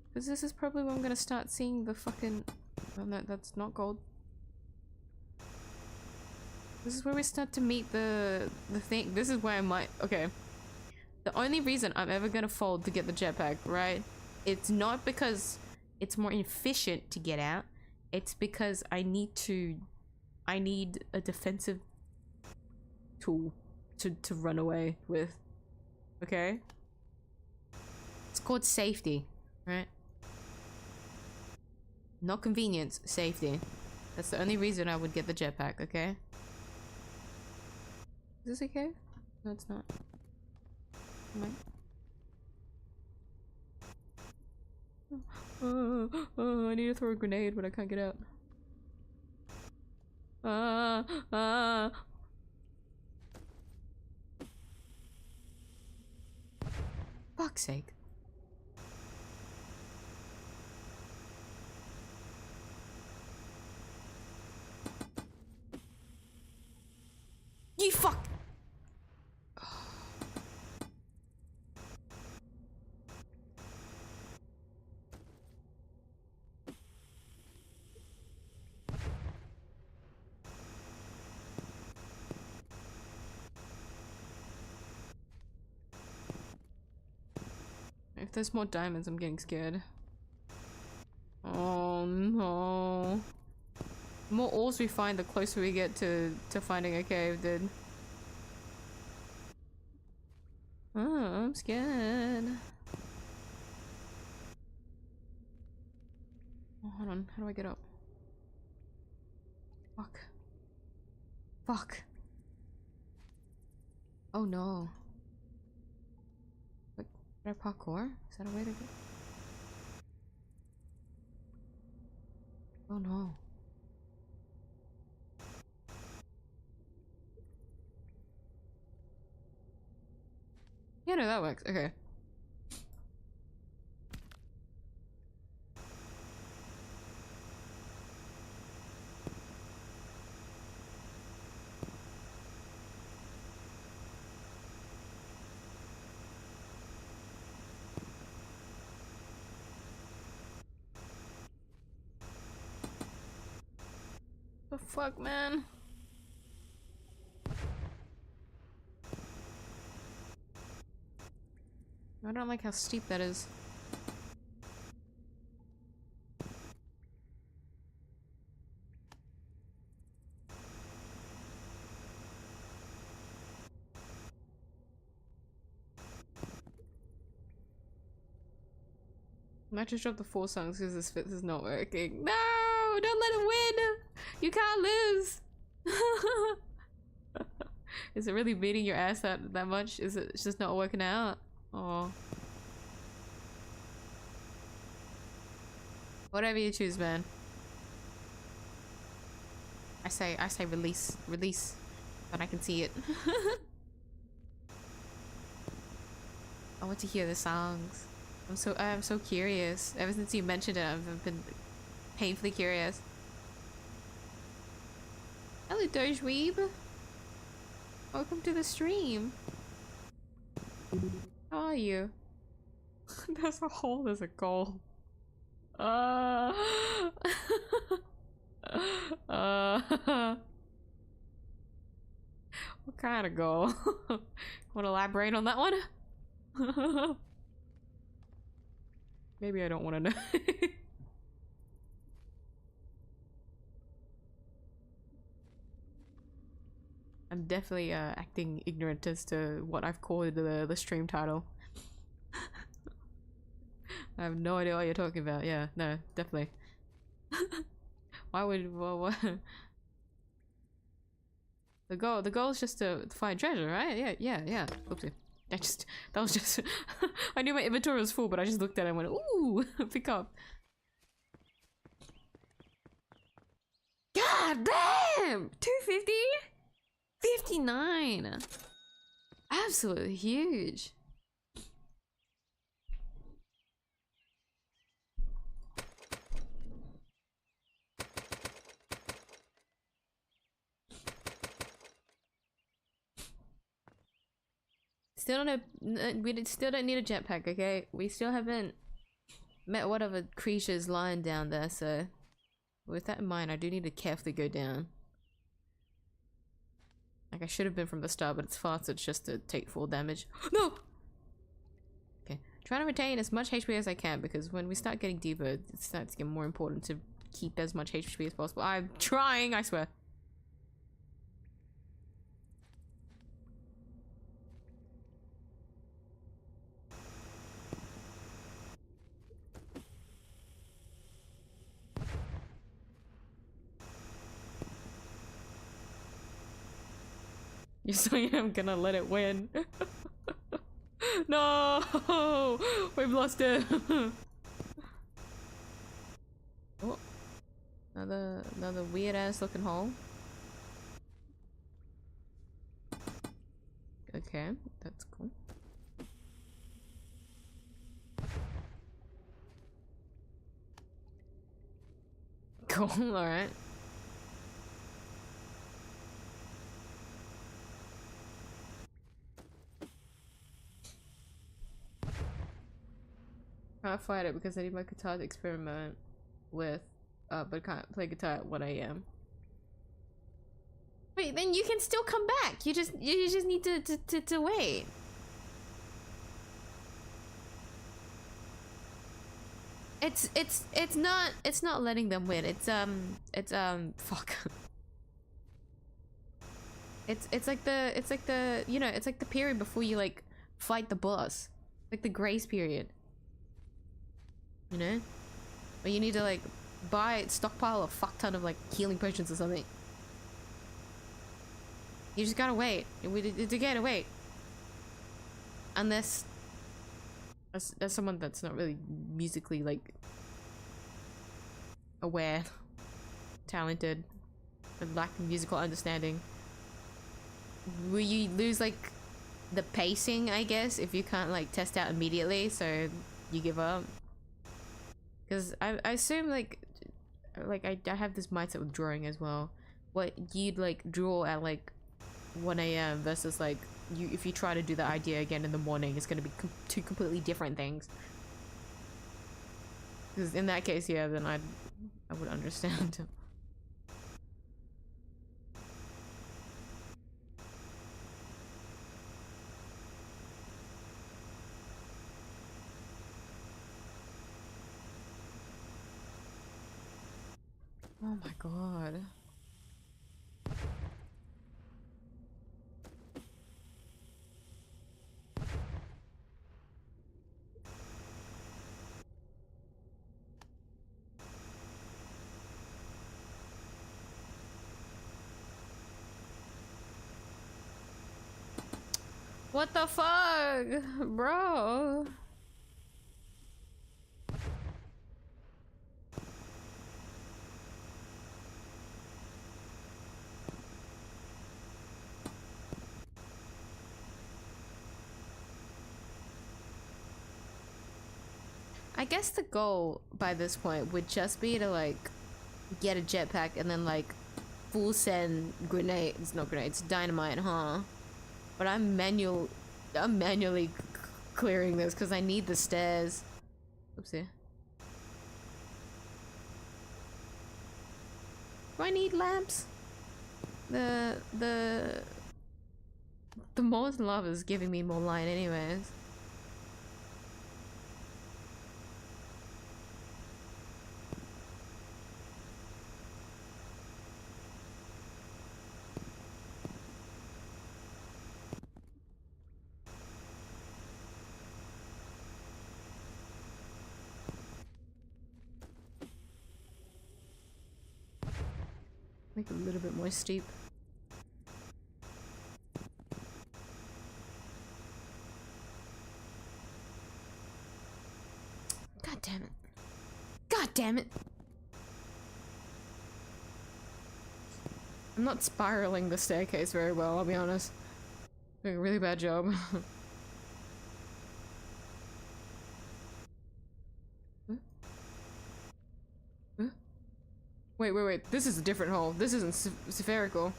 Because this is probably where I'm gonna start seeing the fucking... Oh no, that's not gold. This is where we start to meet the thing. This is where I might... Okay. The only reason I'm ever gonna fold to get the jetpack, right? It's not because it's more efficient to get out. It's because I need a defensive tool to run away with. Okay? It's called safety, right? Not convenience, safety. That's the only reason I would get the jetpack, okay? Is this okay? No, it's not. I need to throw a grenade, but I can't get out. Fuck's sake. You fuck! If there's more diamonds, I'm getting scared. Oh no. The more ores we find, the closer we get to finding a cave, dude. Oh, I'm scared. Oh, hold on, how do I get up? Fuck. Fuck. Oh no. Wait, did I parkour? Is that a way to go? Oh no. Yeah, no, that works. Okay. The fuck, man? I don't like how steep that is. I just dropped the 4 songs because this fits is not working. No! Don't let him win! You can't lose! Is it really beating your ass that much? Is it just not working out? Oh. Whatever you choose, man. I say release. Release. But I can see it. I want to hear the songs. I'm so curious. Ever since you mentioned it, I've been painfully curious. Hello, 𝘱𝘬𝘧𝘰𝘳𝘏. Welcome to the stream. How are you? There's a hole, there's a goal. What kind of goal? Want to elaborate on that one? Maybe I don't want to know. I'm definitely acting ignorant as to what I've called the stream title. I have no idea what you're talking about. Yeah, no, definitely. Why would what? The goal is just to find treasure, right? Yeah. Oopsie. That was just I knew my inventory was full, but I just looked at it and went, ooh, pick up. God damn! 250? 59! Absolutely huge. We still don't need a jetpack, okay? We still haven't met whatever creature's lying down there, so with that in mind, I do need to carefully go down. Like, I should have been from the start, but it's fast, so it's just to take full damage. No! Okay, trying to retain as much HP as I can, because when we start getting deeper, it starts to get more important to keep as much HP as possible. I'm trying, I swear. You're saying I'm gonna let it win. No! We've lost it. Oh. Another weird ass looking hole. Okay, that's cool. Cool, alright. Can't fight it because I need my guitar to experiment with, but can't play guitar at 1 AM. Wait, then you can still come back. You just need to wait. It's not letting them win. It's fuck. It's like the you know, it's like the period before you like fight the boss. Like the grace period. You know? Where you need to like stockpile a fuck ton of like healing potions or something. You just gotta wait. You gotta wait. Unless as someone that's not really musically like aware, talented, and lacking musical understanding, will you lose like the pacing, I guess, if you can't like test out immediately, so you give up? Because I assume like I have this mindset with drawing as well. What you'd like draw at like 1 AM versus like if you try to do the idea again in the morning, it's going to be two completely different things. Because in that case, yeah, then I would understand. Oh my god. What the fuck, bro? I guess the goal by this point would just be to like get a jetpack and then like full send grenades, not grenades, dynamite, huh? But I'm manually clearing this because I need the stairs. Oopsie. Do I need lamps? The molten lava is giving me more light anyways. Make it a little bit more steep. God damn it. God damn it! I'm not spiraling the staircase very well, I'll be honest. Doing a really bad job. Huh? Huh? Wait. This is a different hole. This isn't spherical.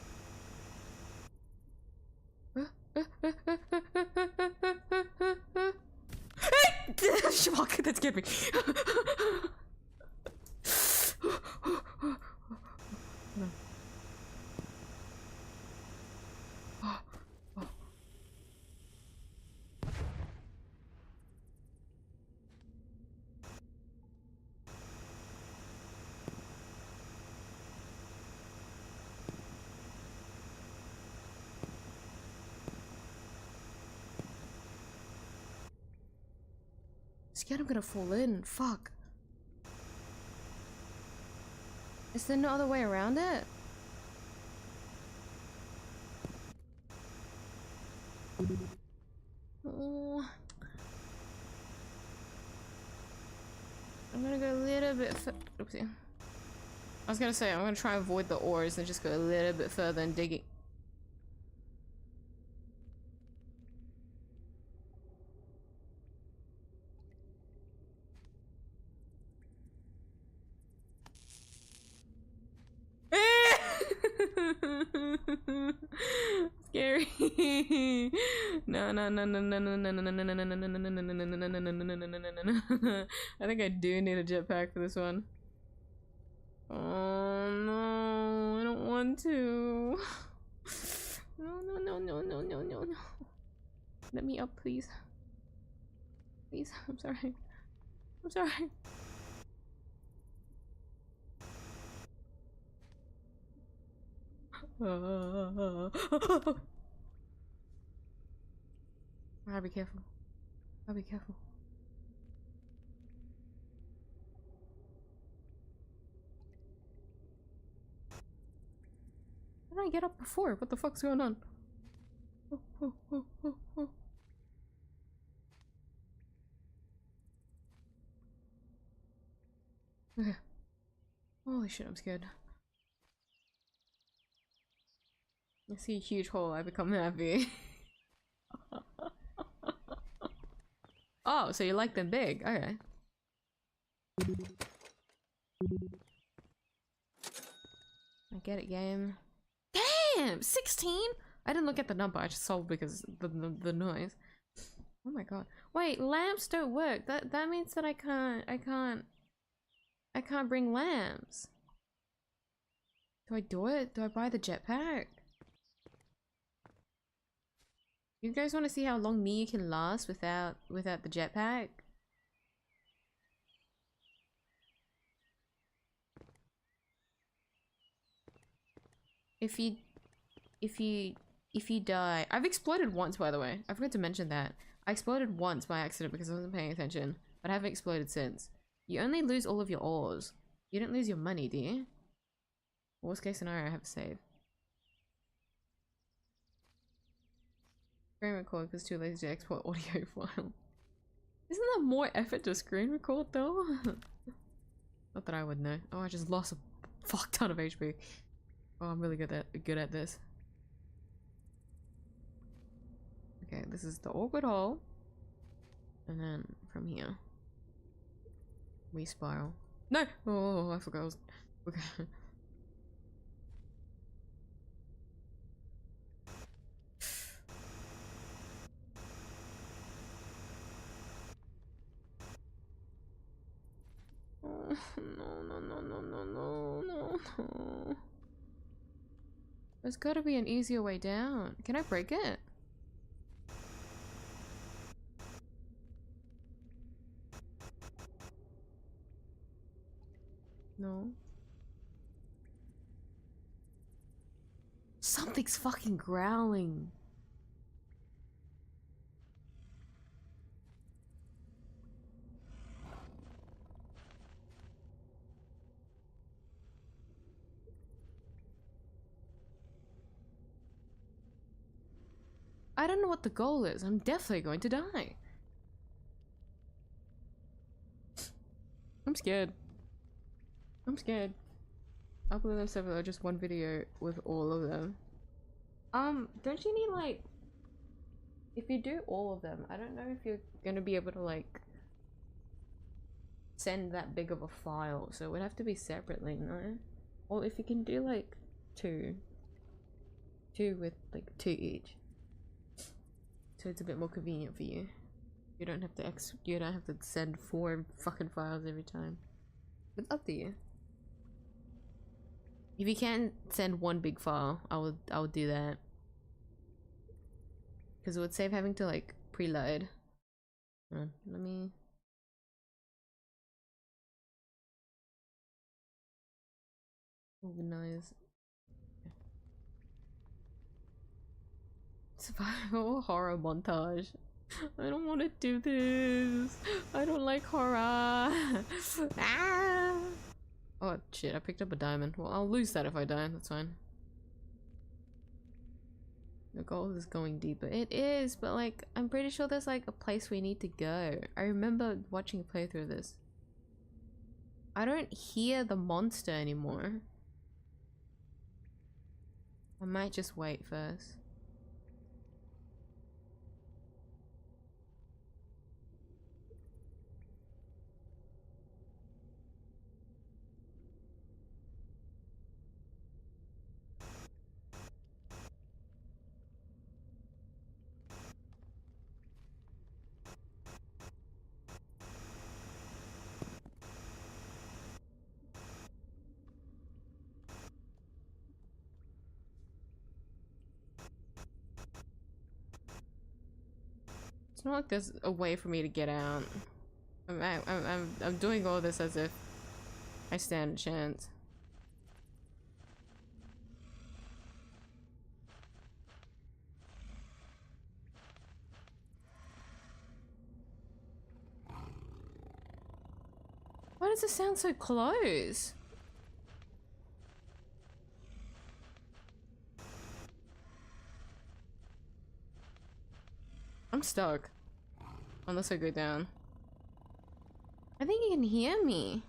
Fuck, that scared me. No. Scared I'm gonna fall in. Fuck. Is there no other way around it? Oh. I'm gonna go a little bit oopsie. I was gonna say, I'm gonna try and avoid the ores and just go a little bit further and dig it. Scary. No. I think I do need a jetpack for this one. Oh no, I don't want to. No. Let me up, please. Please, I'm sorry. I'm sorry. I'll be careful. I'll be careful. How did I get up before? What the fuck's going on? Oh. Okay. Holy shit, I'm scared. I see a huge hole, I become happy. Oh, so you like them big, okay. I get it, game. Damn! 16?! I didn't look at the number, I just solved because the noise. Oh my god. Wait, lamps don't work. That means that I can't bring lamps. Do I do it? Do I buy the jetpack? You guys want to see how long Miyuu can last without the jetpack? If you die, I've exploded once, by the way. I forgot to mention that. I exploded once by accident because I wasn't paying attention, but I haven't exploded since. You only lose all of your ores. You don't lose your money, do you? Worst case scenario, I have a save. Screen record because too lazy to export audio file. Isn't that more effort to screen record though? Not that I would know. Oh, I just lost a fuck ton of HP. Oh, I'm really good at this. Okay, this is the awkward hole. And then from here. We spiral. No! Oh, I forgot I was... Okay. Oh, no. There's gotta be an easier way down. Can I break it? No. Something's fucking growling. I don't know what the goal is. I'm definitely going to die. I'm scared. I'm scared. I'll put them several or just one video with all of them. Don't you need like, if you do all of them, I don't know if you're gonna be able to like send that big of a file, so it would have to be separately, no? Or if you can do like two with like 2 each, so it's a bit more convenient for you. You don't have to send 4 fucking files every time. It's up to you. If you can send one big file, I would do that. Because it would save having to like preload. Let me... organize. Survival horror montage. I don't want to do this. I don't like horror. Ah! Oh shit, I picked up a diamond. Well, I'll lose that if I die, that's fine. The goal is going deeper. It is, but like, I'm pretty sure there's like a place we need to go. I remember watching a playthrough of this. I don't hear the monster anymore. I might just wait first. It's not like there's a way for me to get out. I'm doing all this as if I stand a chance. Why does it sound so close? I'm stuck. Unless I go down. I think you can hear me.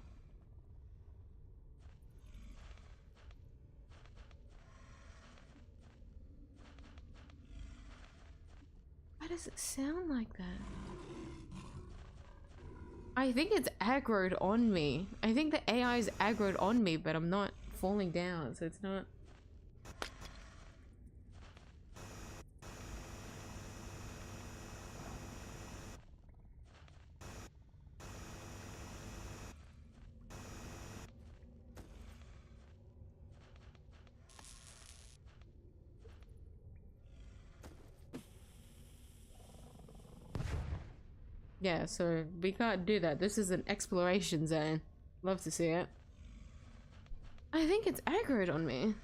Why does it sound like that? I think it's aggroed on me. I think the AI is aggroed on me, but I'm not falling down, so it's not... Yeah, so we can't do that. This is an exploration zone. Love to see it. I think it's aggroed on me.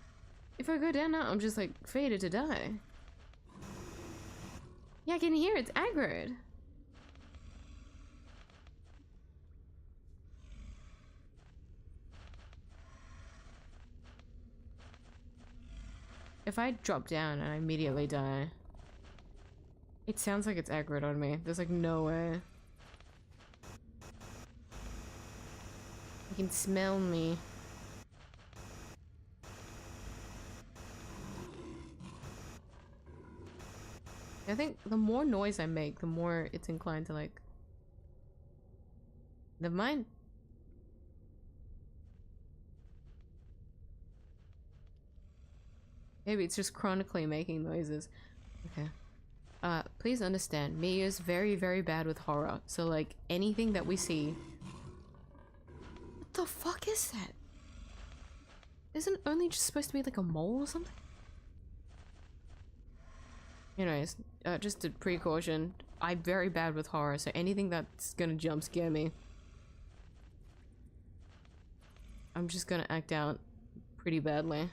If I go down now, I'm just like fated to die. Yeah, I can hear it's aggroed. If I drop down and I immediately die... It sounds like it's aggroed on me. There's like no way. You can smell me. I think the more noise I make, the more it's inclined to like... Never mind. Maybe it's just chronically making noises. Okay. Please understand, Miyuu's very, very bad with horror. So like, anything that we see... What the fuck is that? Isn't it only just supposed to be like a mole or something? Anyways, just a precaution. I'm very bad with horror, so anything that's gonna jump scare me, I'm just gonna act out pretty badly.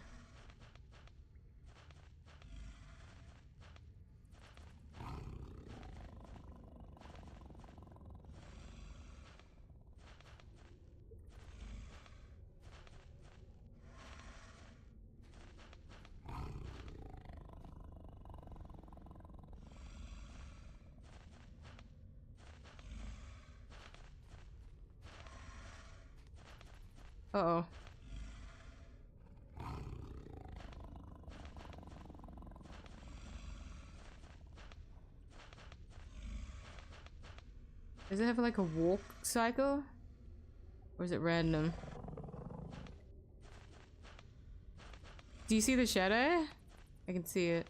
Uh-oh. Does it have like a walk cycle? Or is it random? Do you see the shadow? I can see it.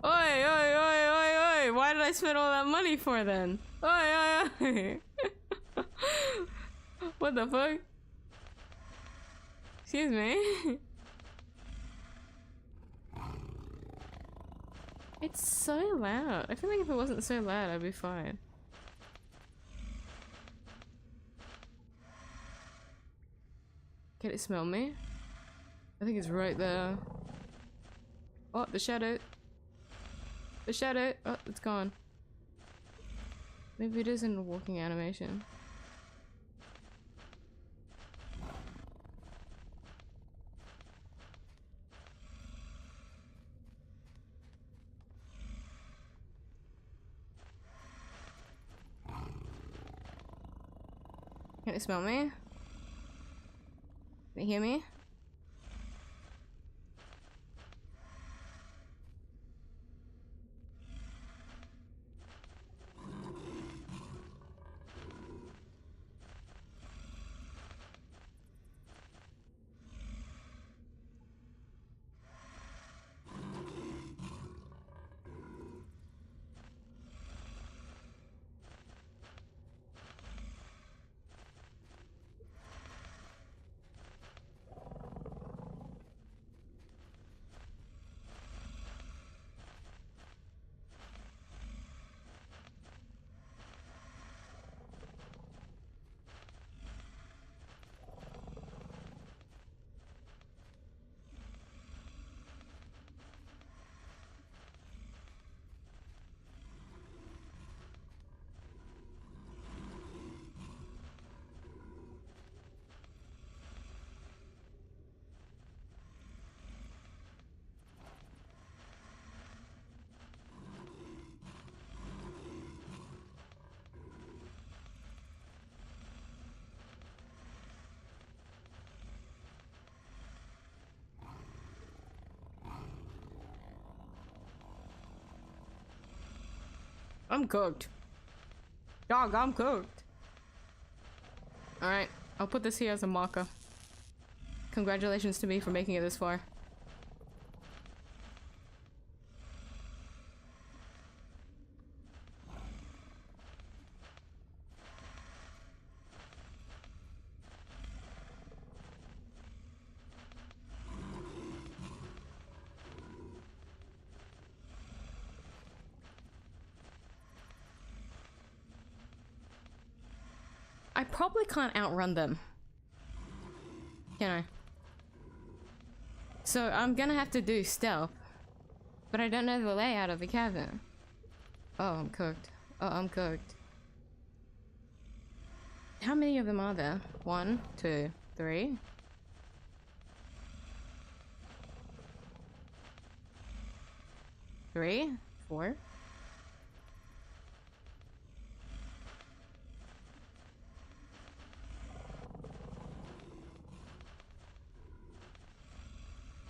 Oi, oi, oi, oi, oi! Why did I spend all that money for then? Oi, oi, oi! What the fuck? Excuse me? It's so loud. I feel like if it wasn't so loud, I'd be fine. Can it smell me? I think it's right there. Oh, the shadow. The shadow! Oh, it's gone. Maybe it is in a walking animation. Can it smell me? Can it hear me? I'm cooked. Dog, I'm cooked. Alright, I'll put this here as a marker. Congratulations to me for making it this far. probably can't outrun them. Can I? So I'm gonna have to do stealth. But I don't know the layout of the cavern. Oh, I'm cooked. Oh, I'm cooked. How many of them are there? 1, 2, 3. Three, 4.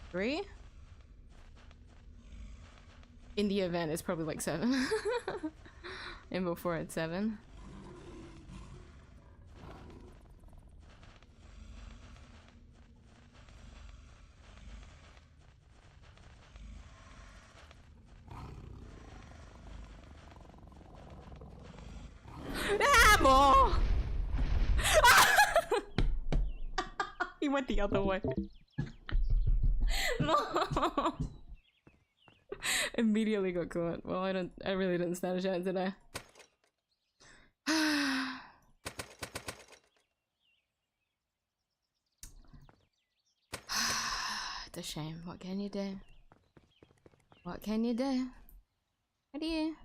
Three? In the event, it's probably like 7. And before it's 7. Ah, he went the other way. No. Immediately got caught. Well, I really didn't stand a chance, did I? It's a shame. What can you do? What can you do? How do you?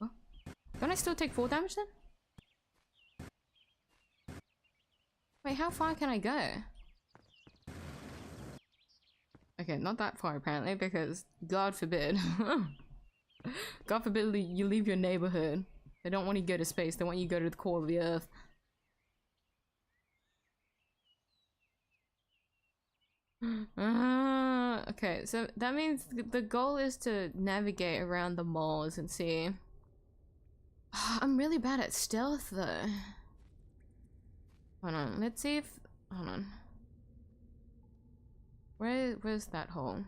Oh. Don't I still take 4 damage then? Wait, how far can I go? Okay, not that far apparently, because God forbid. God forbid you leave your neighborhood. They don't want you to go to space, they want you to go to the core of the earth. Okay, so that means the goal is to navigate around the malls and see. I'm really bad at stealth though. Hold on, let's see if... Hold on. Where's that hole?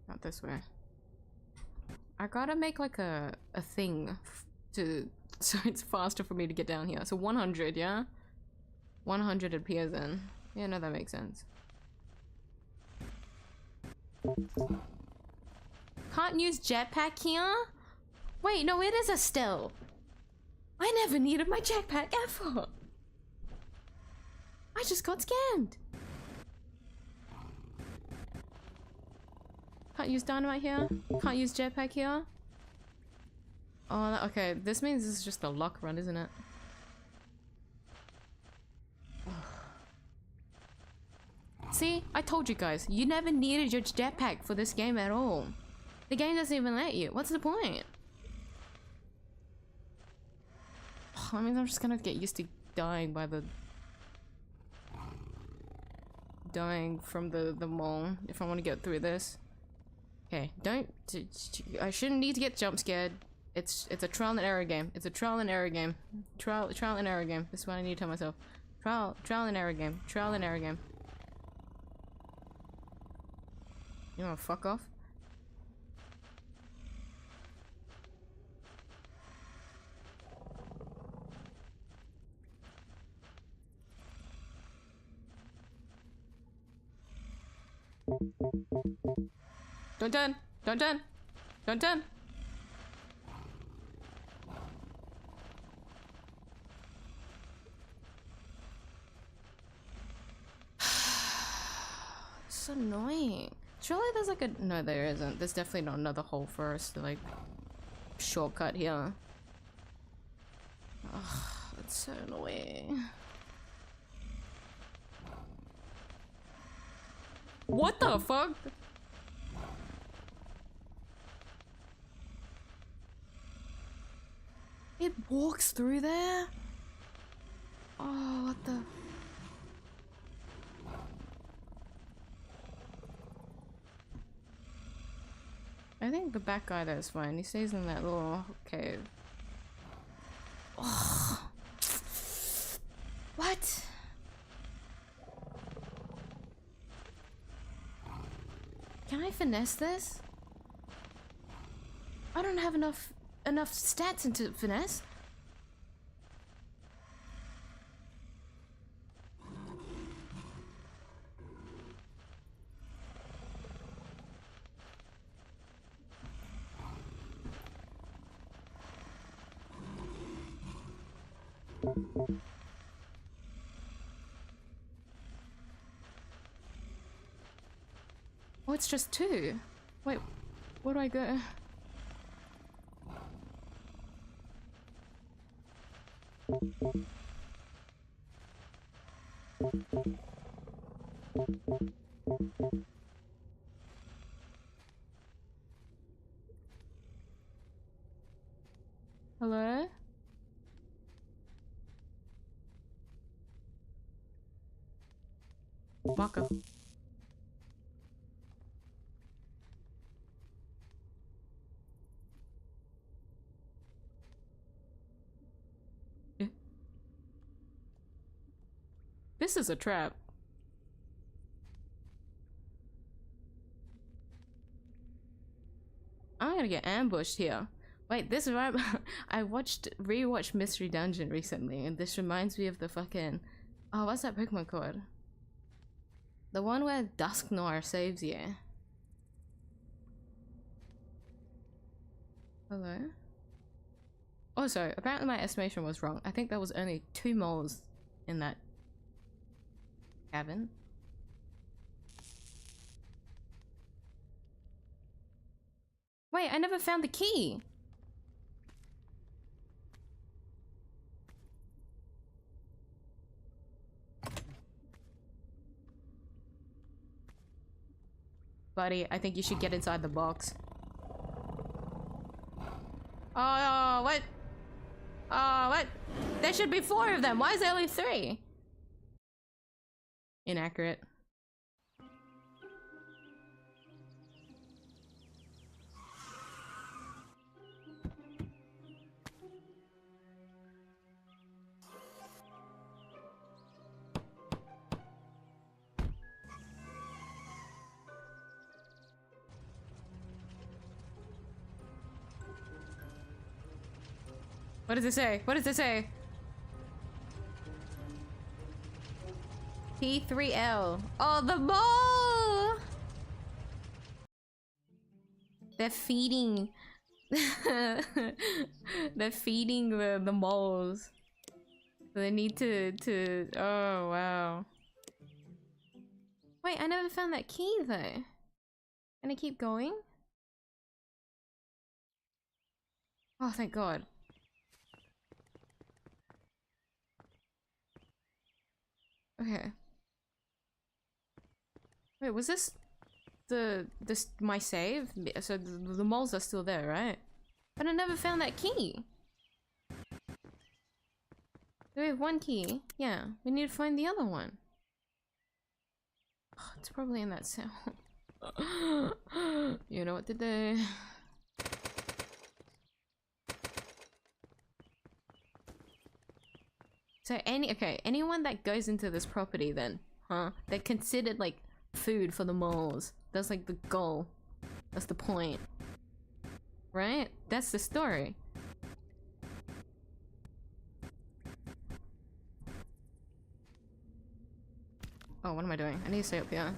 Not this way. I gotta make like a thing to so it's faster for me to get down here. So 100, yeah? 100 appears in. Yeah, no, that makes sense. Can't use jetpack here? Wait, no, it is a still. I never needed my jetpack ever. I just got scammed. Can't use dynamite here. Can't use jetpack here. Oh, okay. This means this is just a luck run, isn't it? See? I told you guys. You never needed your jetpack for this game at all. The game doesn't even let you. What's the point? I mean, I'm just gonna get used to dying by the... dying from the mall if I want to get through this. Okay, don't... I shouldn't need to get jump scared. It's a trial and error game. It's a trial and error game. Trial and error game. This is what I need to tell myself. Trial and error game. Trial and error game. You wanna fuck off? Don't turn! Don't turn! Don't turn! It's annoying. Surely there's like a... No, there isn't. There's definitely not another hole for us to like... shortcut here. Ugh, that's so annoying. What the fuck? It walks through there? Oh, what the... I think the back guy there is fine. He stays in that little cave. Oh. What? Can I finesse this? I don't have enough stats into finesse. Oh, it's just 2. Wait, where do I go? Hello? Marker. This is a trap. I'm gonna get ambushed here. Wait, this is right. I rewatched Mystery Dungeon recently, and this reminds me of the fucking. Oh, what's that Pokemon called? The one where 𝘭𝙤𝙀𝙀 saves you. Hello? Also, apparently my estimation was wrong. I think there was only 2 moles in that cabin. Wait, I never found the key! Buddy, I think you should get inside the box. Oh, what? Oh, what? There should be 4 of them. Why is there only 3? Inaccurate. What does it say? What does it say? P3L. Oh, the mole! They're feeding. They're feeding the moles. So they need to. Oh, wow. Wait, I never found that key though. Can I keep going? Oh, thank God. Okay. Wait, was this my save? So the moles are still there, right? But I never found that key. We have 1 key. Yeah, we need to find the other one. Oh, it's probably in that cell. You know what to do. So anyone that goes into this property then, huh? They're considered like food for the moles. That's like the goal. That's the point. Right? That's the story. Oh, what am I doing? I need to stay up here.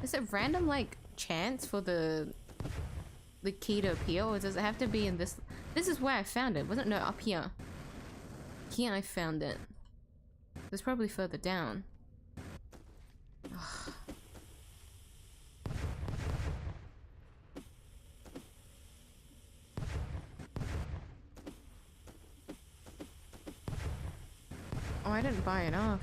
Is it random like chance for the key to appear, or does it have to be in this? This is where I found it, wasn't it? No, up here. Here I found it. It's probably further down. Ugh. Oh, I didn't buy enough.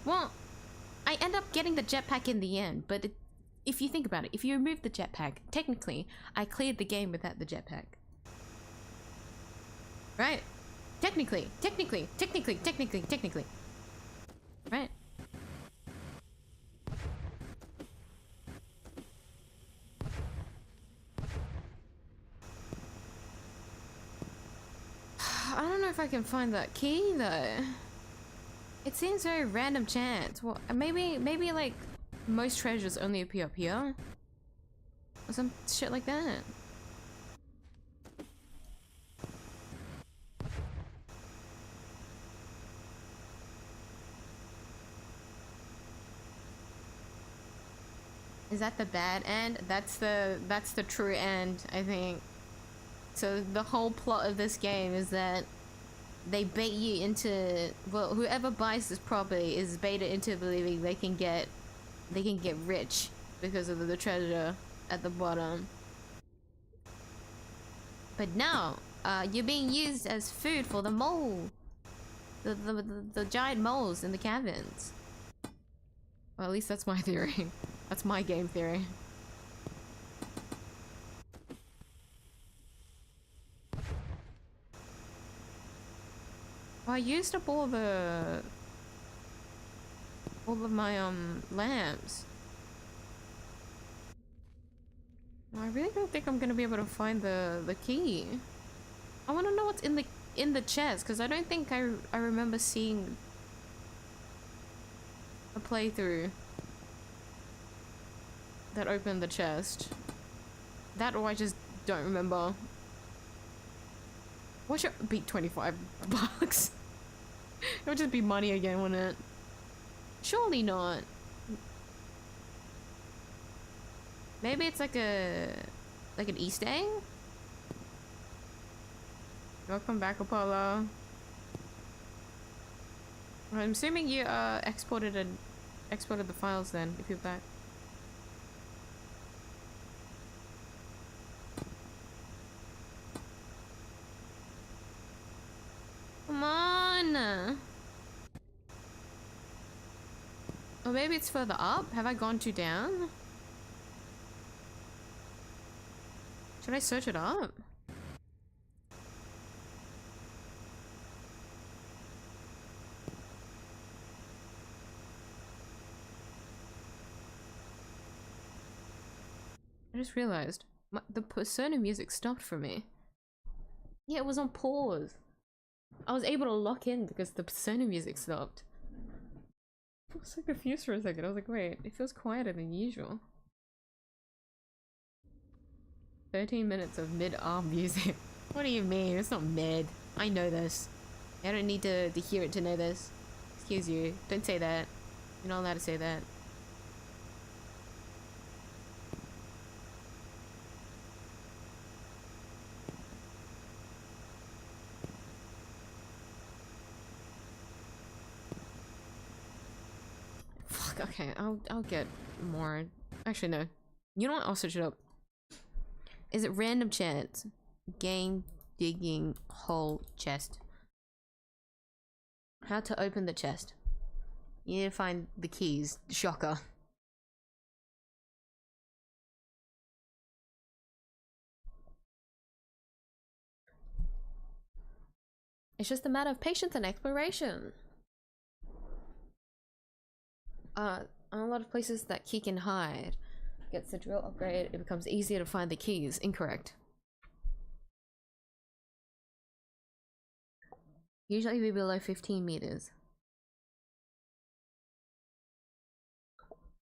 Well, I end up getting the jetpack in the end, but if you think about it, if you remove the jetpack, technically, I cleared the game without the jetpack. Right? Technically. Right? I don't know if I can find that key though. It seems very random chance. Well, maybe like most treasures only appear up here, or some shit like that. Is that the bad end? That's the true end, I think. So the whole plot of this game is that they bait you into, well, whoever buys this property is baited into believing they can get rich because of the treasure at the bottom. But now, you're being used as food for the mole. The giant moles in the caverns. Well, at least that's my theory. That's my game theory. Well, I used up all of my lamps. I really don't think I'm gonna be able to find the key. I want to know what's in the chest, because I don't think I remember seeing a playthrough that opened the chest. That, or I just don't remember. What should be 25 bucks? It would just be money again, wouldn't it? Surely not. Maybe it's like an Easter egg? Welcome back, Apollo. I'm assuming you exported the files then, if you're back. Come on! Or maybe it's further up? Have I gone too down? Should I search it up? I just realized the Persona music stopped for me. Yeah, it was on pause. I was able to lock in because the Persona music stopped. I was so confused for a second. I was like, wait, it feels quieter than usual. 13 minutes of mid-arm music. What do you mean? It's not mid. I know this. I don't need to hear it to know this. Excuse you. Don't say that. You're not allowed to say that. Fuck, okay. I'll get more. Actually, no. You know what? I'll search it up. Is it random chance? Game digging hole chest. How to open the chest. You need to find the keys. Shocker. It's just a matter of patience and exploration. On a lot of places that key can hide. Gets the drill upgrade, it becomes easier to find the keys. Incorrect. Usually be below 15 meters.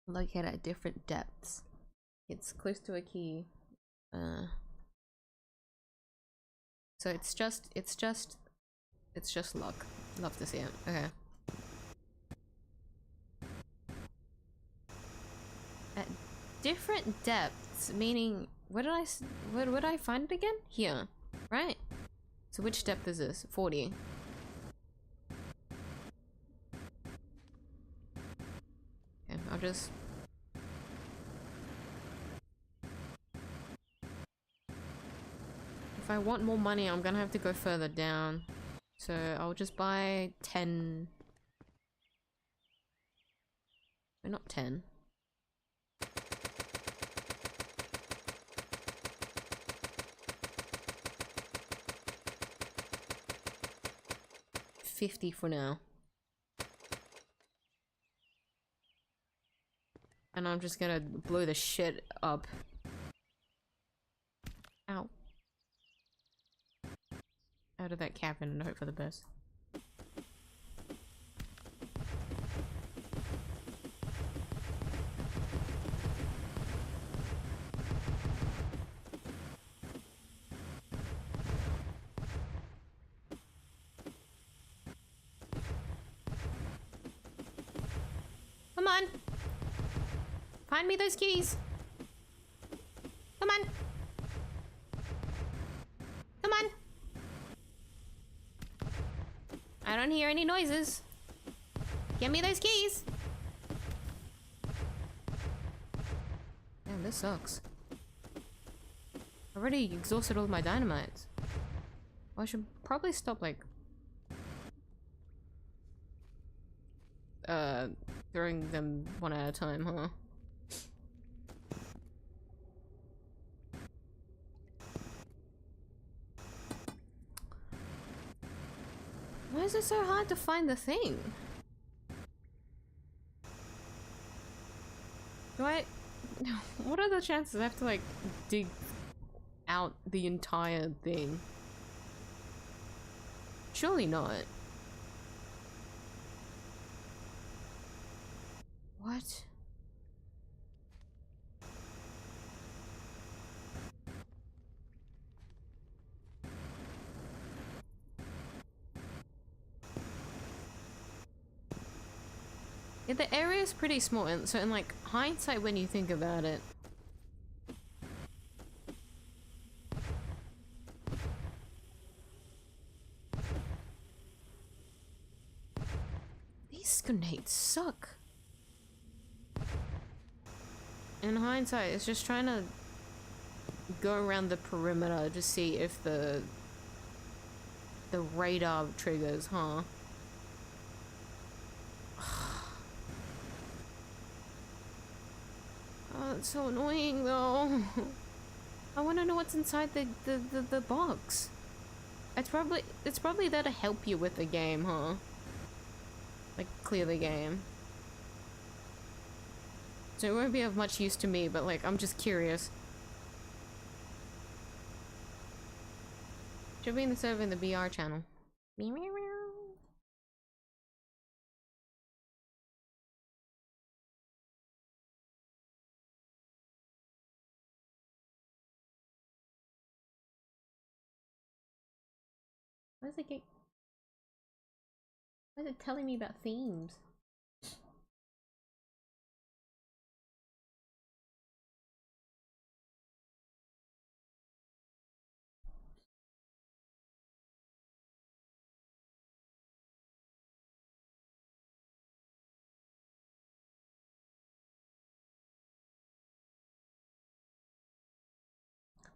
Located at different depths. It's close to a key. So it's just luck. Love to see it. Okay. At different depths, meaning where did I find it again? Here, right? So which depth is this? 40. Okay, I'll just. If I want more money, I'm gonna have to go further down. So I'll just buy 10. No, not 10. 50 for now. And I'm just gonna blow the shit up. Ow. Out of that cabin and hope for the best. Find me those keys. Come on. Come on. I don't hear any noises. Give me those keys. Damn, this sucks. I already exhausted all my dynamites. Well, I should probably stop, like, throwing them one at a time, huh? Why is it so hard to find the thing? Do I... What are the chances I have to, like, dig out the entire thing? Surely not. What? Yeah, the area is pretty small, and so in like hindsight when you think about it, these grenades suck. In hindsight, it's just trying to go around the perimeter to see if the radar triggers, huh? Oh, it's so annoying though. I want to know what's inside the box. It's probably there to help you with the game, huh? Like clear the game. So it won't be of much use to me, but like I'm just curious. Should be in the server in the BR channel. Meow meow meow. Why is it telling me about themes?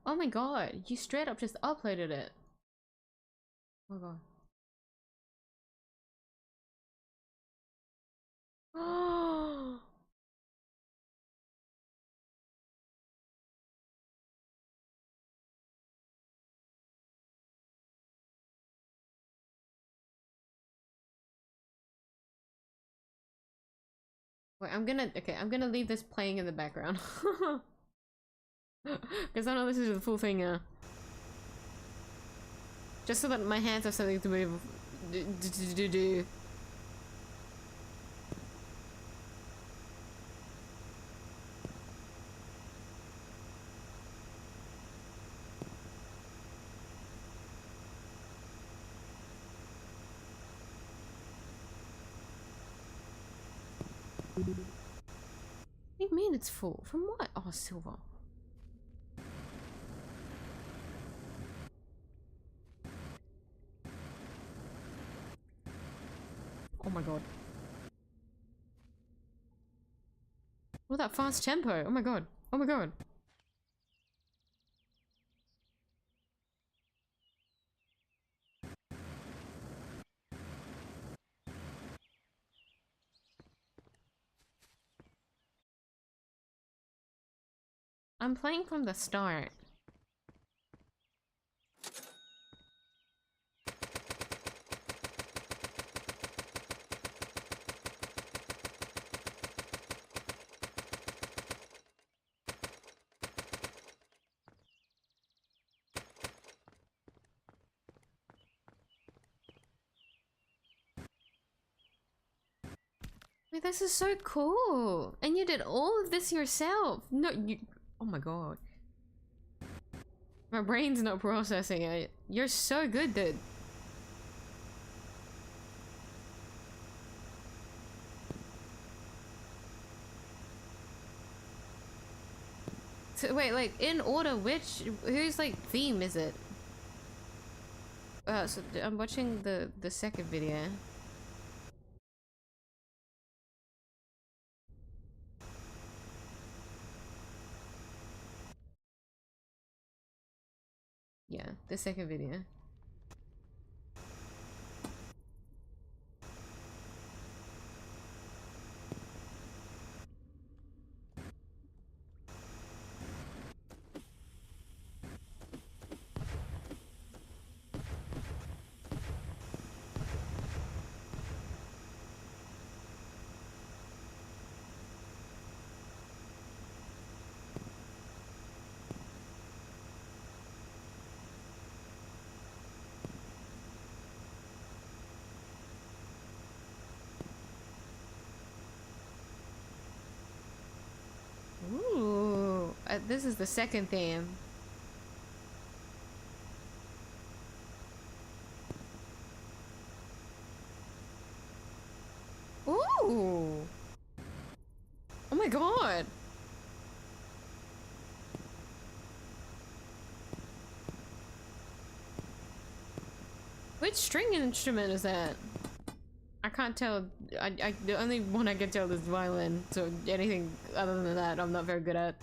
Oh my god, you straight up just uploaded it. Oh my god. Oh. Wait, I'm gonna leave this playing in the background. Because I know this is the full thing now. Just so that my hands have something to move. Do. What do you mean it's full? From what? Oh, silver. Oh my god. What that fast tempo? Oh my god. Oh my god. I'm playing from the start. Wait, this is so cool! And you did all of this yourself! No, you... Oh my god. My brain's not processing it. You're so good, dude. Wait, like, in order, whose, like, theme is it? So I'm watching the second video. Yeah, the second video. Ooh, this is the second theme. Ooh! Oh my god! Which string instrument is that? I can't tell. The only one I can tell is violin, so anything other than that I'm not very good at.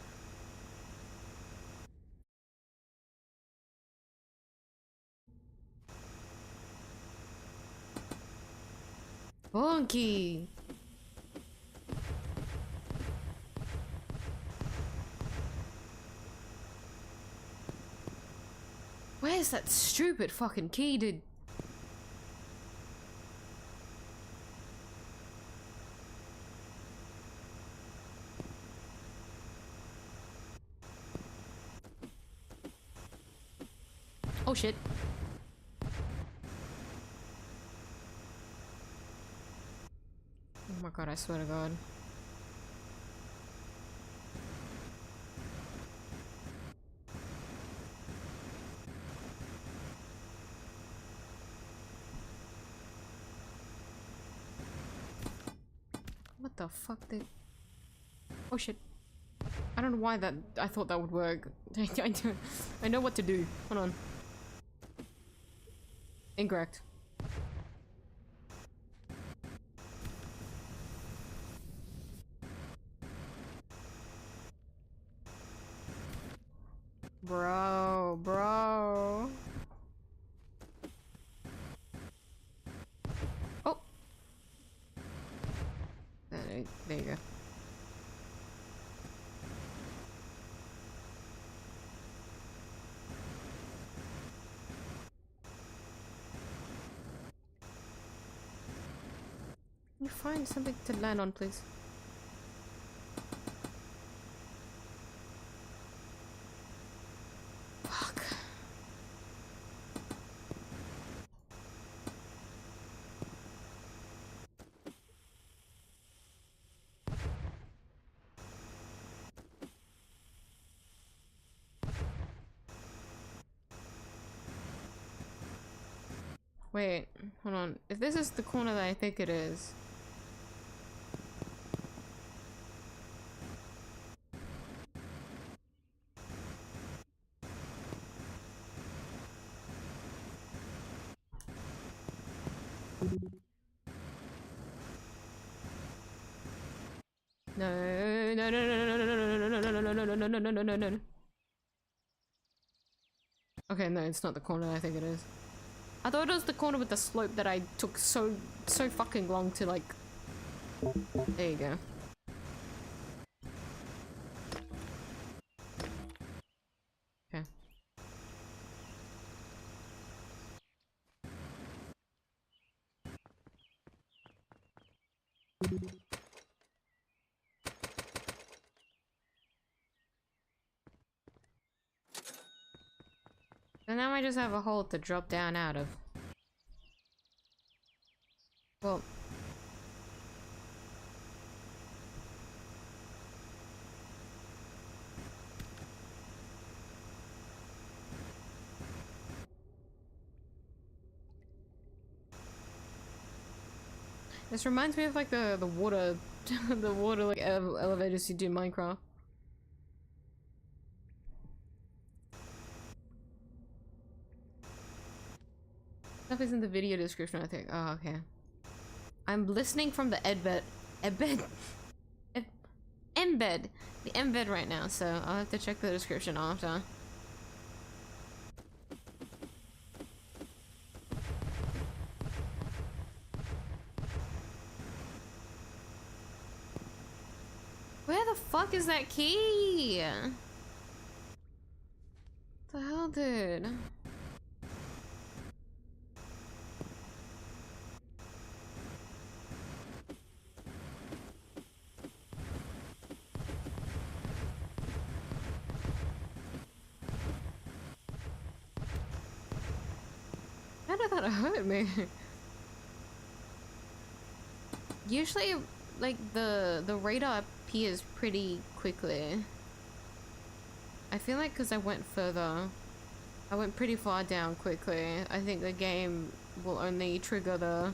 Funky! Where's that stupid fucking key, dude? Oh shit. Oh my god, I swear to god. What the fuck did... Oh shit. I don't know why that... I thought that would work. I know what to do. Hold on. Incorrect. Bro. Oh! There you go. Can you find something to land on, please? Fuck. Wait, hold on. If this is the corner that I think it is... No. Okay, no, it's not the corner I think it is. I thought it was the corner with the slope that I took so fucking long to, like... There you go. Okay. And now I just have a hole to drop down out of. Well... This reminds me of like the water the water like elevators you do in Minecraft. Stuff is in the video description, I think. Oh, okay. I'm listening from the embed, the embed right now, so I'll have to check the description after. Where the fuck is that key? What the hell, dude? How did that hurt me? Usually, like, the radar appears pretty quickly. I feel like because I went further, I went pretty far down quickly. I think the game will only trigger the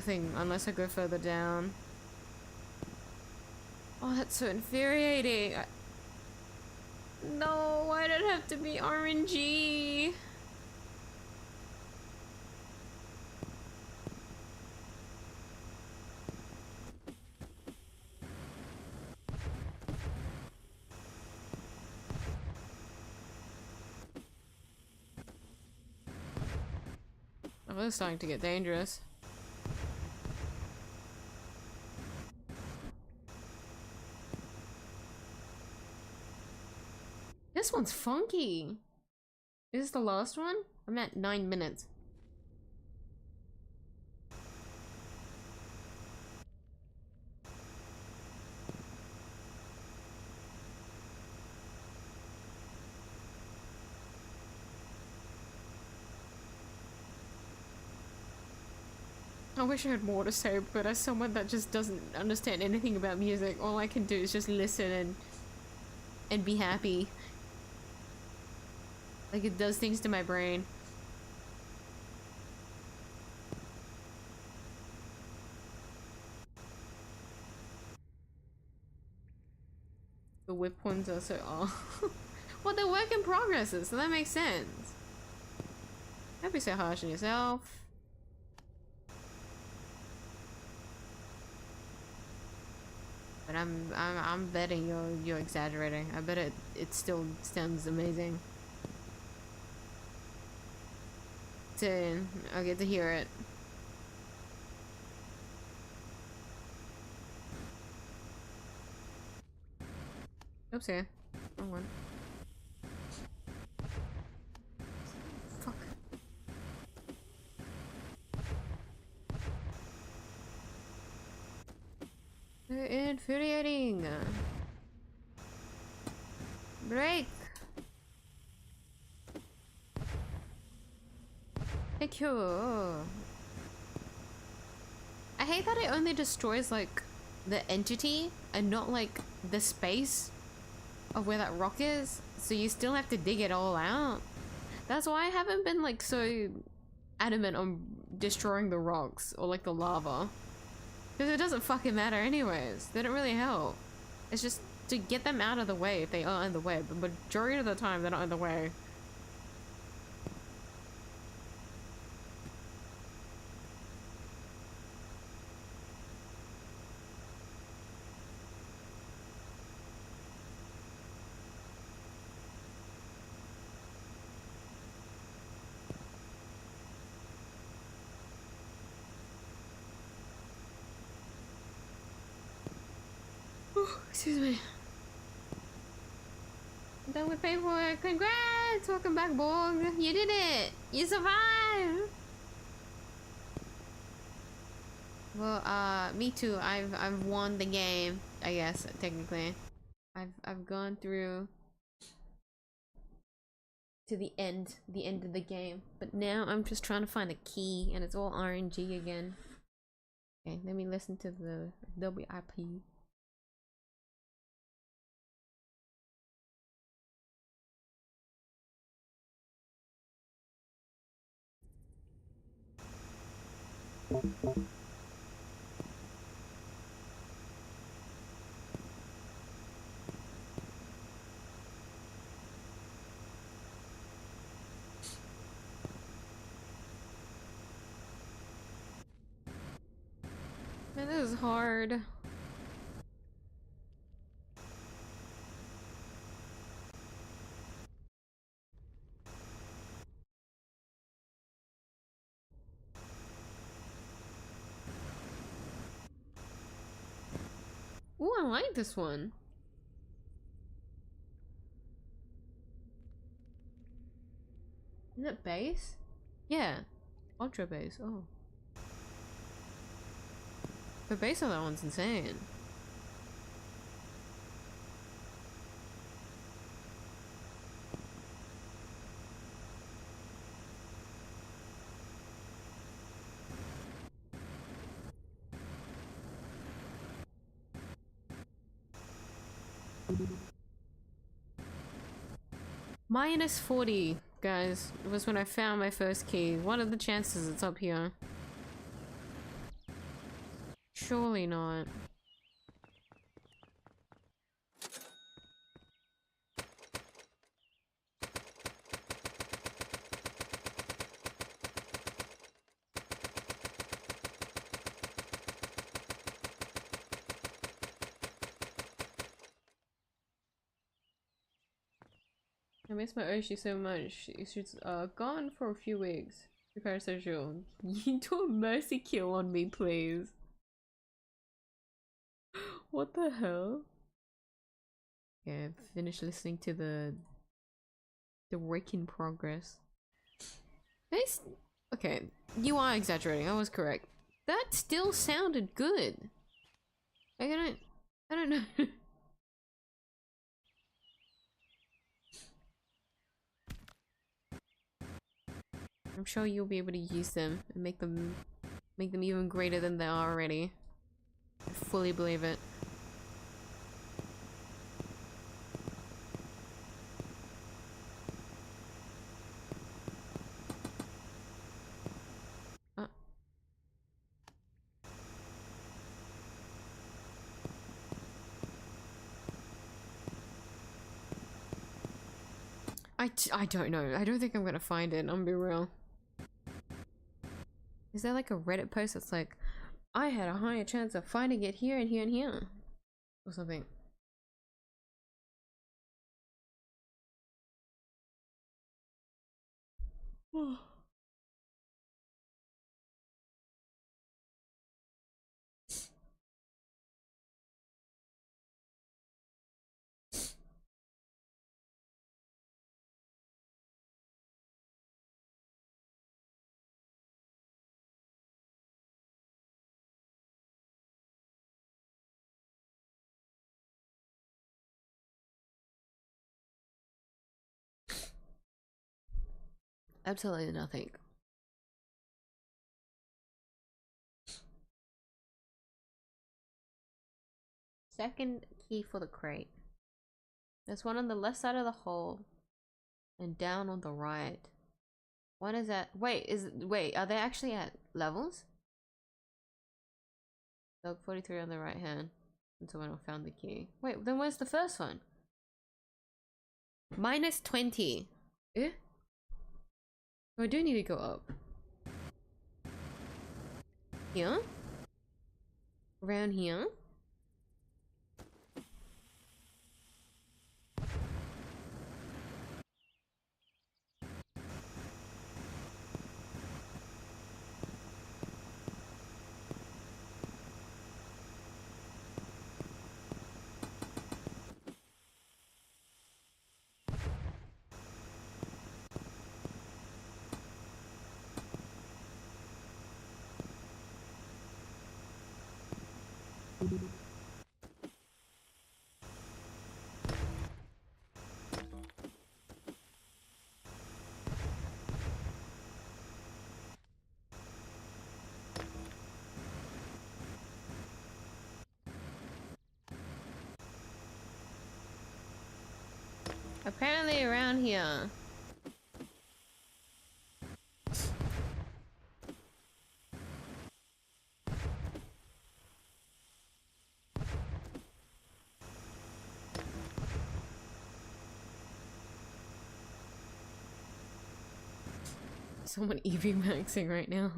thing unless I go further down. Oh, that's so infuriating. No, why did it have to be RNG? Oh, this is starting to get dangerous. This one's funky. Is this the last one? I'm at 9 minutes. I wish I had more to say, but as someone that just doesn't understand anything about music, all I can do is just listen and be happy. Like, it does things to my brain. The whip ones are so well, they're work in progresses, so that makes sense. Don't be so harsh on yourself. But I'm betting you're exaggerating. I bet it still sounds amazing. Soon I'll get to hear it. Oops, here. Wrong one. Fuck. They're infuriating. Break. Thank you. I hate that it only destroys like the entity and not like the space of where that rock is, so you still have to dig it all out. That's why I haven't been like so adamant on destroying the rocks or like the lava, because it doesn't fucking matter anyways. They don't really help. It's just to get them out of the way if they are in the way, but majority of the time they're not in the way. Excuse me. I'm done with paperwork. Congrats! Welcome back, 𝘭𝘢𝘴𝘵. You did it! You survived! Well, me too. I've won the game, I guess, technically. I've gone through to the end of the game. But now I'm just trying to find a key, and it's all RNG again. Okay, let me listen to the WIP. Man, this is hard. Ooh, I like this one. Is it bass? Yeah. Ultra bass. Oh. The bass on that one's insane. Minus 40, guys. It was when I found my first key. What are the chances it's up here? Surely not. I miss my Oshi so much. She's gone for a few weeks. Parasocial. You do a mercy kill on me, please. What the hell? Yeah, finish listening to the work in progress. Nice. Okay, you are exaggerating. I was correct. That still sounded good. I don't know. I'm sure you'll be able to use them and make them even greater than they are already. I fully believe it. I don't know. I don't think I'm gonna find it. I'm gonna be real. Is there like a Reddit post that's like, I had a higher chance of finding it here and here and here? Or something. Absolutely nothing. Second key for the crate. There's one on the left side of the hole and down on the right. One is at wait, are they actually at levels? Dog 43 on the right hand until when I found the key. Wait, then where's the first one? Minus 20. Eh? Oh, I do need to go up. Here? Around here? Apparently around here. Someone EV maxing right now.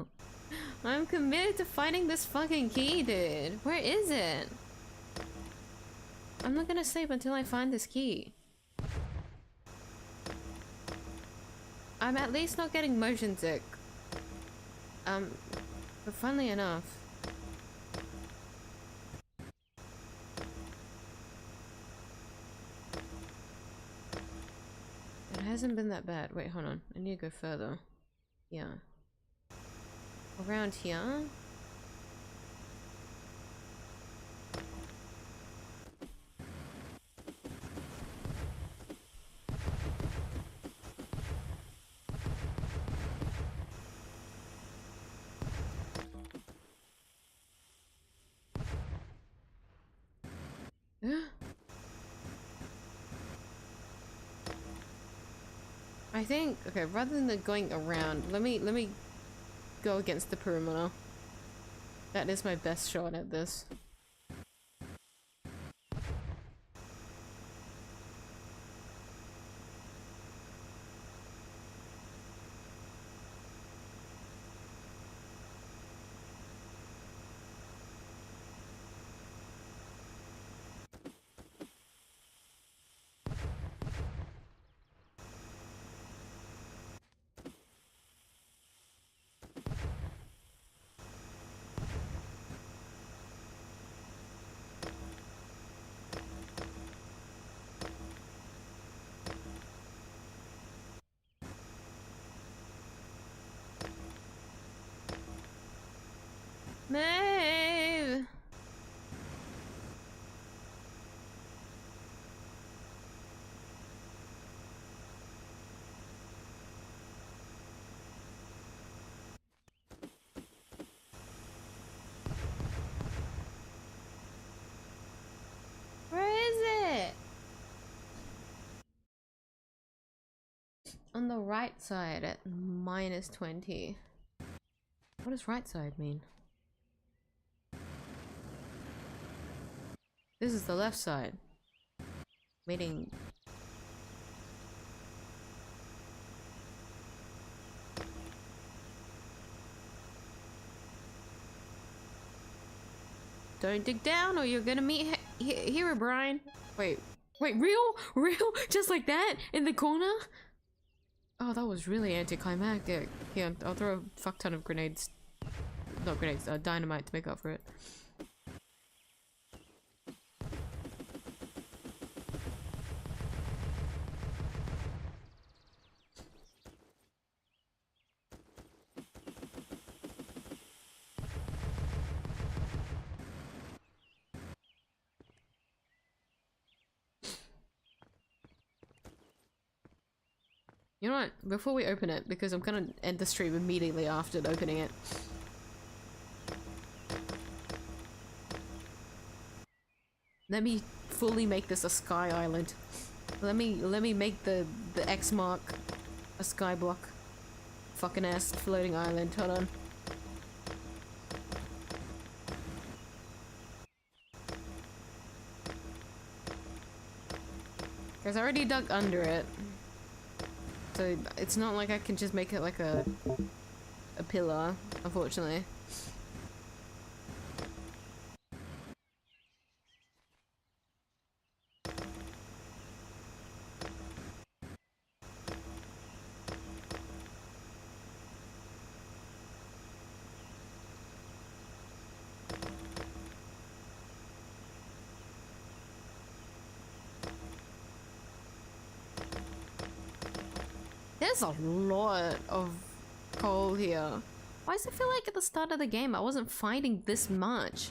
I'm committed to finding this fucking key, dude. Where is it? I'm not gonna sleep until I find this key. I'm at least not getting motion sick. But funnily enough... it hasn't been that bad. Wait, hold on. I need to go further. Yeah. Around here? I think, okay, rather than going around, let me go against the perimeter. That is my best shot at this. Maeve! Where is it? On the right side at -20. What does right side mean? This is the left side. Meaning... don't dig down or you're gonna meet 𝘱𝘳𝘧𝘰𝘳𝘕. Wait, real? Just like that? In the corner? Oh, that was really anticlimactic. Here, I'll throw a fuck ton of grenades. Not grenades, dynamite to make up for it. You know what? Before we open it, because I'm gonna end the stream immediately after opening it. Let me fully make this a sky island. Let me make the X mark a sky block. Fucking ass floating island. Hold on. Because I already dug under it. So it's not like I can just make it like a pillar, unfortunately. There's a lot of coal here. Why does it feel like at the start of the game I wasn't finding this much?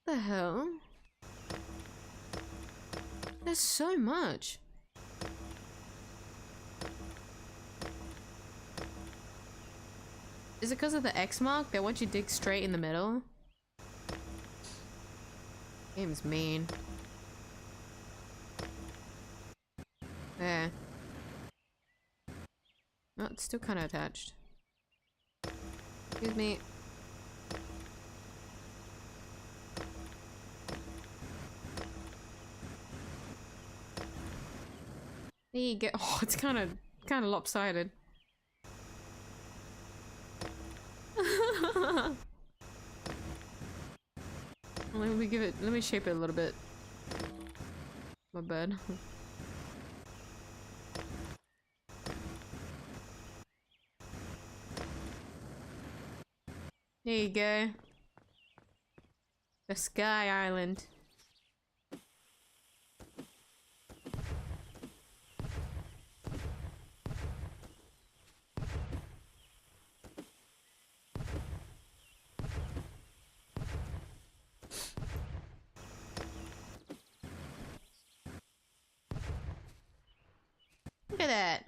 What the hell? There's so much. Is it because of the X mark? They want you to dig straight in the middle? Game's mean. There. Oh, it's still kind of attached. Excuse me. There you go. Oh, it's kind of lopsided. Let me give it. Let me shape it a little bit. My bad. There you go. The Sky Island. Look at that.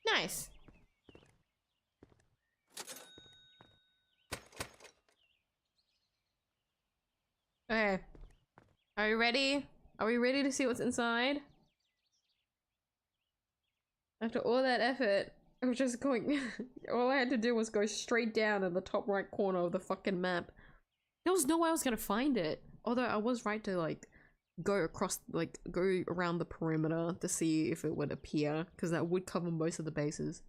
Nice. Okay. Are you ready? Are we ready to see what's inside? After all that effort, I was just going all I had to do was go straight down in the top right corner of the fucking map. There was no way I was gonna find it. Although I was right to like go across, like go around the perimeter to see if it would appear, because that would cover most of the bases.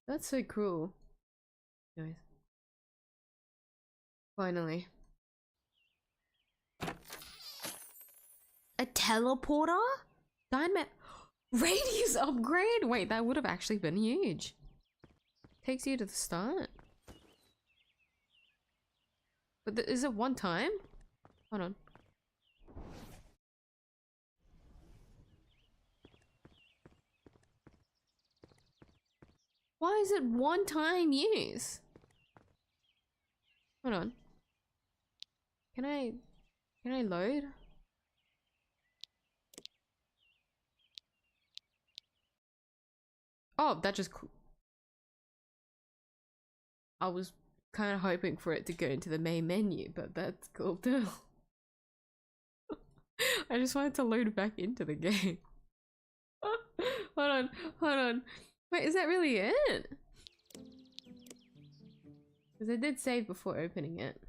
That's so cool. Anyways. Finally. A teleporter? Dynamite radius upgrade? Wait, that would have actually been huge. Takes you to the start. But is it one time? Hold on. Why is it one time use? Hold on. Can I load? Oh, that just I was kind of hoping for it to go into the main menu, but that's cool too. I just wanted to load back into the game. Hold on. Wait, is that really it? Because I did save before opening it.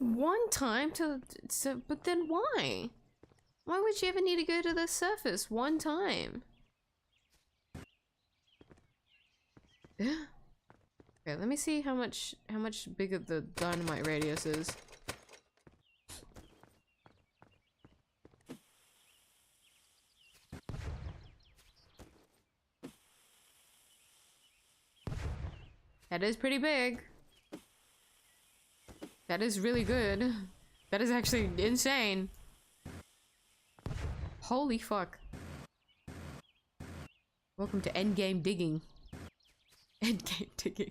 One time but then why? Why would you ever need to go to the surface one time? Okay, let me see how much bigger the dynamite radius is. That is pretty big. That is really good. That is actually insane. Holy fuck. Welcome to endgame digging. Endgame digging.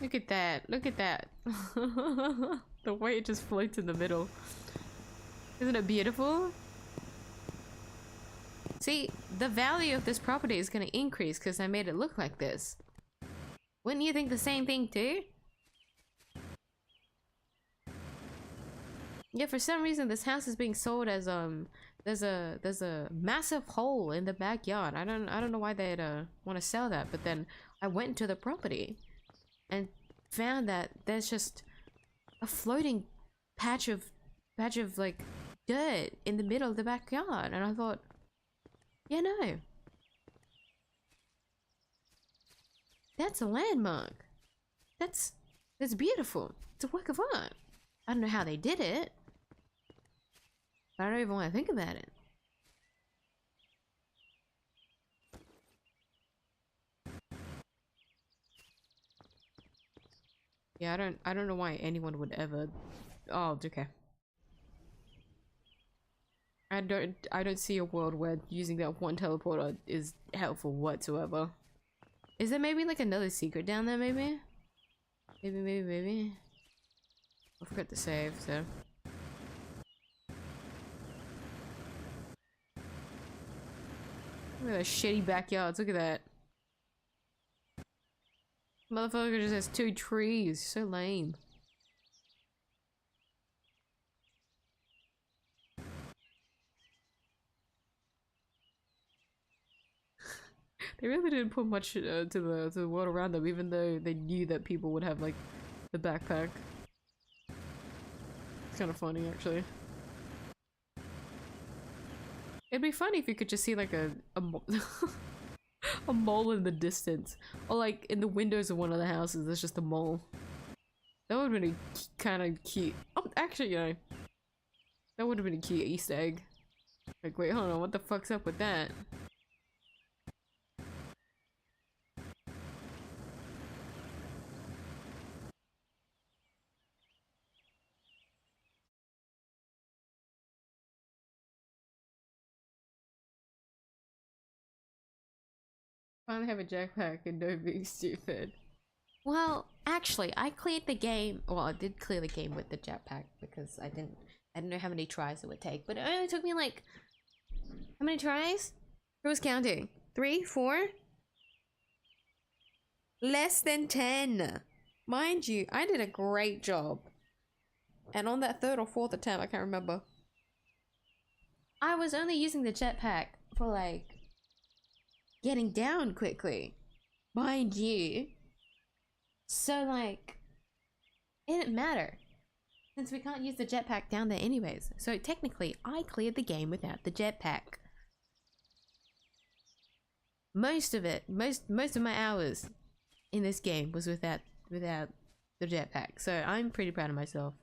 Look at that. Look at that. The way it just floats in the middle. Isn't it beautiful? See, the value of this property is going to increase because I made it look like this. Wouldn't you think the same thing too? Yeah, for some reason this house is being sold as there's a massive hole in the backyard. I don't know why they'd want to sell that, but then I went to the property and found that there's just a floating patch of like dirt in the middle of the backyard, and I thought, yeah, no, that's a landmark. That's beautiful. It's a work of art. I don't know how they did it, but I don't even want to think about it. Yeah, I don't know why anyone would ever. Oh, okay. I don't see a world where using that one teleporter is helpful whatsoever. Is there maybe like another secret down there? Maybe. I forgot to save, so Look at those shitty backyards. Look at that. Motherfucker just has 2 trees. So lame. They really didn't put much to the world around them, even though they knew that people would have like the backpack. It's kind of funny, actually. It'd be funny if you could just see like a a mole in the distance, or like in the windows of one of the houses. There's just a mole. That would have been a kind of cute. Oh, actually, you know, that would have been a cute Easter egg. Like, wait, hold on, what the fuck's up with that? Finally have a jetpack and no being stupid. Well, actually, I cleared the game. Well, I did clear the game with the jetpack because I didn't know how many tries it would take, but it only took me like, how many tries? Who was counting? 3, 4? Less than 10. Mind you, I did a great job. And on that 3rd or 4th attempt, I can't remember, I was only using the jetpack for like getting down quickly, mind you. So like, it didn't matter since we can't use the jetpack down there anyways. So technically, I cleared the game without the jetpack. Most of it, most of my hours in this game was without the jetpack. So I'm pretty proud of myself.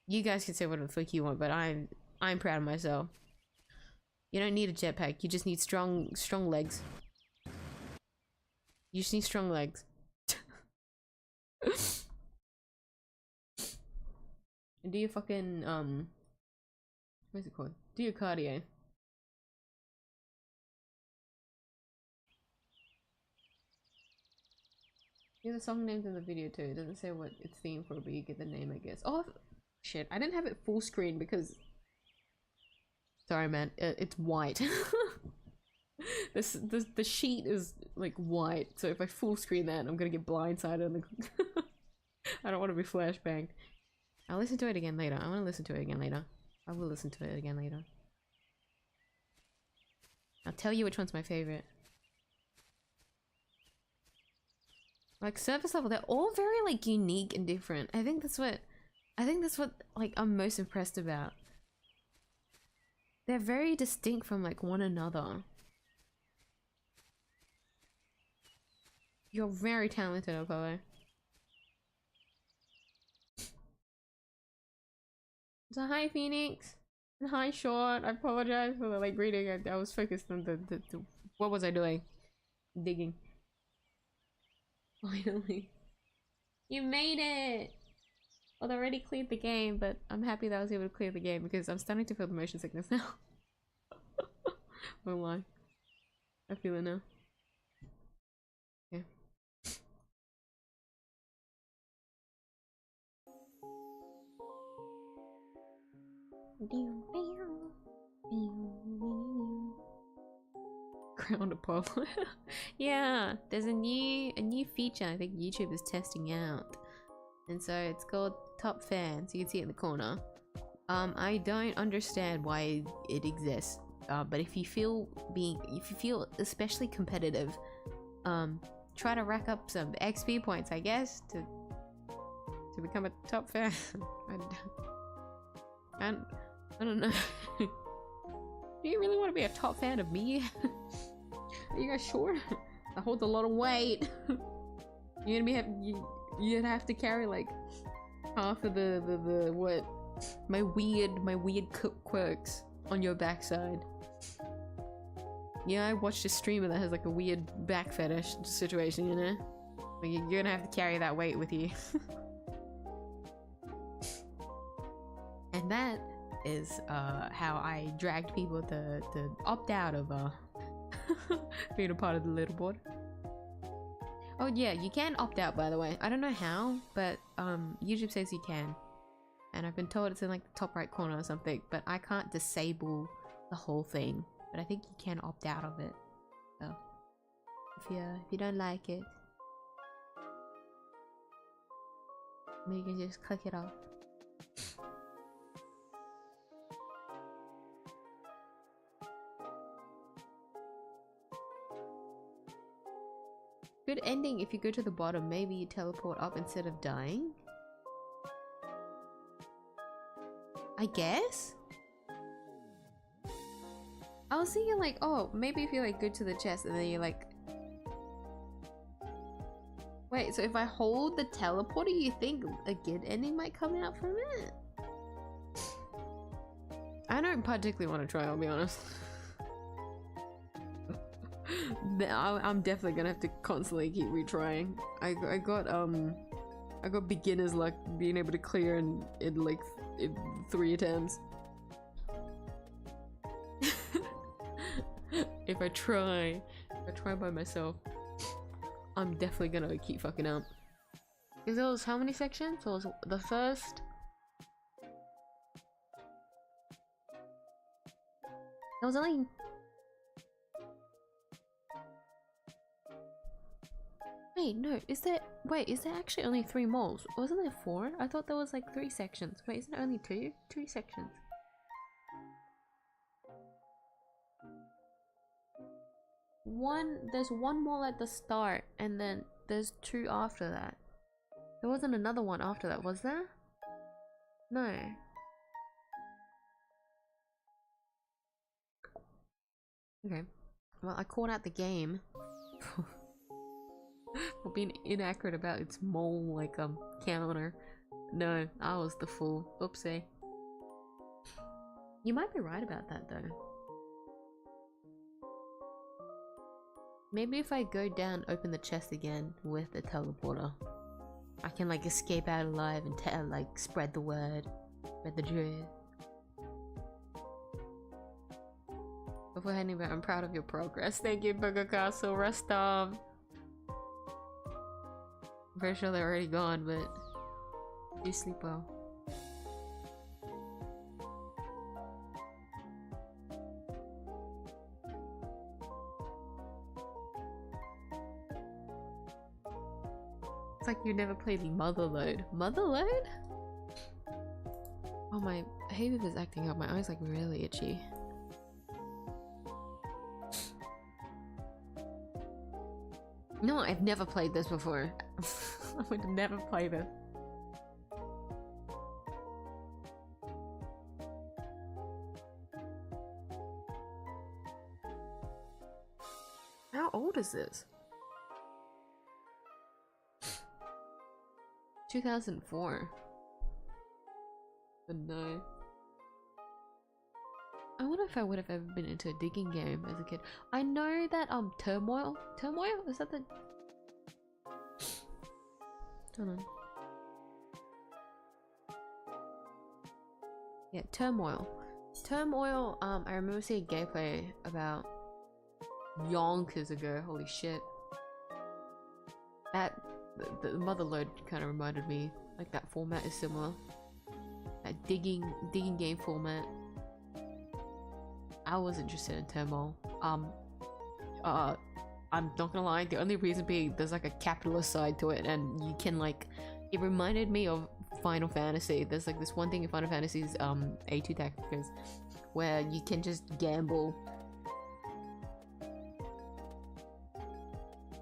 You guys can say whatever the fuck you want, but I'm proud of myself. You don't need a jetpack, you just need strong legs. You just need strong legs. And do your fucking, what's it called? Do your cardio. Yeah, the song named in the video too. It doesn't say what it's themed for, but you get the name, I guess. Oh, shit. I didn't have it full screen because... Sorry, man. It's white. The sheet is like white, so if I full screen that, I'm gonna get blindsided. I don't want to be flashbanged. I'll listen to it again later. I want to listen to it again later. I will listen to it again later. I'll tell you which one's my favorite. Like surface level, they're all very like unique and different. I think that's what like I'm most impressed about. They're very distinct from like one another. You're very talented, Apollo. So hi Phoenix. And hi Short. I apologize for the like reading. I was focused on the what was I doing? Digging. Finally. You made it! Well, I already cleared the game, but I'm happy that I was able to clear the game because I'm starting to feel the motion sickness now. Won't lie. I feel it now. Yeah. Ground Apollo. Yeah, there's a new feature I think YouTube is testing out. And so it's called Top Fan, so you can see it in the corner. I don't understand why it exists. But if you feel especially competitive, try to rack up some XP points, I guess, to become a top fan. I don't know. Do you really want to be a top fan of me? Are you guys sure? I hold a lot of weight. You'd have to carry like half of the what my weird quirks on your backside. Yeah, I watched a streamer that has like a weird back fetish situation, you know? Like you're gonna have to carry that weight with you. And that is how I dragged people to opt out of being a part of the leaderboard. Oh yeah, you can opt out, by the way. I don't know how, but YouTube says you can. And I've been told it's in like the top right corner or something, but I can't disable the whole thing. but I think you can opt out of it. So if you don't like it, maybe you can just click it off. Good ending if you go to the bottom, maybe you teleport up instead of dying. I guess? I was thinking like, oh, maybe if you like go to the chest and then you like... Wait, so if I hold the teleporter, you think a good ending might come out from it? I don't particularly want to try, I'll be honest. I'm definitely gonna have to constantly keep retrying. I got beginner's luck being able to clear in like 3 attempts. If I try by myself, I'm definitely gonna keep fucking up. Is those how many sections? So the first. That was only. Wait, no, is there actually only 3 moles? Wasn't there 4? I thought there was like 3 sections. Wait, isn't it only 2? 2 sections. There's 1 mole at the start, and then there's 2 after that. There wasn't another one after that, was there? No. Okay. Well, I called out the game. For being inaccurate about its mole like counter. No, I was the fool. Oopsie. You might be right about that though. Maybe if I go down, open the chest again with the teleporter, I can like escape out alive and like spread the word, spread the truth. Before heading back, I'm proud of your progress. Thank you, Burger Castle. Rest of. I'm pretty sure they're already gone, but do sleep well. It's like you never played Motherload. Motherload? Oh, my hay fever's acting up. My eyes like really itchy. No, I've never played this before. I would never play this. How old is this? 2004. But no. I wonder if I would have ever been into a digging game as a kid. I know that Turmoil? Turmoil? Is that the... Hold on. Yeah, Turmoil. Turmoil, I remember seeing gameplay about yonkers ago, holy shit. That, the Motherload kind of reminded me, like that format is similar. That digging game format. I was interested in Turmoil. I'm not gonna lie, the only reason being there's like a capitalist side to it, and you can like, it reminded me of Final Fantasy. There's like this one thing in Final Fantasy's A2 Tactics where you can just gamble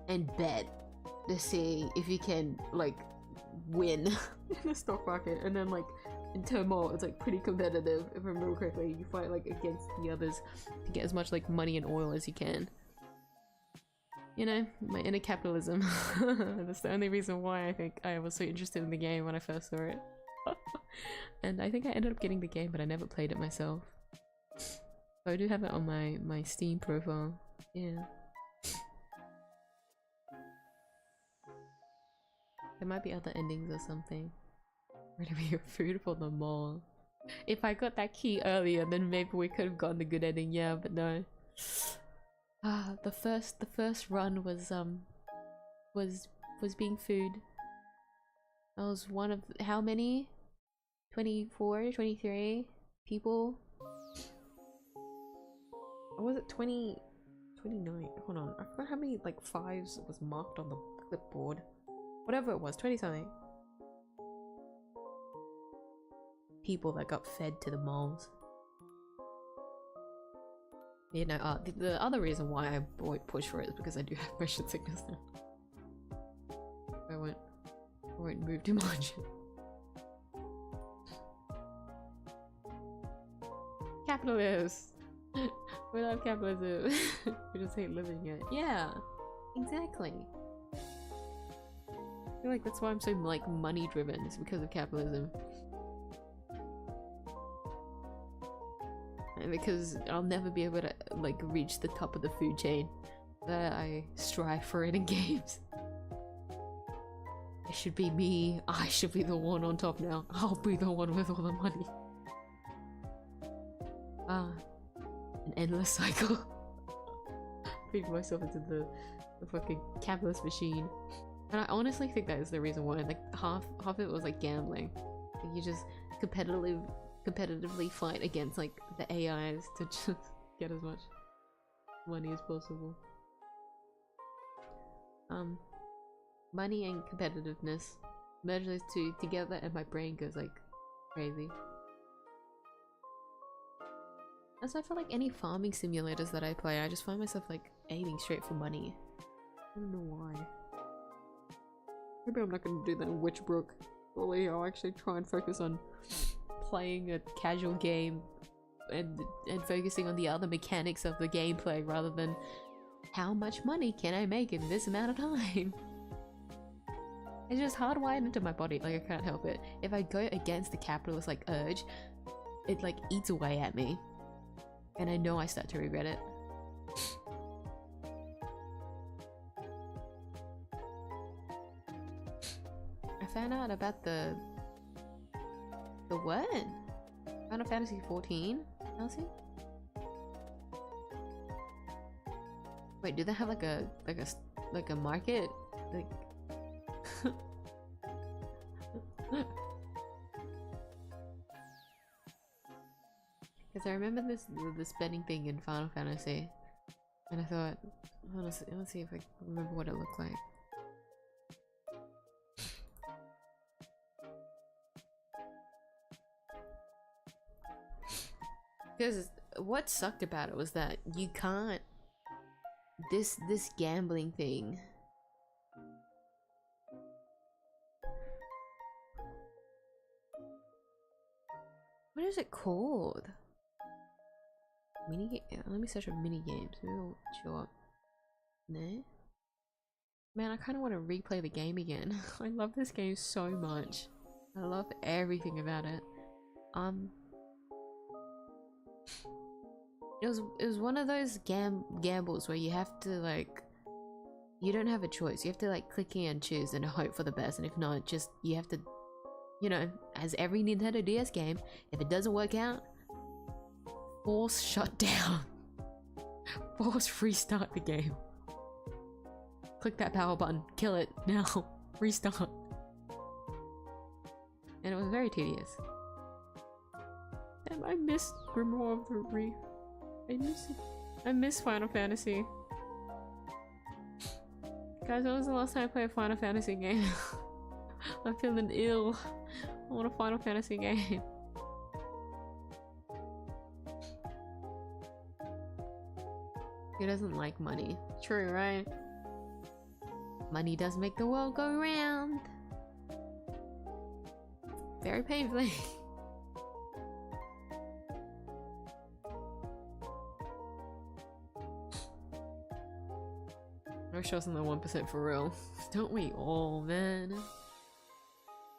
and bet to see if you can like win in the stock market, and then like in Turmoil it's like pretty competitive. If I remember correctly, you fight like against the others to get as much like money and oil as you can. You know, my inner capitalism. That's the only reason why I think I was so interested in the game when I first saw it. And I think I ended up getting the game, but I never played it myself. So I do have it on my Steam profile. Yeah. There might be other endings or something. We're gonna be food for the mall. If I got that key earlier, then maybe we could have gotten the good ending, yeah, but no. The first run was being food. I was one of how many? 24, 23 people. Or was it 20? 29. Hold on. I forgot how many like 5s was marked on the clipboard. Whatever it was, 20 something. People that got fed to the moles. You know, the other reason why I won't push for it is because I do have motion sickness now. I won't move too much. Capitalists! We love capitalism. We just hate living it. Yeah, exactly. I feel like that's why I'm so like money driven. It's because of capitalism. And because I'll never be able to like reach the top of the food chain that I strive for it in games. It should be me. I should be the one on top now. I'll be the one with all the money. An endless cycle. Feed myself into the fucking capitalist machine. And I honestly think that is the reason why, like, half of it was like gambling. Like, you just competitively fight against like the AIs to just get as much money as possible. Money and competitiveness, merge those two together and my brain goes like crazy. And so I feel like any farming simulators that I play, I just find myself like aiming straight for money. I don't know why. Maybe I'm not gonna do that in Witchbrook. Surely I'll actually try and focus on playing a casual game and focusing on the other mechanics of the gameplay rather than how much money can I make in this amount of time. It's just hardwired into my body, like I can't help it. If I go against the capitalist like urge, it like eats away at me. And I know I start to regret it. I found out about the what? Final Fantasy 14? Elsie? Wait, do they have like a market? Like because I remember the spending thing in Final Fantasy, and I thought, let's see if I remember what it looked like. Because what sucked about it was that you can't this gambling thing. What is it called? Let me search for mini games. Maybe it'll show up. No? Man, I kind of want to replay the game again. I love this game so much. I love everything about it. It was one of those gambles where you have to like, you don't have a choice. You have to like click in and choose and hope for the best, and if not, just you have to, you know, as every Nintendo DS game, if it doesn't work out, force shut down. Force restart the game. Click that power button, kill it now, restart. And it was very tedious. Damn, I miss Grimoire of the Reef. I miss it. I miss Final Fantasy. Guys, when was the last time I played a Final Fantasy game? I'm feeling ill. I want a Final Fantasy game. Who doesn't like money? True, right? Money does make the world go round. Very painfully. I wish I was in the 1% for real. Don't we all, man?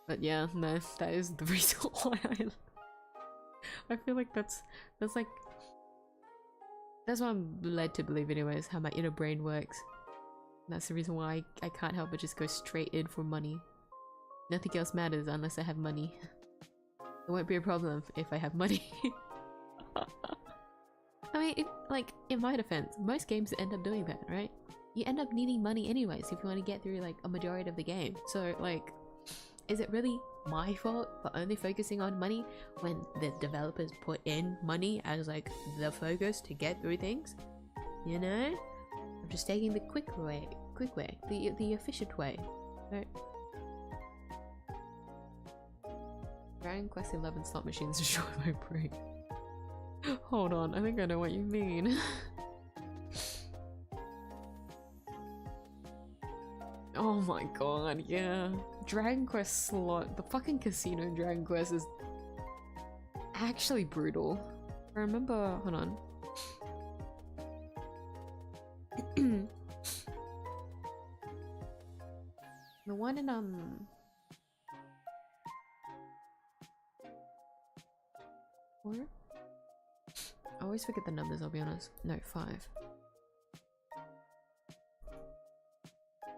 But yeah, no, that is the reason why I feel like that's like, that's what I'm led to believe anyways, how my inner brain works. That's the reason why I can't help but just go straight in for money. Nothing else matters unless I have money. It won't be a problem if I have money. I mean, like, in my defense, most games end up doing that, right? You end up needing money anyways if you want to get through like a majority of the game. So like, is it really my fault for only focusing on money when the developers put in money as like the focus to get through things. You know? I'm just taking the quick way, the efficient way. Right? Dragon Quest 11 slot machines destroy my brain. Hold on, I think I know what you mean. Oh my god, yeah. Dragon Quest slot, the fucking casino in Dragon Quest is actually brutal. I remember, hold on. The one in four? I always forget the numbers, I'll be honest. No, 5.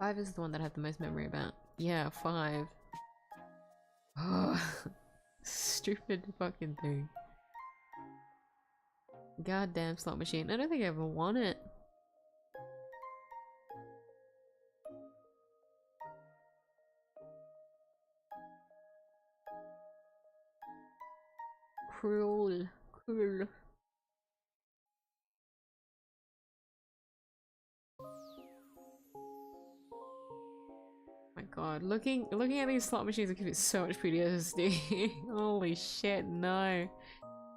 5 is the one that I have the most memory about. Yeah, 5. Oh, stupid fucking thing. Goddamn slot machine. I don't think I ever won it. Cruel. Cruel. My god, looking at these slot machines gives me so much PTSD. Holy shit, no.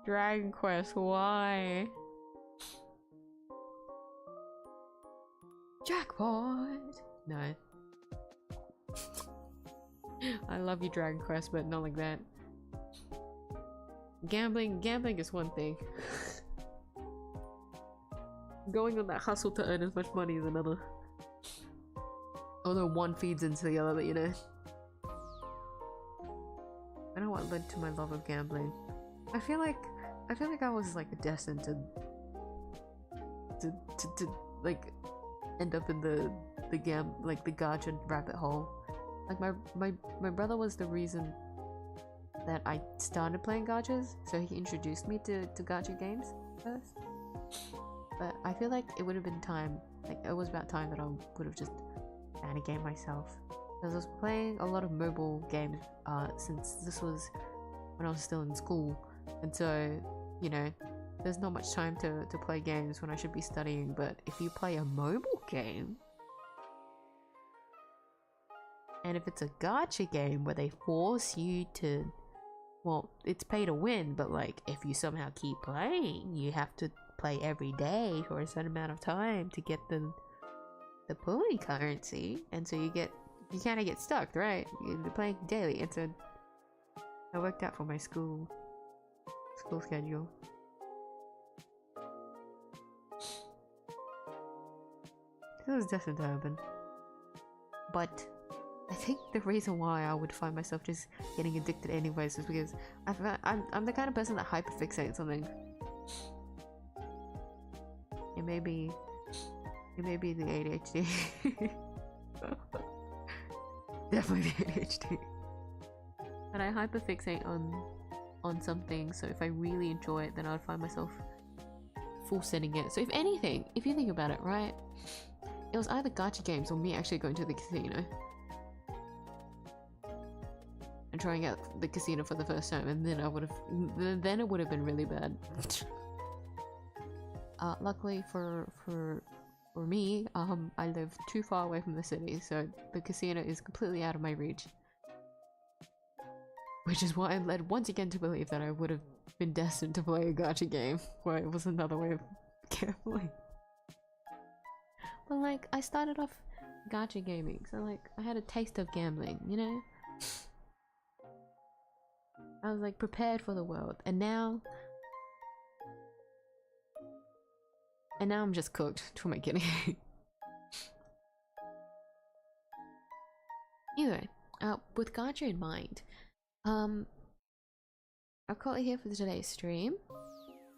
Dragon Quest, why? Jackpot! No. I love you, Dragon Quest, but not like that. Gambling is one thing. Going on that hustle to earn as much money is another. Although one feeds into the other, you know. I don't know what led to my love of gambling. I feel like I was like destined to like end up in the gacha rabbit hole. Like my brother was the reason that I started playing gachas, so he introduced me to gacha games first. But I feel like it would have been time, like it was about time that I would have just found a game myself. Because I was playing a lot of mobile games since this was when I was still in school, and so, you know, there's not much time to play games when I should be studying. But if you play a mobile game, and if it's a gacha game where they force you to, well, it's pay to win, but like if you somehow keep playing, you have to play every day for a certain amount of time to get the pooling currency, and so you kind of get stuck, right? You're playing daily, and so I worked out for my school schedule. This was destined to happen, but I think the reason why I would find myself just getting addicted anyways is because I'm the kind of person that hyperfixates something. It may be the ADHD. Definitely the ADHD. And I hyperfixate on something, so if I really enjoy it, then I would find myself full setting it. So if anything, if you think about it, right, it was either gacha games or me actually going to the casino and trying out the casino for the first time, and then then it would have been really bad. Luckily for me, I live too far away from the city, so the casino is completely out of my reach. Which is why I'm led once again to believe that I would have been destined to play a gacha game, where it was another way of gambling. But like, I started off gacha gaming, so like, I had a taste of gambling, you know? I was like prepared for the world, and now I'm just cooked. Who am I kidding? Anyway, with gacha in mind, I'll call it here for today's stream.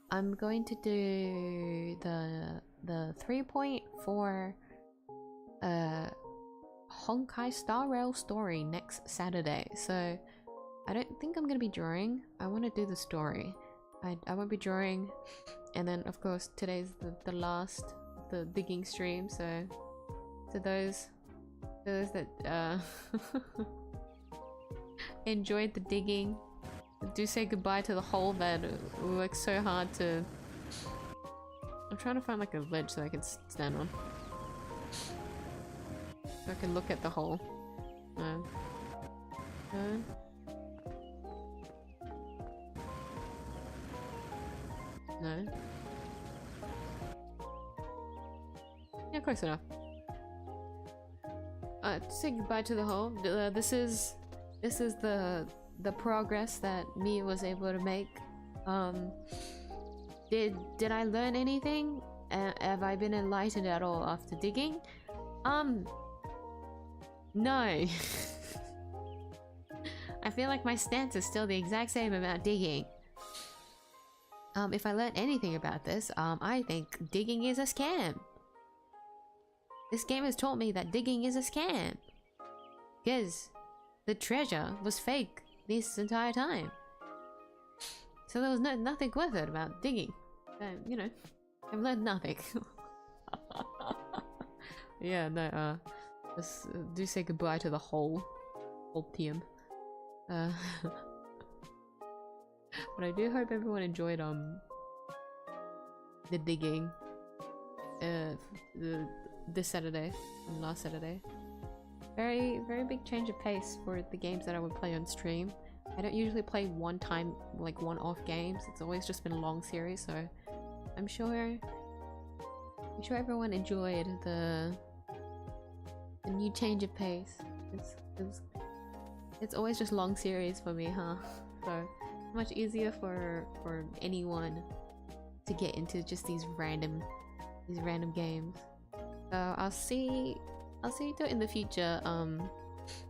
I'm going to do the 3.4 Honkai Star Rail story next Saturday. So I don't think I'm gonna be drawing. I want to do the story. I won't be drawing, and then of course today's the last the digging stream. So those that enjoyed the digging. Do say goodbye to the hole that we worked so hard to... I'm trying to find like a ledge that I can stand on. So I can look at the hole. No. No. No. Yeah, close enough. Say goodbye to the hole. This is the progress that Miyuu was able to make. Did I learn anything? Have I been enlightened at all after digging? No. I feel like my stance is still the exact same about digging. If I learned anything about this, I think digging is a scam. This game has taught me that digging is a scam. Because the treasure was fake this entire time. So there was nothing worth it about digging. You know, I've learned nothing. Yeah, no, let's do say goodbye to the whole team. But I do hope everyone enjoyed the digging this Saturday and last Saturday. Very big change of pace for the games that I would play on stream. I don't usually play one-off games. It's always just been a long series, so I'm sure everyone enjoyed the new change of pace. It's always just long series for me, huh? So much easier for anyone to get into just these random games. So I'll see to it in the future.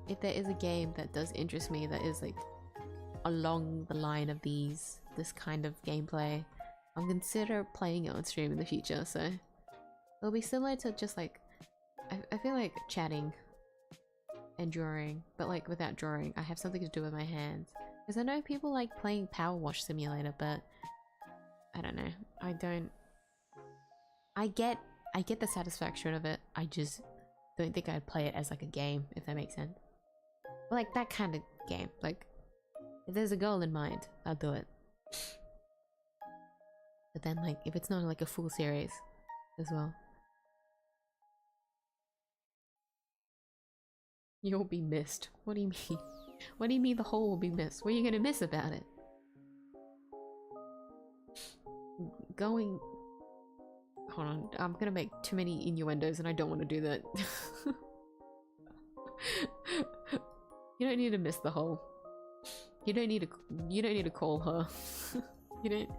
If there is a game that does interest me that is like along the line of this kind of gameplay, I'll consider playing it on stream in the future. So it'll be similar to just like I feel like chatting and drawing, but like without drawing. I have something to do with my hands. Because I know people like playing Power Wash Simulator, but I don't know. I get the satisfaction of it. I just don't think I'd play it as like a game, if that makes sense. But like that kind of game. Like if there's a goal in mind, I'll do it. But then like if it's not like a full series as well. You'll be missed. What do you mean? What do you mean the whole will be missed? What are you gonna miss about it? Going... Hold on, I'm gonna make too many innuendos and I don't want to do that. You don't need to miss the whole. You don't need to call her. You don't...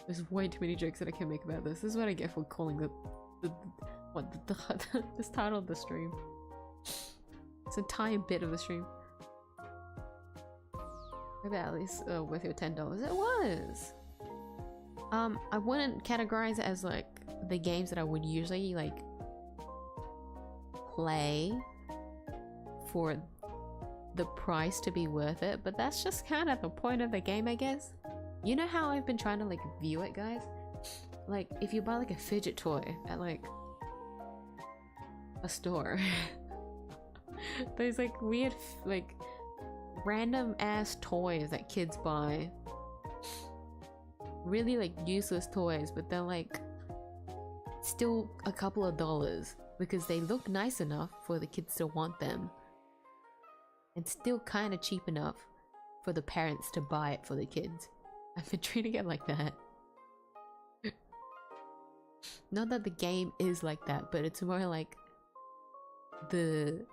There's way too many jokes that I can make about this. This is what I get for calling this title of the stream. This entire bit of the stream. Maybe at least worth your $10. It was! I wouldn't categorize it as like the games that I would usually like play for the price to be worth it, but that's just kind of the point of the game, I guess. You know how I've been trying to like view it, guys? Like if you buy like a fidget toy at like a store, there's like weird like random ass toys that kids buy, really like useless toys, but they're like still a couple of dollars because they look nice enough for the kids to want them and still kind of cheap enough for the parents to buy it for the kids. I've been treating it like that. Not that the game is like that, but it's more like the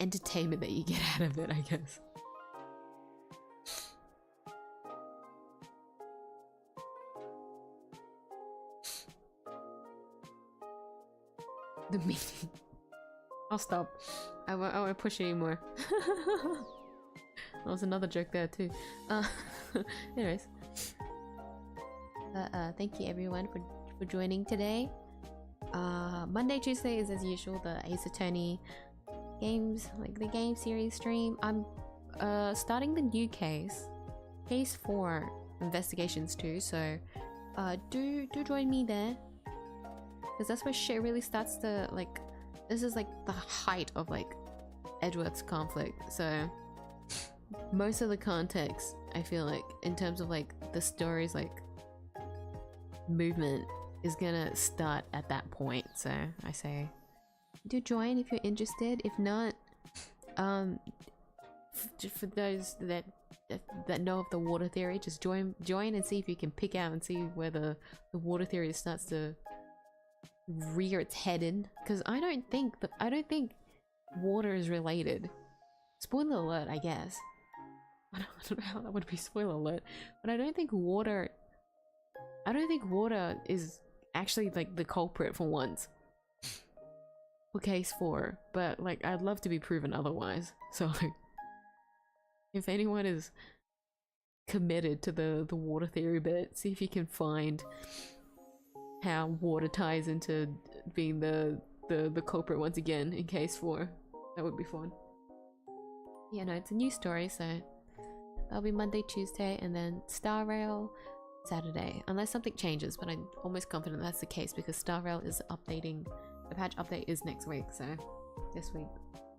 entertainment that you get out of it, I guess. The meaning. I'll stop. I won't push anymore. There was another joke there too. Anyways. Thank you everyone for joining today. Monday, Tuesday is as usual the Ace Attorney games, like the game series stream. I'm starting the new case 4 investigations too, so do join me there, because that's where shit really starts to like this is like the height of like Edward's conflict, so most of the context I feel like in terms of like the story's like movement is gonna start at that point. So I say do join if you're interested. If not, for those that know of the water theory, just join and see if you can pick out and see where the water theory starts to rear its head in, because I don't think water is related. Spoiler alert, I guess. I don't know how that would be spoiler alert, but I don't think water is actually like the culprit for once. For case 4, but like I'd love to be proven otherwise. So like, if anyone is committed to the water theory bit, see if you can find how water ties into being the culprit once again in case 4. That would be fun. Yeah, no, it's a new story, so that'll be Monday, Tuesday, and then Star Rail Saturday, unless something changes, but I'm almost confident that's the case because Star Rail is updating. The patch update is next week, so this week,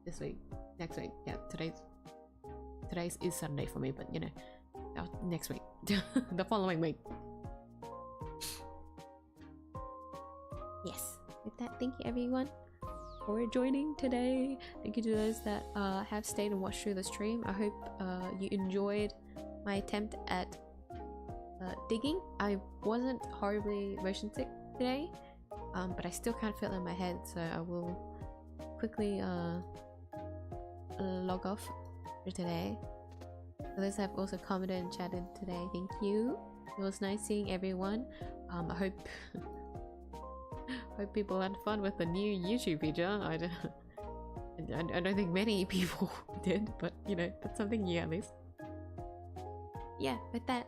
next week. Yeah, today's is Sunday for me, but you know, next week, the following week. Yes, with that, thank you everyone for joining today. Thank you to those that have stayed and watched through the stream. I hope you enjoyed my attempt at digging. I wasn't horribly motion sick today, but I still can't feel it in my head, so I will quickly log off for today. For those that have also commented and chatted today, thank you. It was nice seeing everyone. I hope people had fun with the new YouTube feature. I don't think many people did, but you know, that's something new at least. Yeah, with that,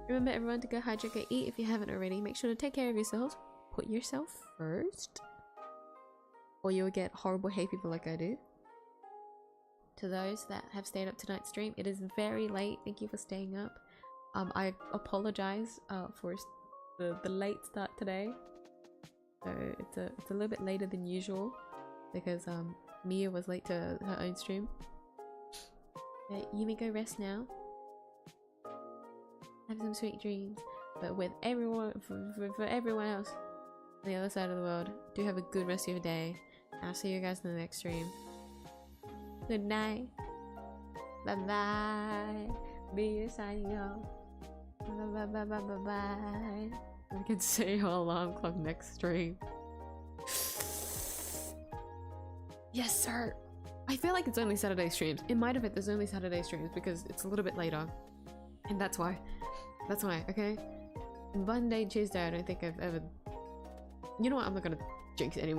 remember everyone to go hydrate, go eat if you haven't already. Make sure to take care of yourselves. Put yourself first, or you'll get horrible hate people like I do. To those that have stayed up tonight's stream, it is very late. Thank you for staying up. I apologize for the late start today. So it's a little bit later than usual because Mia was late to her own stream. You may go rest now. Have some sweet dreams. But with everyone, for everyone else on the other side of the world, do have a good rest of your day. I'll see you guys in the next stream. Good night. Bye bye. Be signing off. Bye bye bye bye bye bye. I can say your alarm clock next stream. Yes, sir. I feel like it's only Saturday streams. It might have been there's only Saturday streams because it's a little bit later, and that's why. That's why. Okay. Monday, Tuesday. I don't think I've ever. You know what? I'm not gonna jinx it anymore.